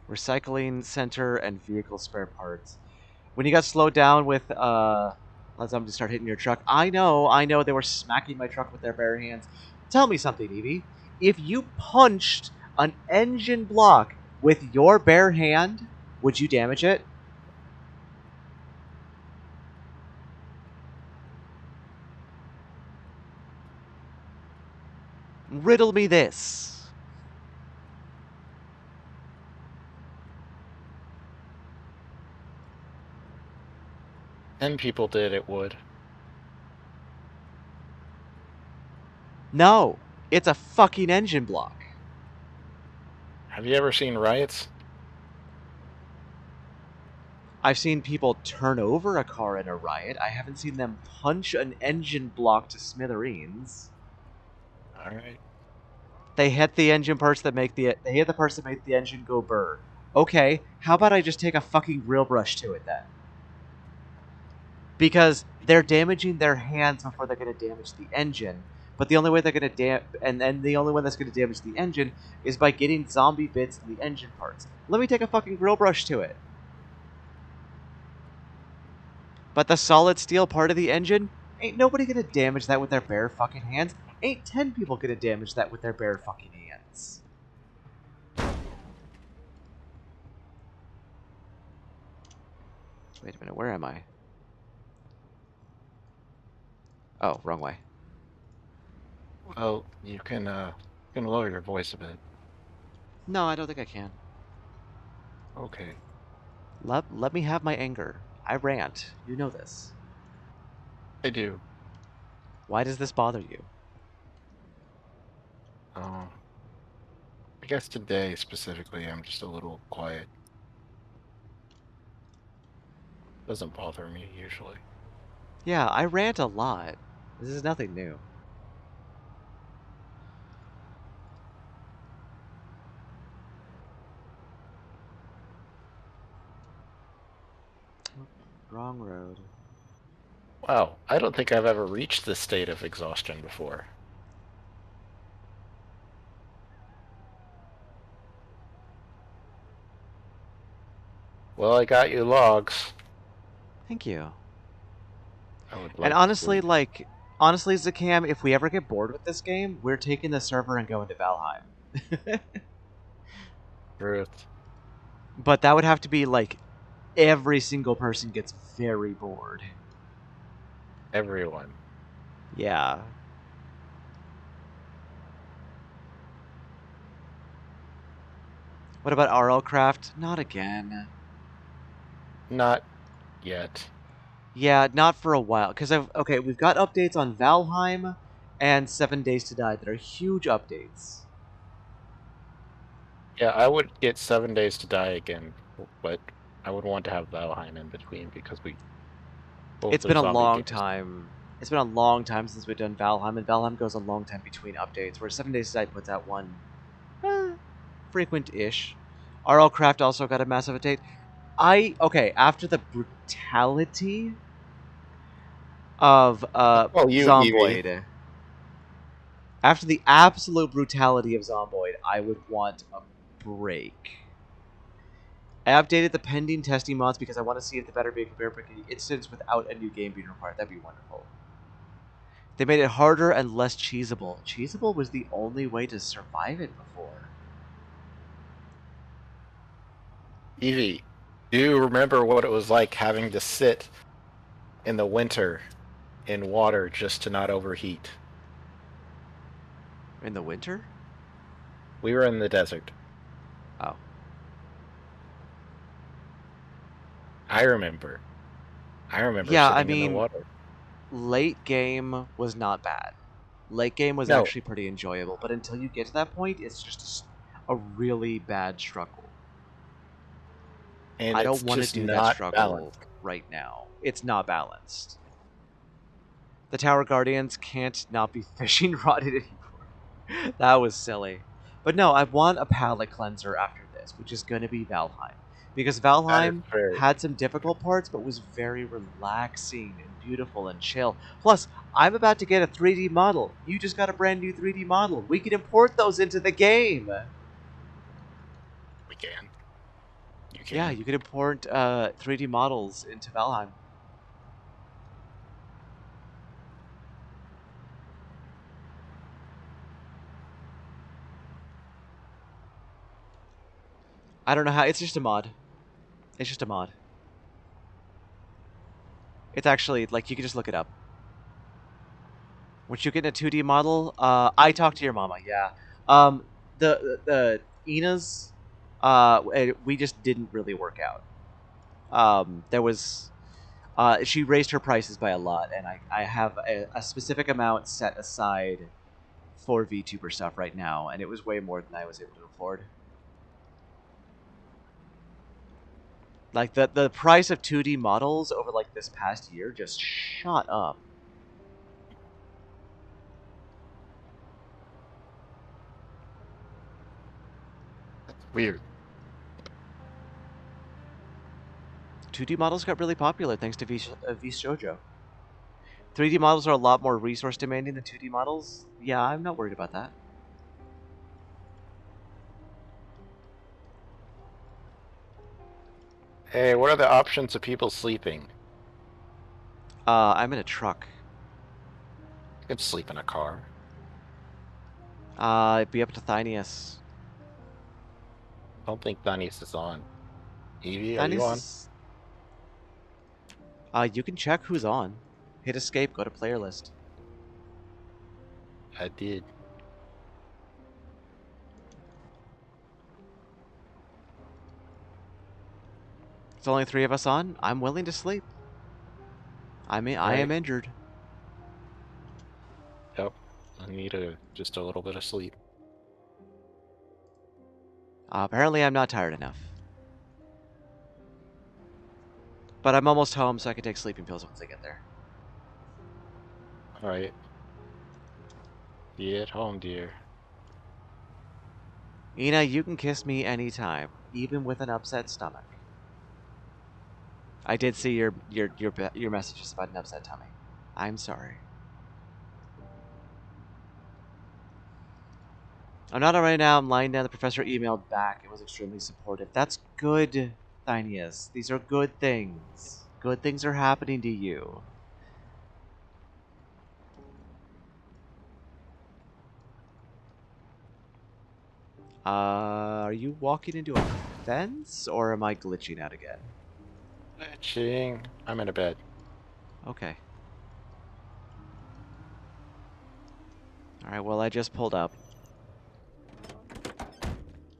Recycling center and vehicle spare parts. When you got slowed down with, let's just start hitting your truck. I know, they were smacking my truck with their bare hands. Tell me something, Evie. If you punched an engine block with your bare hand, would you damage it? Riddle me this. And people did, it would. No, it's a fucking engine block. Have you ever seen riots? I've seen people turn over a car in a riot. I haven't seen them punch an engine block to smithereens. All right. They hit the engine parts that make the they hit the parts that make the engine go burr. Okay, how about I just take a fucking drill brush to it then? Because they're damaging their hands before they're going to damage the engine. But the only way they're going to and the only one that's going to damage the engine is by getting zombie bits in the engine parts. Let me take a fucking drill brush to it. But the solid steel part of the engine, ain't nobody gonna damage that with their bare fucking hands. Ain't 10 people gonna damage that with their bare fucking hands. Wait a minute, where am I? Oh, wrong way. Well, you can lower your voice a bit. No, I don't think I can. Okay. Let me have my anger. I rant. You know this. I do. Why does this bother you? I guess today specifically, I'm just a little quiet. Doesn't bother me usually. Yeah, I rant a lot. This is nothing new. Wrong road. Wow, I don't think I've ever reached this state of exhaustion before. Well, I got you logs. Thank you. I would And like to honestly, sleep. honestly, Zakam, if we ever get bored with this game, we're taking the server and going to Valheim. Truth. But that would have to be like every single person gets very bored. Everyone. Yeah. What about RL Craft? Not again. Not yet. Yeah, not for a while. Because okay, we've got updates on Valheim and 7 Days to Die that are huge updates. Yeah, I would get 7 Days to Die again, but I would want to have Valheim in between because both It's been are a zombie long games. time. It's been a long time since we've done Valheim, and Valheim goes a long time between updates, where 7 Days to Die puts out one frequent-ish. RL Craft also got a massive update. Okay, after the brutality of Oh, you, Evie. Zomboid, after the absolute brutality of Zomboid, I would want a break. I updated the pending testing mods because I want to see if the better be compared to the instance without a new game being required. That'd be wonderful. They made it harder and less cheesable. Cheesable was the only way to survive it before. Evie, do you remember what it was like having to sit in the winter in water just to not overheat? In the winter? We were in the desert. Oh. I remember. Yeah, I sitting in the mean, water. late game was not bad. Late game was No. actually pretty enjoyable, but until you get to that point, it's just a really bad struggle. And I it's don't want to just do that not struggle balanced. right now. It's not balanced. The Tower Guardians can't not be fishing rotted anymore. That was silly. But no, I want a palate cleanser after this, which is going to be Valheim. Because That is Valheim very... had some difficult parts, but was very relaxing and beautiful and chill. Plus, I'm about to get a 3D model. You just got a brand new 3D model. We can import those into the game. We can. You can. Yeah, you can import 3D models into Valheim. I don't know how. It's just a mod. It's just a mod. It's actually, like, you can just look it up. Once you get in a 2D model, I talked to your mama, yeah. The Ina's, we just didn't really work out. There was, she raised her prices by a lot, and I have a specific amount set aside for VTuber stuff right now, and it was way more than I was able to afford. Like, the price of 2D models over, like, this past year just shot up. Weird. 2D models got really popular thanks to V's Shoujo. 3D models are a lot more resource demanding than 2D models. Yeah, I'm not worried about that. Hey, what are the options of people sleeping? I'm in a truck. You can sleep in a car. It'd be up to Thynius. I don't think Thanius is on. Evie, are you Thynius on? is... you can check who's on. Hit escape, go to player list. I did. It's only 3 of us on. I'm willing to sleep. I am Right. injured. Yep. I need just a little bit of sleep. Apparently I'm not tired enough. But I'm almost home, so I can take sleeping pills once I get there. Alright. Be at home, dear. Ina, you can kiss me anytime, even with an upset stomach. I did see your messages about an upset tummy. I'm sorry. I'm not on right now. I'm lying down. The professor emailed back. It was extremely supportive. That's good, Thynius. These are good things. Good things are happening to you. Are you walking into a fence, or am I glitching out again? Ching. I'm in a bed. Okay. Alright, well, I just pulled up.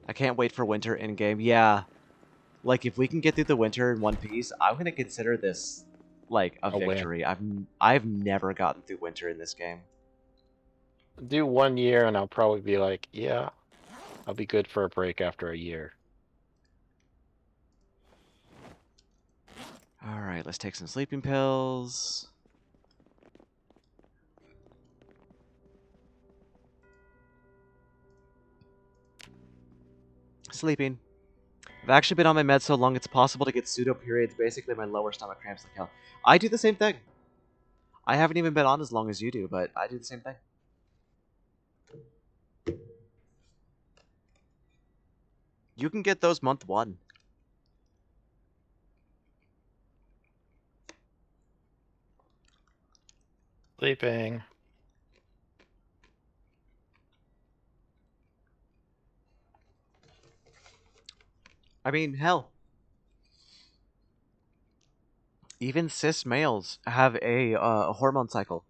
I can't wait for winter in-game. Yeah. Like, if we can get through the winter in one piece, I'm going to consider this, like, a win. victory. I've never gotten through winter in this game. Do 1 year and I'll probably be like, yeah, I'll be good for a break after a year. Alright, let's take some sleeping pills. Sleeping. I've actually been on my meds so long it's possible to get pseudo periods, basically my lower stomach cramps like hell. I do the same thing. I haven't even been on as long as you do, but I do the same thing. You can get those month 1. Sleeping. I mean, hell. Even cis males have a hormone cycle.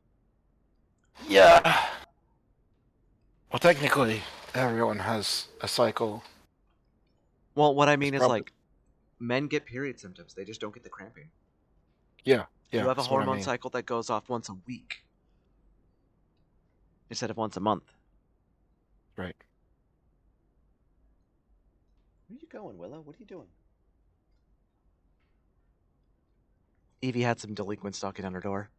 Yeah. Well, technically, everyone has a cycle. Well, what I It's mean is, probably like, men get period symptoms. They just don't get the cramping. yeah. You have a That's what I hormone mean. cycle that goes off once a week instead of once a month. Right. Where are you going, Willow? What are you doing? Evie had some delinquents knocking on her door.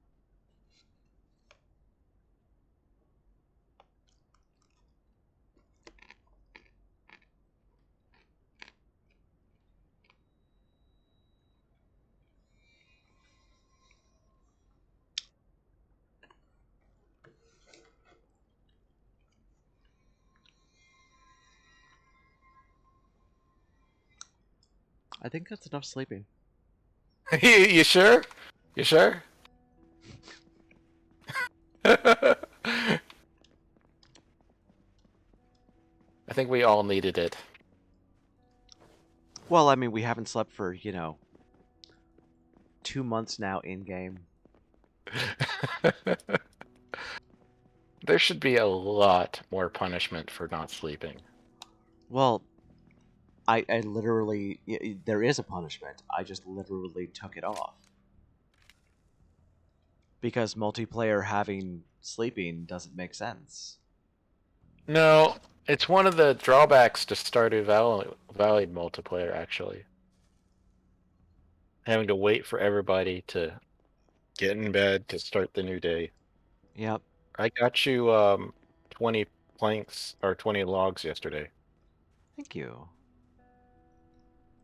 I think that's enough sleeping. You sure? You sure? I think we all needed it. Well, I mean, we haven't slept for, 2 months now in-game. There should be a lot more punishment for not sleeping. Well, I literally... there is a punishment. I just literally took it off. Because multiplayer having sleeping doesn't make sense. No, it's one of the drawbacks to Stardew Valley multiplayer, actually. Having to wait for everybody to get in bed to start the new day. Yep. I got you 20 planks or 20 logs yesterday. Thank you.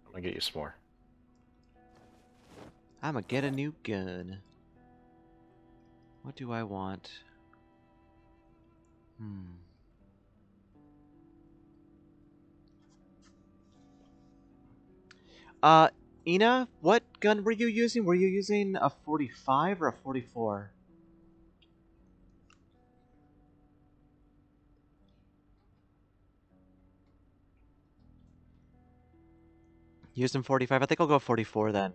I'm gonna get you some more. I'm gonna get a new gun. What do I want? Uh, Ina, what gun were you using? Were you using a 45 or a 44? Using 45? I think I'll go 44 then.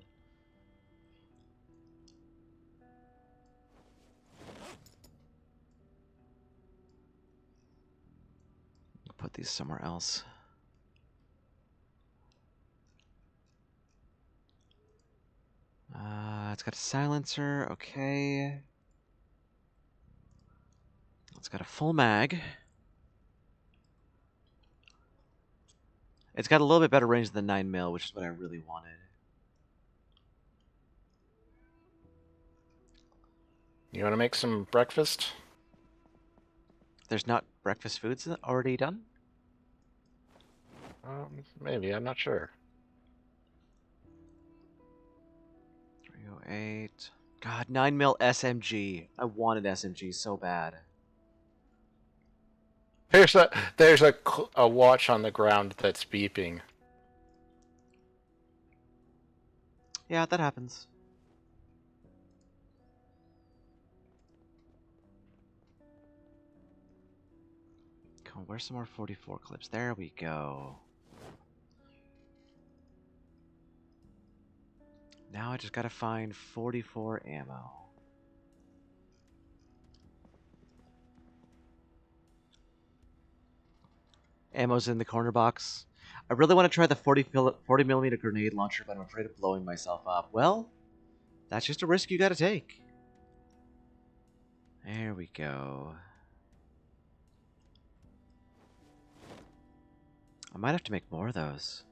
I'll put these somewhere else. It's got a silencer, okay. It's got a full mag. It's got a little bit better range than 9mm, which is what I really wanted. You want to make some breakfast? There's not breakfast foods already done? Maybe, I'm not sure. 308. God, 9mm SMG. I wanted SMG so bad. There's a watch on the ground that's beeping. Yeah, that happens. Come on, where's some more 44 clips? There we go. Now I just gotta find 44 ammo. Ammo's in the corner box. I really want to try the 40mm grenade launcher, but I'm afraid of blowing myself up. Well, that's just a risk you gotta take. There we go. I might have to make more of those.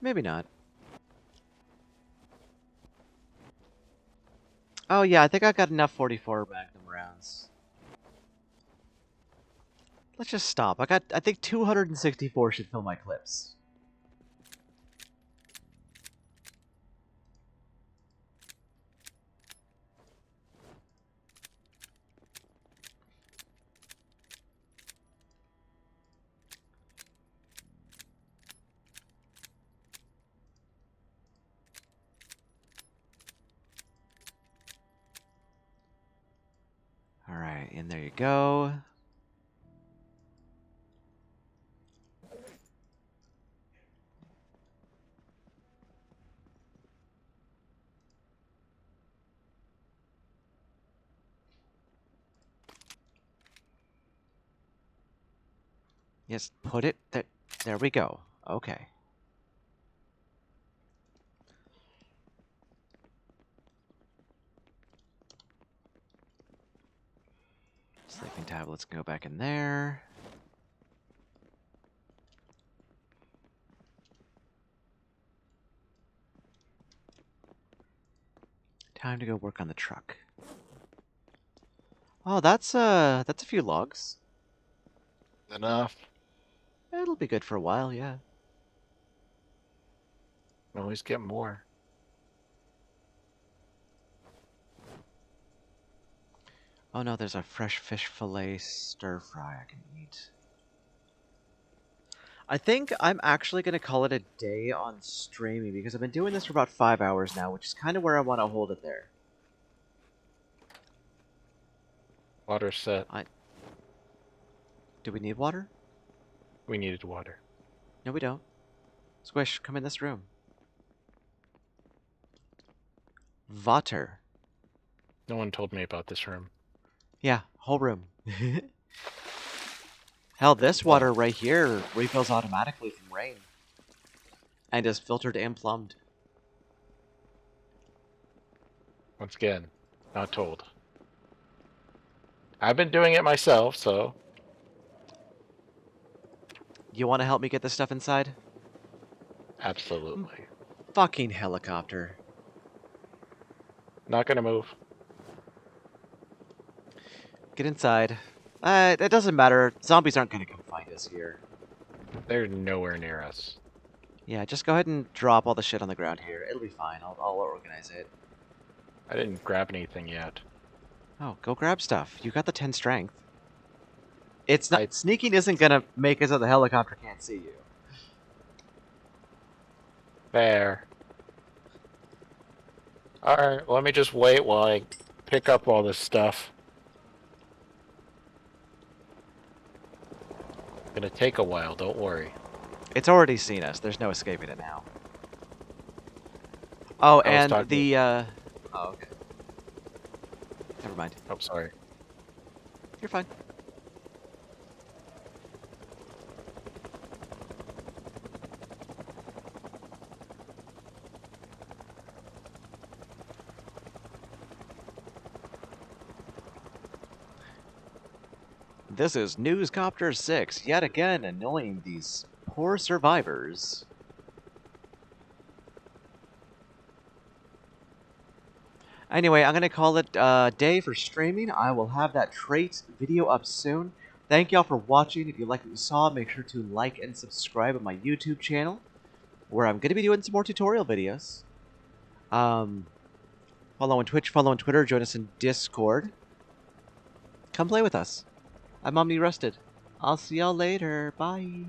Maybe not. Oh yeah, I think I got enough 44 Magnum rounds. Let's just stop. I think 264 should fill my clips. Alright, and there you go. Yes, put it there. There we go. Okay. Sleeping tablets can go back in there. Time to go work on the truck. Oh, that's a few logs. Enough. It'll be good for a while, yeah. Always get more. Oh no, there's a fresh fish fillet stir fry I can eat. I think I'm actually going to call it a day on streaming because I've been doing this for about 5 hours now, which is kind of where I want to hold it there. Water set. Do we need water? We needed water. No, we don't. Squish, come in this room. Water. No one told me about this room. Yeah, whole room. Hell, this water right here refills automatically from rain. and is filtered and plumbed. Once again, not told. I've been doing it myself, so You want to help me get this stuff inside? absolutely. Fucking helicopter. Not gonna move. Get inside. It doesn't matter. Zombies aren't going to come find us here. They're nowhere near us. Yeah, just go ahead and drop all the shit on the ground here. It'll be fine. I'll organize it. I didn't grab anything yet. Oh, go grab stuff. You got the 10 strength. It's not I- sneaking isn't gonna make it so the helicopter can't see you. There. Alright, let me just wait while I pick up all this stuff. Gonna take a while, don't worry. It's already seen us. There's no escaping it now. Oh, I was and talking- the oh, okay. Never mind. Oh, sorry. You're fine. This is Newscopter 6, yet again annoying these poor survivors. Anyway, I'm going to call it a day for streaming. I will have that trait video up soon. Thank y'all for watching. If you like what you saw, make sure to like and subscribe on my YouTube channel, where I'm going to be doing some more tutorial videos. Follow on Twitch, follow on Twitter, join us in Discord. Come play with us. I'm Omni Rusted. I'll see y'all later. Bye.